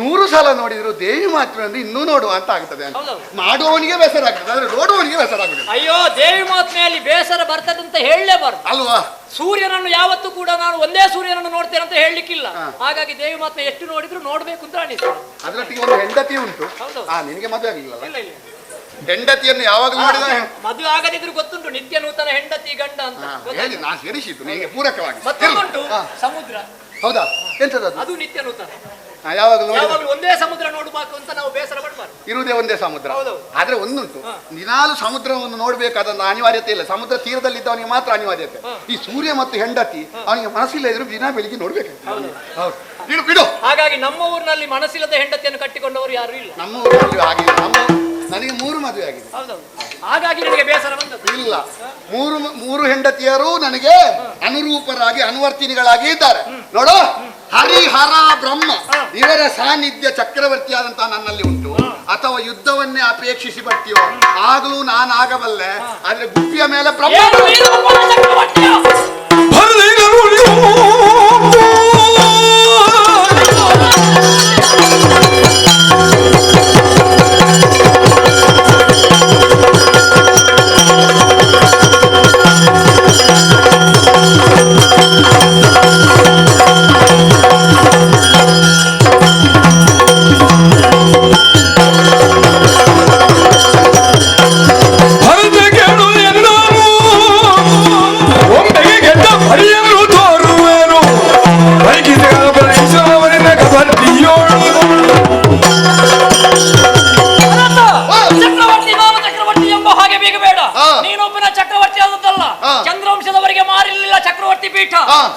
100 ಸಲ ನೋಡಿದ್ರು ದೇವಿ ಮಾತ್ಮೆ ಅಂದ್ರೆ ಇನ್ನೂ ನೋಡುವ ಅಂತ ಆಗ್ತದೆ ಅಂತ. ಮಾಡುವವನಿಗೆ ಬೇಸರ ಆಗ್ತದೆ, ಆದ್ರೆ ನೋಡುವವನಿಗೆ ಬೇಸರ ಆಗುದಿಲ್ಲ. ಅಯ್ಯೋ, ದೇವಿ ಮಾತ್ಮೆಯಲ್ಲಿ ಬೇಸರ ಬರ್ತದೆ ಅಂತ ಹೇಳಲೇಬಾರ್ದು ಅಲ್ವಾ? ಸೂರ್ಯನನ್ನು ಯಾವತ್ತೂ ಕೂಡ ನಾನು ಒಂದೇ ಸೂರ್ಯನನ್ನು ನೋಡ್ತೇನೆ ಅಂತ ಹೇಳಲಿಕ್ಕಿಲ್ಲ. ಹಾಗಾಗಿ ದೇವಿ ಮಾತ್ಮೆ ಎಷ್ಟು ನೋಡಿದ್ರು ನೋಡ್ಬೇಕು ಅಂತ ಅನಿಸ್ತದೆ. ಅದರೊಟ್ಟಿಗೆ ಒಂದು ಹೆಂಡತಿ ಉಂಟು. ನಿನಗೆ ಮದುವೆ ಆಗಿಲ್ಲ? ಹೆಂಡತಿಯನ್ನು ಯಾವಾಗಲೂ ನೋಡಿದ ಮದುವೆ ಆಗದಿದ್ರು ಗೊತ್ತುಂಟು, ನಿತ್ಯ ನೂತನ ಹೆಂಡತಿ ಗಂಡ ಅಂತ ಹೇಳಿ ನಾನು ಸೇರಿಸಿದ್ದು ನಿಮಗೆ ಪೂರಕವಾಗಿ. ಮತ್ತೊಂದುಂಟು ಸಮುದ್ರ. ಹೌದಾ? ಎಂತದ್ದು ಅದು? ನಿತ್ಯ ನೂತನ. ಯಾವಾಗಲೂ ಒಂದೇ ಸಮುದ್ರ ನೋಡಬೇಕು ಅಂತ ನಾವು ಬೇಸರ ಪಡಬಾರ್ದು. ಇರುವುದೇ ಒಂದೇ ಸಮುದ್ರ. ಆದ್ರೆ ಒಂದುಂಟು, ದಿನಾಲು ಸಮುದ್ರವನ್ನು ನೋಡ್ಬೇಕಾದಂತ ಅನಿವಾರ್ಯತೆ ಇಲ್ಲ. ಸಮುದ್ರ ತೀರದಲ್ಲಿದ್ದವನಿಗೆ ಮಾತ್ರ ಅನಿವಾರ್ಯತೆ. ಈ ಸೂರ್ಯ ಮತ್ತು ಹೆಂಡತಿ ಅವನಿಗೆ ಮನಸ್ಸಿಲ್ಲ ಇದ್ರು ದಿನ ಬೆಳಿಗ್ಗೆ ನೋಡ್ಬೇಕು. ಬಿಡು. ಹಾಗಾಗಿ ನಮ್ಮ ಊರಿನಲ್ಲಿ ಮನಸ್ಸಿಲ್ಲದ ಹೆಂಡತಿಯನ್ನು ಕಟ್ಟಿಕೊಂಡವರು ಯಾರು ಇಲ್ಲ. ನಮ್ಮ ಊರಿನಲ್ಲಿ ಆಗಿಲ್ಲ. ನನಗೆ 3 ಮದುವೆ ಆಗಿದೆ. ಹಾಗಾಗಿ ನನಗೆ ಬೇಸರ ಬಂದದ್ದು ಇಲ್ಲ. 3 ಹೆಂಡತಿಯರು ನನಗೆ ಅನುರೂಪರಾಗಿ ಅನುವರ್ತಿನಿಗಳಾಗಿ ಇದ್ದಾರೆ. ನೋಡು, ಹರಿಹರ ಬ್ರಹ್ಮ ಇವರ ಸಾನ್ನಿಧ್ಯ ಚಕ್ರವರ್ತಿಯಾದಂತಹ ನನ್ನಲ್ಲಿ ಉಂಟು, ಅಥವಾ ಯುದ್ಧವನ್ನೇ ಅಪೇಕ್ಷಿಸಿ ಬರ್ತೀವೋ ಆಗಲೂ ನಾನು ಆಗಬಲ್ಲೆ. ಆದ್ರೆ ಗುಪ್ಪಿಯ ಮೇಲೆ ಬ್ರಹ್ಮ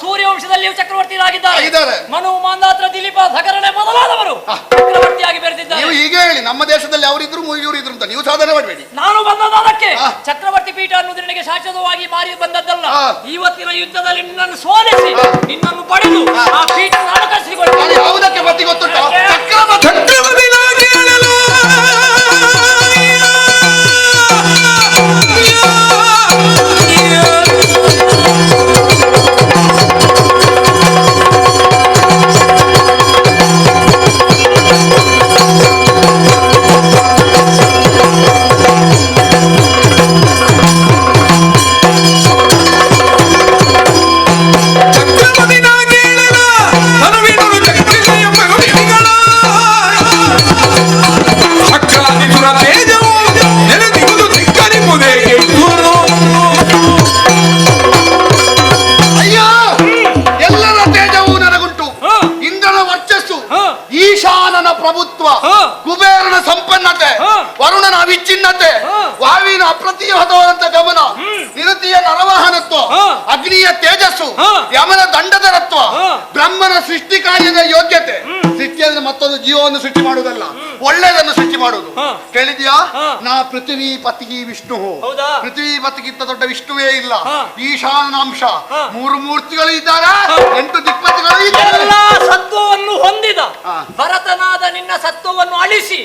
ಸೂರ್ಯವಂಶದಲ್ಲಿಯೂ ಚಕ್ರವರ್ತಿಯಾಗಿದ್ದಾರೆ. ಮನು ಮಾಂಧಾತ್ರ ದಿಲೀಪ ಸಗರನೆ ಮೊದಲಾದವರು ಚಕ್ರವರ್ತಿಯಾಗಿ ಬೆರೆತಿದ್ದಾರೆ. ನೀವು ಹೀಗೆ ಹೇಳಿ, ನಮ್ಮ ದೇಶದಲ್ಲಿ ಅವರಿದ್ರು ಇವರಿದ್ರು ಅಂತ ನೀವು ಸಾಧನೆ ಮಾಡಬೇಡಿ. ನಾನು ಬಂದದಕ್ಕೆ ಚಕ್ರವರ್ತಿ ಪೀಠ ಅನ್ನೋದು ನನಗೆ ಶಾಶ್ವತವಾಗಿ ಮಾರಿ ಬಂದದ್ದಲ್ಲ. ಇವತ್ತಿನ ಯುದ್ಧದಲ್ಲಿ ನಿನ್ನನ್ನು ಸೋಲಿಸಿ ನಿನ್ನನ್ನು ಪಡೆದು ಆ ಪೀಠ ನಾನು ಕಸಿಸಿಕೊಳ್ಳಿ. ಯಾವುದಕ್ಕೆ ಬತ್ತಿ ಗೊತ್ತುಂಟ? ಈಶಾನನ ಪ್ರಭುತ್ವ, ಕುಬೇರನ ಸಂಪನ್ನತೆ, ವರುಣನ ಅವಿಚ್ಛಿನ್ನತೆ, ವಾಯುವಿನ ಅಪ್ರತಿಹತವಾದಂತ ಗಮನ, ನಿರುತಿಯ ನರವಾಹನತ್ವ, ಅಗ್ನಿಯ ತೇಜಸ್ಸು, ಯಮನ ದಂಡಧರತ್ವ, ಬ್ರಹ್ಮನ ಸೃಷ್ಟಿ ಕಾರ್ಯದ ಯೋಗ್ಯತೆ. ಸೃಷ್ಟಿಯಲ್ಲಿ ಮತ್ತೊಂದು ಜೀವವನ್ನು ಸೃಷ್ಟಿ ಮಾಡುವುದಲ್ಲ, ಒಳ್ಳೆಯದನ್ನು ಸೃಷ್ಟಿ ಮಾಡುವುದು. ಕೇಳಿದ್ಯಾ? ನಾ ಪೃಥ್ವಿ ಪತಿಗಿ ವಿಷ್ಣು. ಪೃಥ್ವಿ ಪತಿಗಿಂತ ದೊಡ್ಡ ವಿಷ್ಣುವೇ ಇಲ್ಲ. ಈಶಾನಾಂಶ 3 ಮೂರ್ತಿಗಳು ಇದ್ದಾರೆ, 8 ದಿಕ್ಪತಿಗಳು ಇದ್ದಾರೆ. ಸತ್ವವನ್ನು ಹೊಂದಿದ ಭರತನಾದ ನಿನ್ನ ಸತ್ವವನ್ನು ಅಳಿಸಿ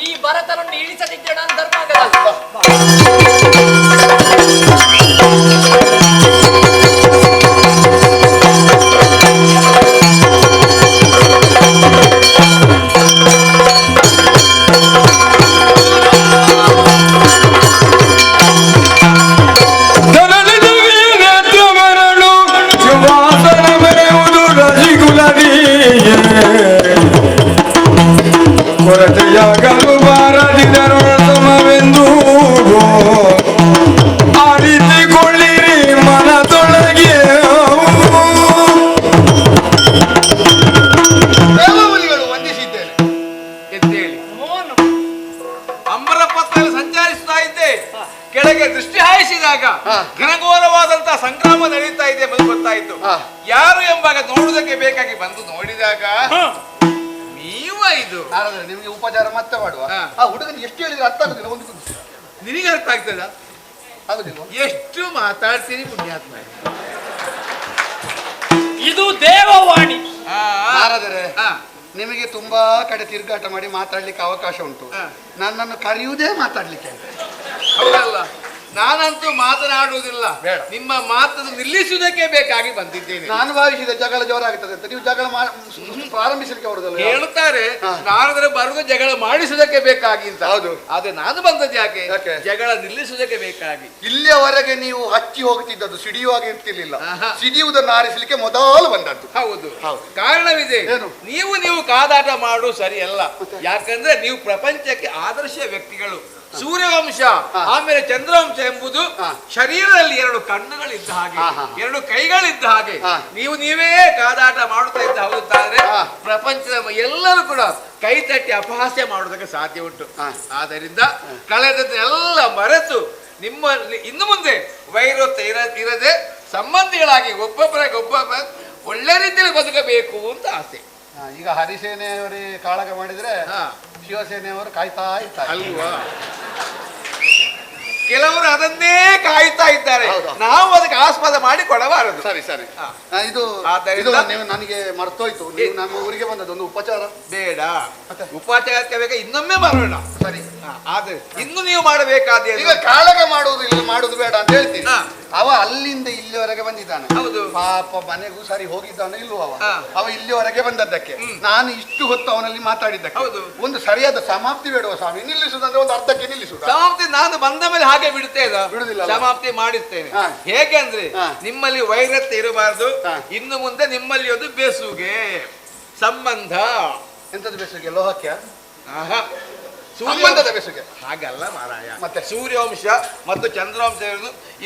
ಈ ಭರತನನ್ನು ಇಳಿಸದಿದ್ದರೆ ನಾನು ಧರ್ಮಾಗಲ್ಲ. ಕೊರತೆಯಾಗಲು ಬಾರದಿದರು ಸಮವೆಂದು ಆರಿಸಿಕೊಳ್ಳಿರಿ ಮನದೊಳಗೆ. ದೇವಮುನಿಗಳು ವಂದಿಸಿದ್ದೇನೆ ಎದ್ದೇಳಿ. ಅಂಬರಪಥದಲ್ಲಿ ಸಂಚರಿಸ್ತಾ ಇದ್ದೆ, ಕೆಳಗೆ ದೃಷ್ಟಿ ಹಾಯಿಸಿದಾಗ ಘನಘೋರವಾದಂತಹ ಸಂಗ್ರಾಮ ನಡೀತಾ ಇದೆ ಎಂದು ಗೊತ್ತಾಯಿತು. ಯಾರು ಎಂಬಾಗ ನೋಡುವುದಕ್ಕೆ ಬೇಕಾಗಿ ಬಂದು ನೋಡಿದಾಗ ನೀವ ಇದು ನಿಮಗೆ ಉಪಚಾರ ಮತ್ತೆ ಮಾಡುವ. ಆ ಹುಡುಗನಿಗೆ ಎಷ್ಟು ಹೇಳಿದ್ರೆ ಅರ್ಥ ಆಗುದಿಲ್ಲ. ಒಂದು ನಿನಗೆ ಅರ್ಥ ಆಗ್ತದ? ಆಗುದಿಲ್ಲ. ಎಷ್ಟು ಮಾತಾಡ್ತೀರಿ ಪುಣ್ಯಾತ್ಮ. ಇದು ದೇವವಾಣಿ. ನಾರದರೆ ನಿಮಗೆ ತುಂಬಾ ಕಡೆ ತಿರುಗಾಟ ಮಾಡಿ ಮಾತಾಡ್ಲಿಕ್ಕೆ ಅವಕಾಶ ಉಂಟು. ನನ್ನನ್ನು ಕರೆಯುವುದೇ ಮಾತಾಡ್ಲಿಕ್ಕೆ. ಹೌದಲ್ಲ, ನಾನಂತೂ ಮಾತನಾಡುವುದಿಲ್ಲ. ನಿಮ್ಮ ಮಾತನ್ನು ನಿಲ್ಲಿಸುವುದಕ್ಕೆ ಬೇಕಾಗಿ ಬಂದಿದ್ದೇನೆ. ನಾನು ಭಾವಿಸಿದೆ ಜಗಳ ಜೋರಾಗುತ್ತದೆ ಅಂತ. ನೀವು ಜಗಳ ಪ್ರಾರಂಭಿಸಲಿಕ್ಕೆ ಬರುದಲ್ಲ? ಹೇಳುತ್ತಾರೆ ನಾರದರೆ ಬರುವುದು ಜಗಳ ಮಾಡಿಸುವುದಕ್ಕೆ ಬೇಕಾಗಿ ಅಂತ. ಹೌದು. ಆದ್ರೆ ನಾನು ಬಂದದ್ದು ಯಾಕೆ? ಜಗಳ ನಿಲ್ಲಿಸುವುದಕ್ಕೆ ಬೇಕಾಗಿ. ಇಲ್ಲಿಯವರೆಗೆ ನೀವು ಹಚ್ಚಿ ಹೋಗ್ತಿದ್ದದ್ದು ಸಿಡಿಯುವಾಗ ಇರ್ತಿರ್ಲಿಲ್ಲ. ಸಿಡಿಯುವುದನ್ನು ಆರಿಸಲಿಕ್ಕೆ ಮೊದಲು ಬಂದದ್ದು. ಹೌದು, ಕಾರಣವಿದೆ. ನೀವು ಕಾದಾಟ ಮಾಡು ಸರಿಯಲ್ಲ. ಯಾಕಂದ್ರೆ ನೀವು ಪ್ರಪಂಚಕ್ಕೆ ಆದರ್ಶ ವ್ಯಕ್ತಿಗಳು. ಸೂರ್ಯವಂಶ ಆಮೇಲೆ ಚಂದ್ರವಂಶ ಎಂಬುದು ಶರೀರದಲ್ಲಿ 2 ಕಣ್ಣುಗಳಿದ್ದ ಹಾಗೆ, 2 ಕೈಗಳಿದ್ದ ಹಾಗೆ. ನೀವೇ ಕಾದಾಟ ಮಾಡುತ್ತಾ ಇದ್ದ ಹೌದಾದ್ರೆ ಪ್ರಪಂಚದ ಎಲ್ಲರೂ ಕೂಡ ಕೈ ತಟ್ಟಿ ಅಪಹಾಸ್ಯ ಮಾಡುವುದಕ್ಕೆ ಸಾಧ್ಯ ಉಂಟು. ಆದ್ದರಿಂದ ಕಳೆದನ್ನೆಲ್ಲ ಮರೆತು ನಿಮ್ಮಲ್ಲಿ ಇನ್ನು ಮುಂದೆ ವೈರತ್ವ ಇರದೆ ಸಂಬಂಧಿಗಳಾಗಿ ಒಬ್ಬೊಬ್ಬ ಒಳ್ಳೆ ರೀತಿಯಲ್ಲಿ ಬದುಕಬೇಕು ಅಂತ ಆಸೆ. ಈಗ ಹರಿಸೇನೆಯವರೇ ಕಾಳಗ ಮಾಡಿದ್ರೆ ಶಿವಸೇನೆಯವರು ಕಾಯ್ತಾ ಇರ್ತಾರೆ ಅಲ್ವಾ? ಕೆಲವರು ಅದನ್ನೇ ಕಾಯ್ತಾ ಇದ್ದಾರೆ. ಹೌದು. ನಾವು ಅದಕ್ಕೆ ಆಸ್ಪದ ಮಾಡಿ ಕೊಡಬಾರದು. ಸರಿ ಸರಿ. ಹಾ. ಇದು ಆದ್ದರಿಂದ- ಇದು ನೀವು ನನಗೆ ಮರ್ತೋಯ್ತು, ನೀವು ನಮ್ಮ ಊರಿಗೆ ಬಂದದ್ದು ಒಂದು ಉಪಚಾರ. ಬೇಡ, ಉಪಚಾರಕ್ಕೆ ಬೇಕಾ ಇನ್ನೊಮ್ಮೆ ಬರೋಣ. ಸರಿ. ಆದ್ರೆ ಇನ್ನು ನೀವು ಮಾಡಬೇಕಾದ ಈಗ ಕಾಳಗ ಮಾಡುವುದು ಇಲ್ಲಿ ಮಾಡುದು ಬೇಡ ಅಂತ ಹೇಳ್ತೀನಿ. ಹಾ. ಅವ ಅಲ್ಲಿಂದ ಇಲ್ಲಿವರೆಗೆ ಬಂದಿದ್ದಾನೆ. ಹೌದು. ಪಾಪ ಮನೆಗೂ ಸರಿ ಹೋಗಿದ್ದಾನೆ ಇಲ್ವ ಅವ. ಹಾ. ಅವ ಇಲ್ಲಿವರೆಗೆ ಬಂದದ್ದಕ್ಕೆ ನಾನು ಇಷ್ಟು ಹೊತ್ತು ಅವನಲ್ಲಿ ಮಾತಾಡಿದ್ದಕ್ಕೆ ಹೌದು. ಒಂದು ಸರಿಯಾದ ಸಮಾಪ್ತಿ ಬೇಡುವ ಸ್ವಾಮಿ. ನಿಲ್ಲಿಸುದಂದ್ರೆ ಒಂದು ಅರ್ಧಕ್ಕೆ ನಿಲ್ಲಿಸುದ. ಸಮಾಪ್ತಿ ನಾನು ಬಂದ ಮೇಲೆ ಹಾಗೆ ಬಿಡುತ್ತೇನೆ, ಬಿಡುದಿಲ್ಲ ಅಲ್ಲ? ಸಮಾಪ್ತಿ ಮಾಡಿಸ್ತೇನೆ. ಹಾ. ಹೇಗೆಂದ್ರೆ ಹಾ. ನಿಮ್ಮಲ್ಲಿ ವೈರತ್ಯ ಇರಬಾರ್ದು. ಹಾ. ಇನ್ನು ಮುಂದೆ ನಿಮ್ಮಲ್ಲಿ ಒಂದು ಬೇಸುಗೆ ಸಂಬಂಧ. ಎಂತದ್ದು ಬೆಸುಗೆ? ಲೋಹಕ್ಕೆ ಆಹಾ. ಸಂಬಂಧದ ಬೆಸುಗೆ ಹಾಗಲ್ಲ ಮಾರಾಯ. ಮತ್ತೆ? ಸೂರ್ಯವಂಶ ಮತ್ತು ಚಂದ್ರವಂಶ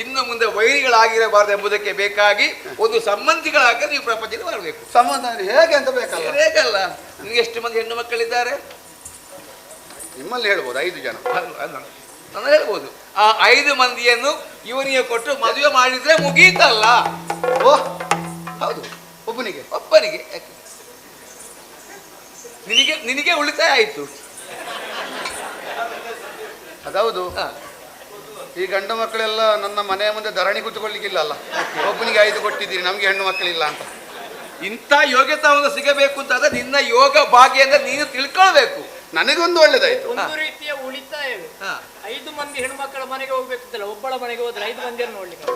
ಇನ್ನು ಮುಂದೆ ವೈರಿಗಳಾಗಿರಬಾರದು ಎಂಬುದಕ್ಕೆ ಬೇಕಾಗಿ ಒಂದು ಸಂಬಂಧಿಗಳಾಗಿ ನೀವು ಪ್ರಪಂಚದಲ್ಲಿ ಬರಬೇಕು. ಸಂಬಂಧ ಅಂದ್ರೆ ಹೇಗೆ ಅಂತ ಬೇಕಲ್ಲ? ಹೇಗಲ್ಲ, ನಿಮ್ಗೆ ಎಷ್ಟು ಮಂದಿ ಹೆಣ್ಣು ಮಕ್ಕಳಿದ್ದಾರೆ? ನಿಮ್ಮಲ್ಲಿ ಹೇಳ್ಬೋದು 5 ಜನ. ನಾನು ಹೇಳ್ಬೋದು, ಆ 5 ಮಂದಿಯನ್ನು ಇವನಿಗೆ ಕೊಟ್ಟು ಮದುವೆ ಮಾಡಿದ್ರೆ ಮುಗೀತಲ್ಲ. ಓ ಹೌದು, ಒಬ್ಬನಿಗೆ ಒಬ್ಬನಿಗೆ. ನಿನಗೆ ಉಳಿತಾಯ ಆಯ್ತು. ಅದೌದು. ಹಾ. ಈ ಗಂಡು ಮಕ್ಕಳೆಲ್ಲ ನನ್ನ ಮನೆಯ ಮುಂದೆ ಧರಣಿ ಕೂತ್ಕೊಳ್ಳಿಕ್ಕಿಲ್ಲ ಅಲ್ಲ. ಒಬ್ಬನಿಗೆ 5 ಕೊಟ್ಟಿದ್ದೀರಿ, ನಮ್ಗೆ ಹೆಣ್ಣು ಮಕ್ಕಳಿಲ್ಲ ಅಂತ. ಇಂಥ ಯೋಗ್ಯತಾವನ್ನು ಸಿಗಬೇಕು ಅಂತಾದ್ರೆ ನಿನ್ನ ಯೋಗ ಭಾಗ್ಯ ಅಂದ್ರೆ ನೀನು ತಿಳ್ಕೊಳ್ಬೇಕು. ನನಗೊಂದು ಒಳ್ಳೇದಾಯ್ತು. ಒಂದು ರೀತಿಯ ಉಳಿತಾಯವೇ. 5 ಮಂದಿ ಹೆಣ್ಮಕ್ಕಳ ಮನೆಗೆ ಹೋಗ್ಬೇಕಂತಲ್ಲ, ಒಬ್ಬಳ ಮನೆಗೆ ಹೋದ್ರೆ 5 ಮಂದಿಯನ್ನು ನೋಡ್ಲಿಕ್ಕೆ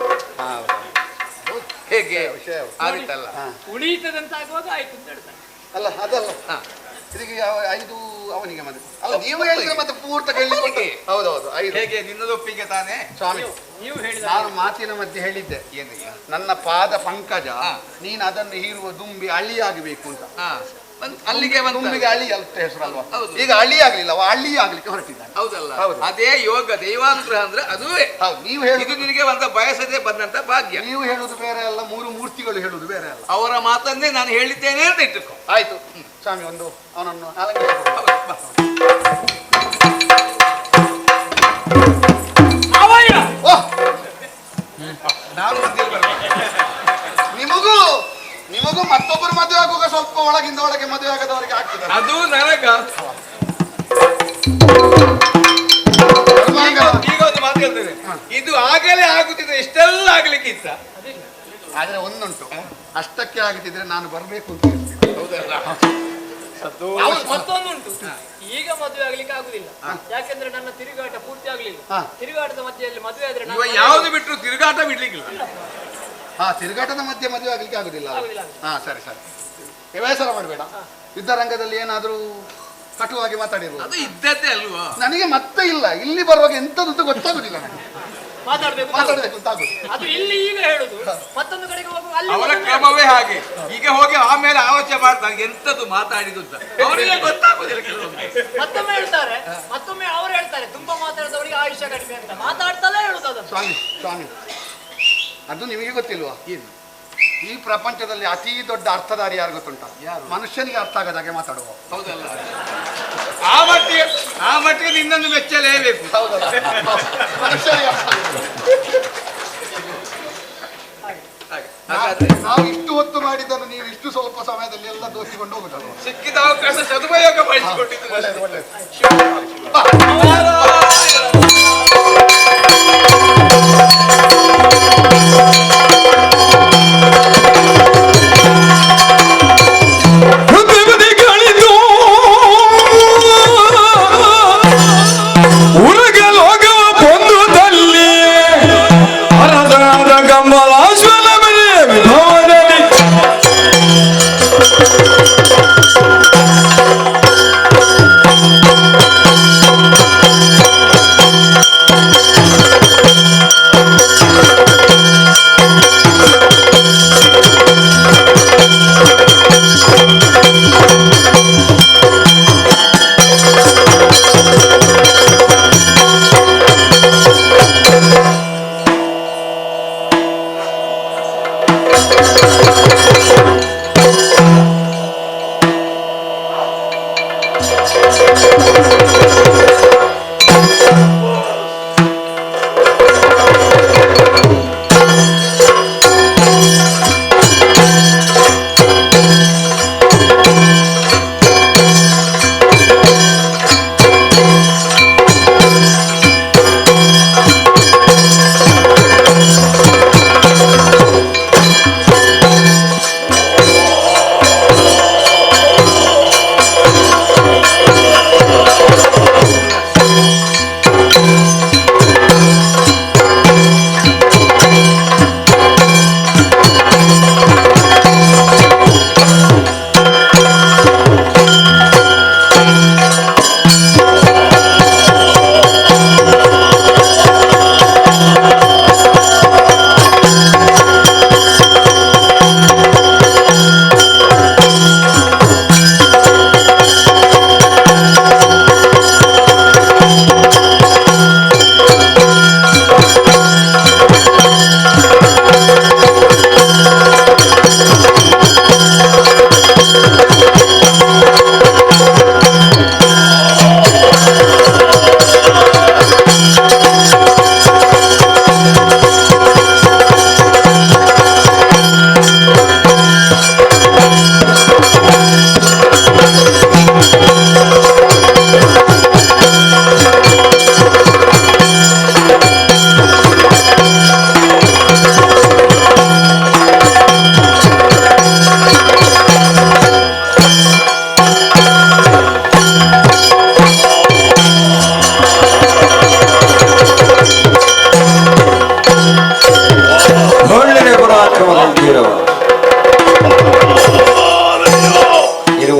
ಹೇಗೆ ವಿಷಯ ಆಗುತ್ತಲ್ಲ. ಉಳಿತದಂತ ಆಗುವಾಗ ಆಯ್ತು ಅಂತ ಹೇಳ್ತಾರೆ. ಅಲ್ಲ ಅದಲ್ಲ. ಹಾ. ಇದಕ್ಕೆ 5 ಅವನಿಗೆ ಮದುವೆ ಅಲ್ಲ, ನೀವು ಹೇಳಿದ್ರೆ ಮತ್ತೆ ಪೂರ್ತ ಕೇಳಲಿಕ್ಕೆ. ಹೌದೌದು 5. ಹೇಗೆ ನಿನ್ನದೊಪ್ಪಿಗೆ ತಾನೇ ಸ್ವಾಮಿ, ನೀವು ಹೇಳಿದ ನಾನು ಮಾತಿನ ಮಧ್ಯೆ ಹೇಳಿದ್ದೆ, ಏನಯ್ಯ? ನನ್ನ ಪಾದ ಪಂಕಜ ಹಾ. ನೀನು ಅದನ್ನು ಹೀರುವ ದುಂಬಿ ಅಳಿಯಾಗಬೇಕು ಅಂತ. ಅಲ್ಲಿಗೆ ದುಂಬಿಗೆ ಅಳಿ ಅಂತ ಹೆಸರಲ್ವಾ? ಹೌದು. ಈಗ ಅಳಿ ಆಗ್ಲಿಲ್ಲ, ಅವ ಅಳಿ ಆಗ್ಲಿಕ್ಕೆ ಹೊರಟಿದ್ದಾನೆ. ಹೌದಲ್ಲ? ಹೌದು. ಅದೇ ಯೋಗ ದೈವಾನುಗ್ರಹ ಅಂದ್ರೆ ಅದುವೇ. ಹೌದು, ನೀವು ಹೇಳುದು ಇದು ನಿನಗೆ ಒಂದು ಬಯಸದೆ ಬಂದಂತ ಭಾಗ್ಯ. ನೀವು ಹೇಳುದು ಬೇರೆ ಅಲ್ಲ, 3 ಮೂರ್ತಿಗಳು ಹೇಳುದು ಬೇರೆ ಅಲ್ಲ. ಅವರ ಮಾತನ್ನೇ ನಾನು ಹೇಳಿದ್ದೇನೆ ಅಂತ ಇಟ್ಟುಕೋ. ಆಯ್ತು ಸ್ವಾಮಿ, ಒಂದು ಅವನನ್ನು ಅಲಂಕರಿಸಿ. ಹೌದು, ಬಾ. ಮಾವಯ್ಯ! ಓಹ್, ನಾನು ಮಂದಿರ ಬರ್ಬೇಕು. ನಿಮಗೂ ಮತ್ತೊಬ್ಬರು ಮದುವೆ ಆಗುವಾಗ ಸ್ವಲ್ಪ ಒಳಗಿಂದ ಒಳಗೆ ಮದುವೆ ಆಗದವರಿಗೆ ಆಗ್ತದೆ. ಅದು ನನಗ ಈಗ ಒಂದು ಮಾತು ಹೇಳ್ತೇನೆ, ಇದು ಆಗಲೇ ಆಗುತ್ತಿದೆ, ಇಷ್ಟೆಲ್ಲ ಆಗ್ಲಿಕ್ಕಿತ್ತ. ಆದ್ರೆ ಒಂದುಂಟು, ಅಷ್ಟಕ್ಕೆ ಆಗುತ್ತಿದ್ರೆ ನಾನು ಬರ್ಬೇಕು ಅಂತ ಹೇಳ್ತೀನಿ. ಹೌದಲ್ಲ? ಮತ್ತೊಂದುಂಟು, ಈಗ ಮದುವೆ ಆಗ್ಲಿಕ್ಕೆ ಆಗುದಿಲ್ಲ. ಯಾಕೆಂದ್ರೆ ನನ್ನ ತಿರುಗಾಟ ಪೂರ್ತಿ ಆಗ್ಲಿಲ್ಲ. ಹಾ. ತಿರುಗಾಟದ ಮಧ್ಯೆಯಲ್ಲಿ ಮದುವೆ ಆದ್ರೆ ಇವ ಯಾವ್ದು ಬಿಟ್ಟರು ತಿರುಗಾಟ ಬಿಡ್ಲಿಕ್ಕಿಲ್ಲ. ತಿರುಗಾಟದ ಮಧ್ಯೆ ಮದುವೆ ಆಗ್ಲಿಕ್ಕೆ ಆಗುದಿಲ್ಲ. ಆಗುದಿಲ್ಲ. ಸರಿ ಸರಿ, ಬೇಸರ ಮಾಡಬೇಡ. ಯುದ್ಧರಂಗದಲ್ಲಿ ಏನಾದ್ರೂ ಕಟುವಾಗಿ ಮಾತಾಡಿರ್ಬೋದು. ಅದು ಇದ್ದದ್ದೇ ಅಲ್ವಾ? ನನಗೆ ಮತ್ತೆ ಇಲ್ಲ, ಇಲ್ಲಿ ಬರುವಾಗ ಎಂತದ್ದು ಅಂತ ಗೊತ್ತಾಗುದಿಲ್ಲ ನನಗೆ. ಮಾತಾಡ್ಬೇಕು ಅಂತ ಆಗುದು. ಅದು ಇಲ್ಲಿ ಈಗ ಹೇಳುದು, ಮತ್ತೊಂದು ಕಡೆಗೆ ಹೋಗುವ ಅಲ್ಲಿ ಅವರ ಮತ್ತೊಂದು ಕ್ರಮವೇ ಹಾಗೆ. ಈಗ ಹೋಗಿ ಆಮೇಲೆ ಆಲೋಚನೆ ಮಾಡ್ತಾರೆ ಎಂತದ್ದು ಮಾತಾಡಿದ್ದು ಅಂತ. ಅವರಿಗೆ ಗೊತ್ತಾಗುದಿಲ್ಲ ಕೆಲವೊಮ್ಮೆ. ಮತ್ತೊಮ್ಮೆ ಹೇಳ್ತಾರೆ, ಮತ್ತೊಮ್ಮೆ ಅವ್ರು ಹೇಳ್ತಾರೆ ತುಂಬಾ ಮಾತಾಡಿದವರಿಗೆ ಆಯುಷ್ಯ ಕಡಿಮೆ ಅಂತ. ಮಾತಾಡ್ತಲೇ ಹೇಳುದು ಅದನ್ನು. ಸ್ವಾಮಿ, ಅದು ನಿಮಗೆ ಗೊತ್ತಿಲ್ವಾ? ಈ ಪ್ರಪಂಚದಲ್ಲಿ ಅತಿ ದೊಡ್ಡ ಅರ್ಥಧಾರಿ ಯಾರು ಗೊತ್ತುಂಟ? ಮನುಷ್ಯನಿಗೆ ಅರ್ಥ ಆಗದ ಹಾಗೆ ಮಾತಾಡುವ. ಹೌದಲ್ಲ? ಆ ಮಟ್ಟಿಗೆ ನಿನ್ನನ್ನು ಮೆಚ್ಚಲೇಬೇಕು. ಹೌದಲ್ಲ? ಮನುಷ್ಯನಿಗೆ ಅರ್ಥ ಹಾಗಾದ್ರೆ ನಾವು ಇಷ್ಟು ಹೊತ್ತು ಮಾಡಿದ್ದನ್ನು ನೀವು ಇಷ್ಟು ಸ್ವಲ್ಪ ಸಮಯದಲ್ಲಿ ಎಲ್ಲ ದೋಚಿಕೊಂಡು ಹೋಗುದಲ್ವ? ಸಿಕ್ಕಿದ ಅವಕಾಶ ಸದುಪಯೋಗ ಮಾಡಿಸಿಕೊಂಡಿದ್ದು. ಒಳ್ಳೆಯದು ಒಳ್ಳೆಯದು.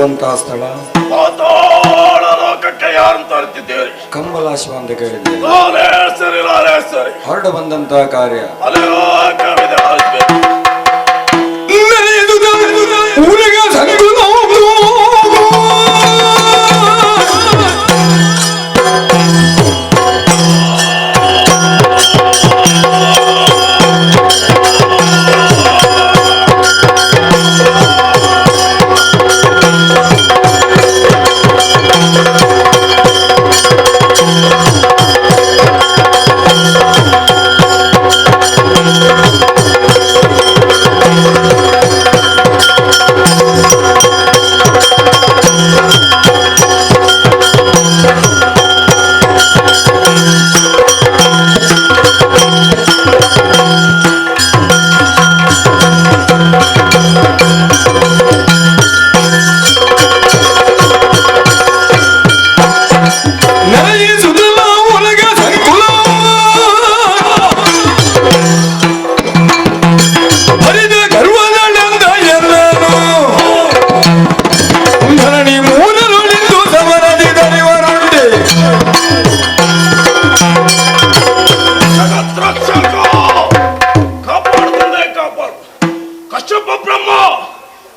ಇದ್ದಂತಹ ಸ್ಥಳ ಪಾತಾಳ ಲೋಕಕ್ಕೆ ಯಾರಂತ ಅರಿತಿದ್ದೇವೆ. ಕಂಬಲಾಶ್ವ ಅಂತ ಕೇಳಿದೆ. ಸರಿ ಸರಿ ಹೊರಡು ಬಂದಂತಹ ಕಾರ್ಯ ಅಲೋಕವಿದೆ. ಊರಿಗೆ ಸಂಗುಲ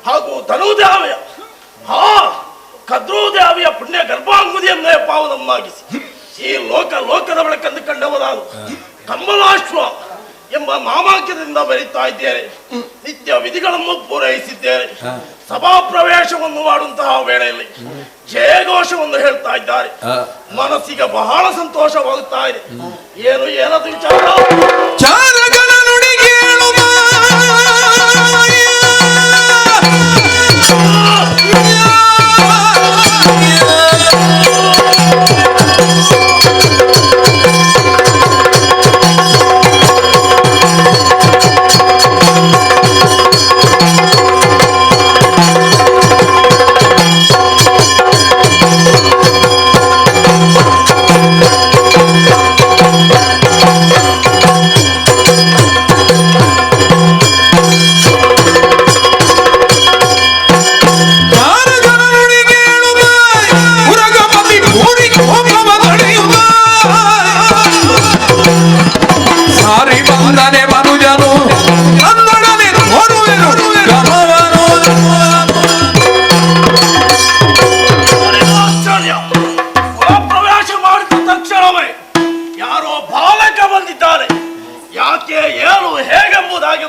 ಹಾಗೂ ಧನುದೇವಿಯ ಕದ್ರೋದೇವಿಯ ಪುಣ್ಯ ಗರ್ಭಾಂಗುದಿಯನ್ನೇ ಪಾವನನ್ನಾಗಿಸಿ ಈ ಲೋಕದ ಬೆಳಕನ್ನು ಕಂಡವ ನಾನು ಕಂಬಲಾಶ್ವ ಎಂಬ ನಾಮಾಂಕದಿಂದ ಬರೀತಾ ಇದ್ದೇನೆ. ನಿತ್ಯ ವಿಧಿಗಳನ್ನು ಪೂರೈಸಿದ್ದೇನೆ. ಸಭಾ ಪ್ರವೇಶವನ್ನು ಮಾಡುವಂತಹ ವೇಳೆಯಲ್ಲಿ ಜಯಘೋಷವನ್ನು ಹೇಳ್ತಾ ಇದ್ದಾರೆ. ಮನಸ್ಸಿಗೆ ಬಹಳ ಸಂತೋಷವಾಗುತ್ತಾ ಇದೆ. ಏನದು ವಿಚಾರ?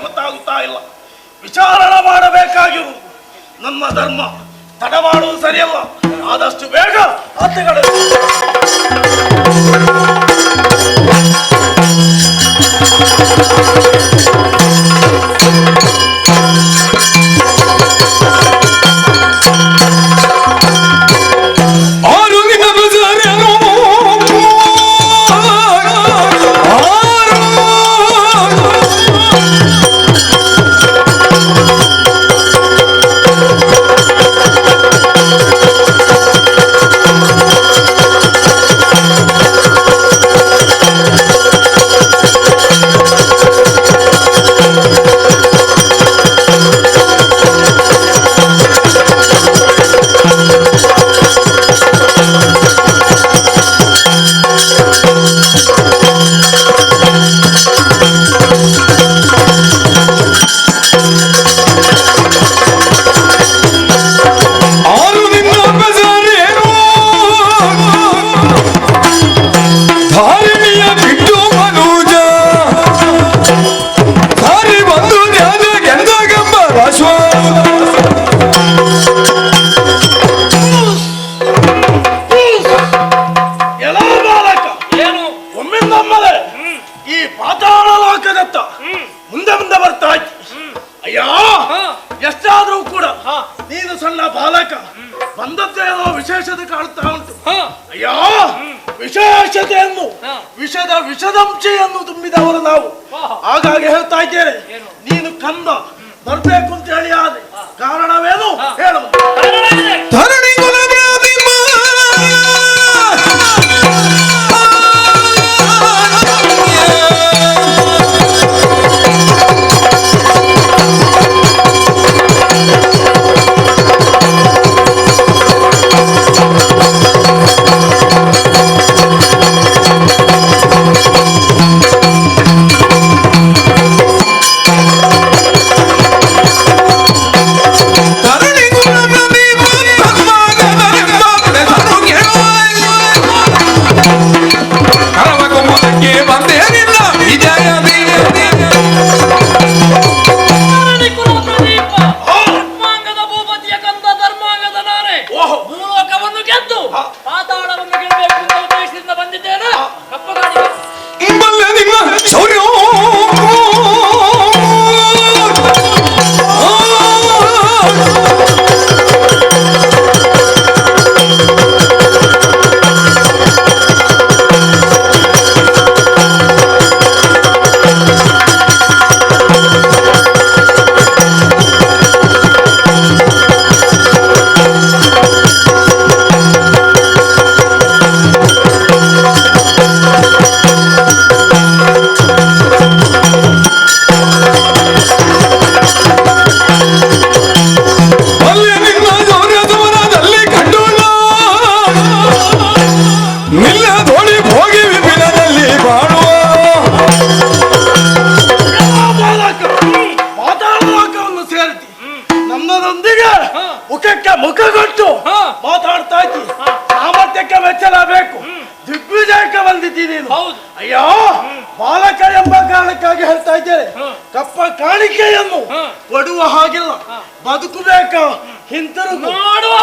ಗೊತ್ತಾಗುತ್ತಾ ಇಲ್ಲ. ವಿಚಾರಣೆ ಮಾಡಬೇಕಾಗಿರು ನಮ್ಮ ಧರ್ಮ. ತಡ ಮಾಡುವುದು ಸರಿಯಲ್ಲ. ಆದಷ್ಟು ಬೇಗ ಅತ್ತೆಗಳು ವಿಶೇಷತೆ ಕಾಣುತ್ತಾ ಉಂಟು. ಅಯ್ಯೋ, ವಿಶೇಷತೆಯನ್ನು ವಿಷದಂಶೆಯನ್ನು ತುಂಬಿದವರು ನಾವು. ಹಾಗಾಗಿ ಹೇಳ್ತಾ ಇದ್ದೇನೆ, ನೀನು ಕಂದ ಬರ್ಬೇಕು ಅಂತ ಹೇಳಿ ಆದ್ರೆ ಕಾರಣವೇನು ಹೇಳು. ಬಂದಿದ್ದೀನಿ. ಹೌದು. ಅಯ್ಯೋ ಬಾಲಕ ಎಂಬ ಕಾರಣಕ್ಕಾಗಿ ಹೇಳ್ತಾ ಇದ್ದೇನೆ. ಕಪ್ಪ ಕಾಣಿಕೆಯನ್ನು ಕೊಡುವ ಹಾಗಿಲ್ಲ, ಬದುಕಬೇಕ ಹಿಂತಿರುಗು ನೋಡುವ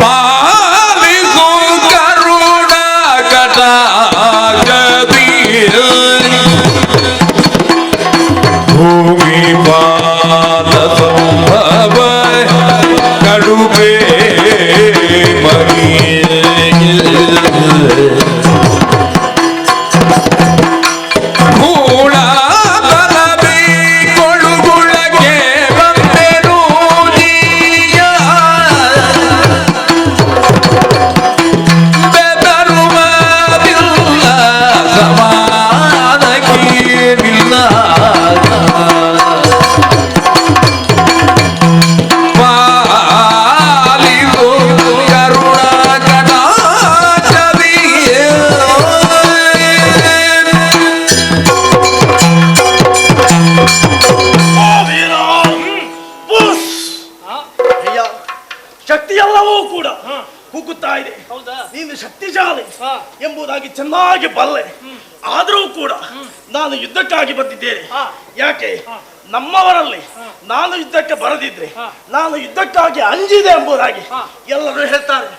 ಪಾಲಿಸು ಕರುಣ ಕಟಾಗದಿ ಭೂಮಿ ಪಾದ ಸಂಭವ ಕಡುಬೆ ಮೂಳ ಬಲಬಿ ಕೊಳುಗುಳಗೆ ಬಂದೆನು ಜೀಯ ಬೆದರುವುದಿಲ್ಲ ಸಮಾನಕ್ಕೇನಿಲ್ಲ ಪಾಲಿಸು ಕರುಣ ಕಟಾಕ್ಷದಿಯೇ ವೀರ ಬುಸ್. ಅಯ್ಯ ಶಕ್ತಿಯೆಲ್ಲವೂ ಕೂಡ ಕುಗ್ಗುತ್ತಾ ಇದೆ. ಹೌದಾ? ನೀನು ಶಕ್ತಿಶಾಲಿ ಹಾ. ಎಂಬುದಾಗಿ ಚೆನ್ನಾಗಿ ಬಲ್ಲೆ. ಆದರೂ ಕೂಡ ನಾನು ಯುದ್ಧಕ್ಕಾಗಿ ಬಂದಿದ್ದೇನೆ. ಹಾ. ಯಾಕೆ ನಮ್ಮವರಲ್ಲಿ ನಾನು ಯುದ್ಧಕ್ಕೆ ಬರದಿದ್ರೆ ನಾನು ಯುದ್ಧಕ್ಕಾಗಿ ಅಂಜಿದೆ ಎಂಬುದಾಗಿ ಎಲ್ಲರೂ ಹೇಳ್ತಾರೆ.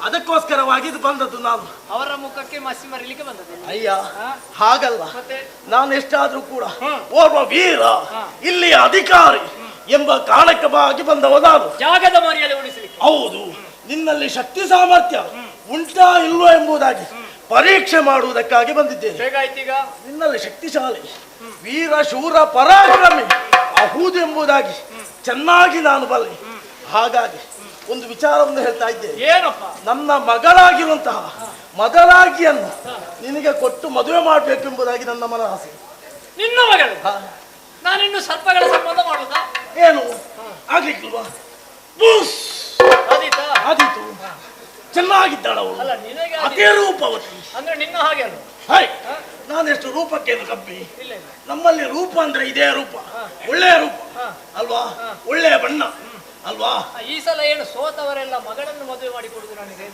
ಅದಕ್ಕೋಸ್ಕರವಾಗಿ ಇದು ಬಂದದ್ದು ನಾನು. ಅವರ ಮುಖಕ್ಕೆ ಮಸಿ ಮರಿಲಿಕ್ಕೆ ಬಂದದ್ದು. ಅಯ್ಯ ಹಾಗಲ್ಲ, ಮತ್ತೆ ನಾನು ಎಷ್ಟಾದ್ರೂ ಕೂಡ ಓರ್ವ ವೀರ, ಇಲ್ಲಿ ಅಧಿಕಾರಿ ಎಂಬ ಕಾರಣಕ್ಕಾಗಿ ಬಂದವ ನಾನು. ಜಾಗದ ಮರ್ಯಾದೆ ಉಳಿಸಲಿಕ್ಕೆ. ಹೌದು, ನಿನ್ನಲ್ಲಿ ಶಕ್ತಿ ಸಾಮರ್ಥ್ಯ ಉಂಟಾ ಇಲ್ವೋ ಎಂಬುದಾಗಿ ಪರೀಕ್ಷೆ ಮಾಡುವುದಕ್ಕಾಗಿ ಬಂದಿದ್ದೇನೆ. ಹೇಗಾಯ್ತೀಗ? ನಿನ್ನಲ್ಲಿ ಶಕ್ತಿಶಾಲಿ, ವೀರ ಶೂರ ಪರಾಕ್ರಮಿ ಅಹುದು ಎಂಬುದಾಗಿ ಚೆನ್ನಾಗಿ ನಾನು ಬಲ್ಲೆ. ಹಾಗಾಗಿ ಒಂದು ವಿಚಾರವನ್ನು ಹೇಳ್ತಾ ಇದ್ದೇನೆ. ಏನಪ್ಪ? ನನ್ನ ಮಗಳಾಗಿರುವಂತಹ ಮದಲಾಗಿಯನ್ನು ನಿನಗೆ ಕೊಟ್ಟು ಮದುವೆ ಮಾಡಬೇಕೆಂಬುದಾಗಿ ನನ್ನ ಮನ ಆಸೆ. ನಿನ್ನ ಮಗಳು? ನಾನಿನ್ನು ಸರ್ಪಗಳ ಸಂಬಂಧ ಮಾಡುದಾ? ಏನು ಆಗ್ಲಿಕ್ಕಿಲ್ವಾ? ಬೂಸ್ ಆದೀತಾ? ಆದೀತು. ಚೆನ್ನಾಗಿದ್ದಾಳವಳು, ಅಲ್ಲ ನಿನಗೆ ಅದೇ ರೂಪವತಿ. ಅಂದ್ರೆ ನಿನ್ನ ಹಾಗೆ ಅಲ್ಲ. ಹಾಯ್, ನಾನೆಷ್ಟು ರೂಪಕ್ಕೇನು ಕಮ್ಮಿ? ಇಲ್ಲ ಇಲ್ಲ. ನಮ್ಮಲ್ಲಿ ರೂಪ ಅಂದ್ರೆ ಇದೇ ರೂಪ, ಒಳ್ಳೆಯ ರೂಪ ಅಲ್ವಾ, ಒಳ್ಳೆಯ ಬಣ್ಣ ಅಲ್ವಾ. ಈ ಸಲ ಏನು ಸೋತವರೆಲ್ಲ ಮಗಳನ್ನು ಮದುವೆ ಮಾಡಿ ಕೊಡುದು ನನಗೆ?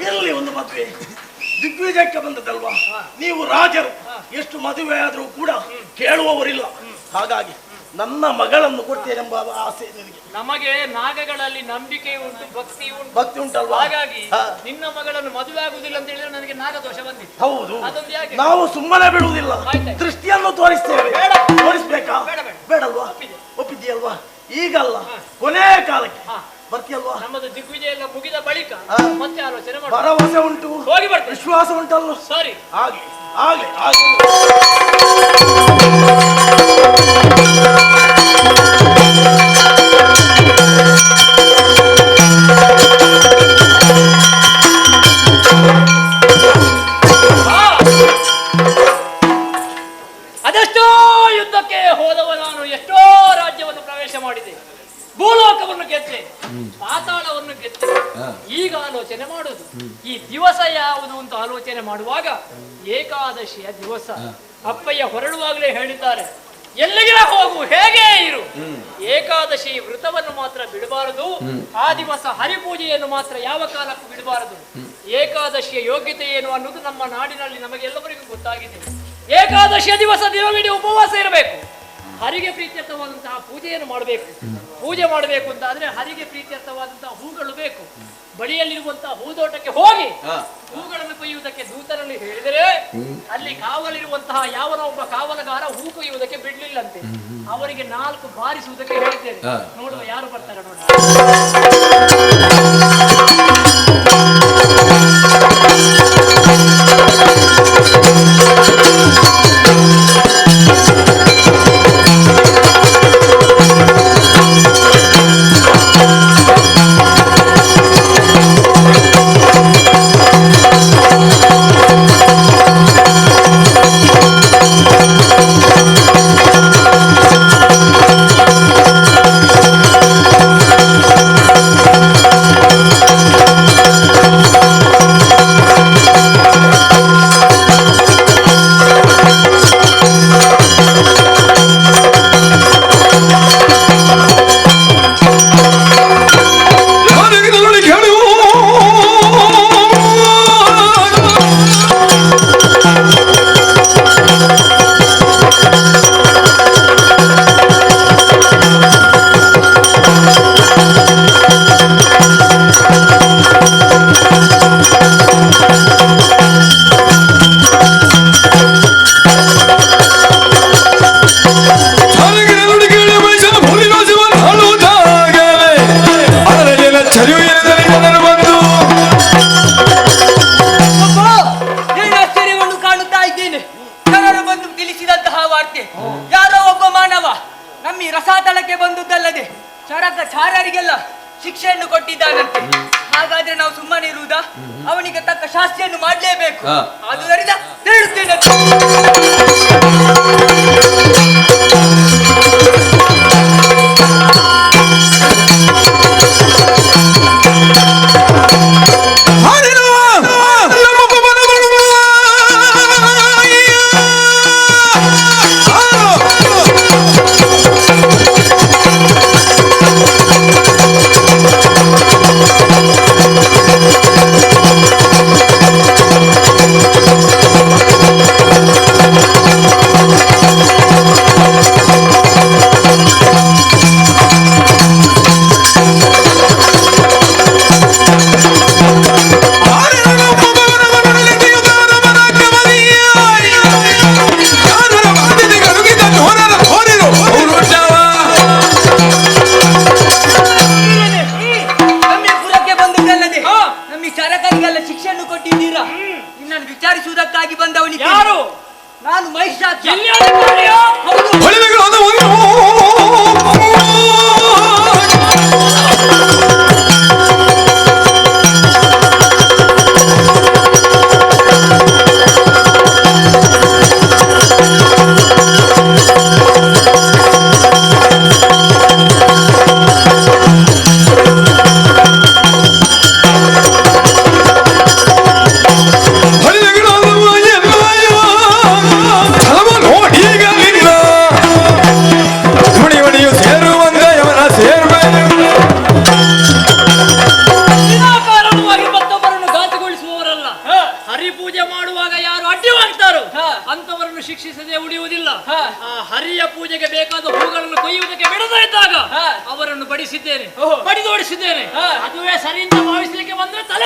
ಇರಲಿ ಒಂದು ಮದುವೆ, ದಿಗ್ವಿಜಯಕ್ಕೆ ಬಂದದಲ್ವಾ. ನೀವು ರಾಜರು, ಎಷ್ಟು ಮದುವೆ ಆದ್ರೂ ಕೂಡ ಕೇಳುವವರಿಲ್ಲ. ಹಾಗಾಗಿ ನನ್ನ ಮಗಳನ್ನು ಕೊಡ್ತೇನೆಂಬ ಆಸೆ ನಿನಗೆ. ನಮಗೆ ನಾಗಗಳಲ್ಲಿ ನಂಬಿಕೆ ಉಂಟು, ಭಕ್ತಿ ಉಂಟು, ಭಕ್ತಿ ಉಂಟಲ್ವಾ. ಹಾಗಾಗಿ ನಿನ್ನ ಮಗಳನ್ನು ಮದುವೆ ಆಗುದಿಲ್ಲ ಅಂತ ಹೇಳಿದ್ರೆ ನನಗೆ ನಾಗದೋಷ ಬಂದಿತ್ತು. ಹೌದು, ಅದೊಂದು ಯಾಕೆ? ನಾವು ಸುಮ್ಮನೆ ಬಿಡುವುದಿಲ್ಲ, ಆಯ್ತಾಯ್ತು. ದೃಷ್ಟಿಯನ್ನು ತೋರಿಸ್ತೇವೆ. ಬೇಡ. ತೋರಿಸ್ಬೇಕಾ? ಬೇಡ, ಬೇಡ. ಬೇಡಲ್ವಾ? ಒಪ್ಪಿದೆ. ಒಪ್ಪಿದ್ಯಲ್ವಾ? ಈಗಲ್ಲ, ಕೊನೆ ಕಾಲಕ್ಕೆ ಬರ್ತೀಯಲ್ವಾ? ನಮ್ಮದು ದಿಗ್ವಿಜಯ ಎಲ್ಲ ಮುಗಿದ ಬಳಿಕ ಮತ್ತೆ ಆಲೋಚನೆ ಮಾಡು. ಭರವಸೆ ಉಂಟು, ಹೋಗಿ ಬರ್ತೇನೆ. ವಿಶ್ವಾಸ ಉಂಟಲ್ಲ? ಸರಿ. ಹಾಗೆ ಹಾಗೆ ಹಾಗೆ. ಅದೆಷ್ಟೋ ಯುದ್ಧಕ್ಕೆ ಹೋದವ ನಾನು, ಎಷ್ಟೋ ರಾಜ್ಯವನ್ನು ಪ್ರವೇಶ ಮಾಡಿದೆ, ಭೂಲೋಕವನ್ನು ಗೆದ್ದೆ, ಪಾತಾಳವನ್ನು ಗೆದ್ದೆ. ಈಗ ಆಲೋಚನೆ ಮಾಡುದು ಈ ದಿವಸ ಯಾವುದು ಅಂತ ಆಲೋಚನೆ ಮಾಡುವಾಗ ಏಕಾದಶಿಯ ದಿವಸ. ಅಪ್ಪಯ್ಯ ಹೊರಡುವಾಗಲೇ ಹೇಳಿದ್ದಾರೆ, ಎಲ್ಲಿಗೆ ಹೋಗು, ಹೇಗೆ ಇರು, ಏಕಾದಶಿ ವ್ರತವನ್ನು ಮಾತ್ರ ಬಿಡಬಾರದು, ಆ ದಿವಸ ಹರಿಪೂಜೆಯನ್ನು ಮಾತ್ರ ಯಾವ ಕಾಲಕ್ಕೂ ಬಿಡಬಾರದು. ಏಕಾದಶಿಯ ಯೋಗ್ಯತೆ ಏನು ಅನ್ನೋದು ನಮ್ಮ ನಾಡಿನಲ್ಲಿ ನಮಗೆಲ್ಲವರಿಗೂ ಗೊತ್ತಾಗಿದೆ. ಏಕಾದಶಿಯ ದಿವಸ ದಿನವಿಡೀ ಉಪವಾಸ ಇರಬೇಕು, ಹರಿಗೆ ಪ್ರೀತ್ಯರ್ಥವಾದಂತಹ ಪೂಜೆಯನ್ನು ಮಾಡಬೇಕು. ಪೂಜೆ ಮಾಡಬೇಕು ಅಂತ ಆದ್ರೆ ಹರಿಗೆ ಪ್ರೀತ್ಯರ್ಥವಾದಂತಹ ಹೂಗಳು ಬೇಕು. ಬಳಿಯಲ್ಲಿರುವಂತಹ ಹೂದೋಟಕ್ಕೆ ಹೋಗಿ ಹೂಗಳನ್ನು ಕೊಯ್ಯುವುದಕ್ಕೆ ದೂತರಲ್ಲಿ ಹೇಳಿದರೆ ಅಲ್ಲಿ ಕಾವಲಿರುವಂತಹ ಯಾವನ ಒಬ್ಬ ಕಾವಲಗಾರ ಹೂ ಕೊಯ್ಯುವುದಕ್ಕೆ ಬಿಡ್ಲಿಲ್ಲಂತೆ. ಅವರಿಗೆ 4 ಬಾರಿಸುವುದಕ್ಕೆ ಹೇಳಿದ್ದೇನೆ. ನೋಡುವ ಯಾರು ಬರ್ತಾರೆ ನೋಡ. ಯಾರೋ ಒಬ್ಬ ಮಾನವ ನಮ್ಮ ಈ ರಸಾತಳಕ್ಕೆ ಬಂದುದಲ್ಲದೆ ಚಾರರಿಗೆಲ್ಲ ಶಿಕ್ಷೆಯನ್ನು ಕೊಟ್ಟಿದ್ದಾನಂತೆ. ಹಾಗಾದ್ರೆ ನಾವು ಸುಮ್ಮನೆ ಇರುವುದಾ? ಅವನಿಗೆ ತಕ್ಕ ಶಾಸ್ತಿಯನ್ನು ಮಾಡಲೇಬೇಕು. ಆದುದರಿಂದ ಹೇಳುತ್ತೇನೆ. ಶಿಕ್ಷೆಯನ್ನು ಕೊಟ್ಟಿದ್ದೀರಾ? ನಿನ್ನನ್ನು ವಿಚಾರಿಸುವುದಕ್ಕಾಗಿ ಬಂದವನಿಗೆ ಯಾರು? ನಾನು ಮಹಿಷಾಸುರ. ಶಿಕ್ಷಿಸದೆ ಉಳಿಯುವುದಿಲ್ಲ. ಆ ಹರಿಯ ಪೂಜೆಗೆ ಬೇಕಾದ ಹೂಗಳನ್ನು ಕೊಯ್ಯುವುದಕ್ಕೆ ಬಿಡದೇ ಇದ್ದಾಗ ಅವರನ್ನು ಬಡಿಸಿದ್ದೇನೆ, ಬಡಿದೋಡಿಸಿದ್ದೇನೆ. ಅದುವೇ ಸರಿ ಅಂತ ಭಾವಿಸಲಿಕ್ಕೆ ಬಂದ್ರೆ ತಲೆ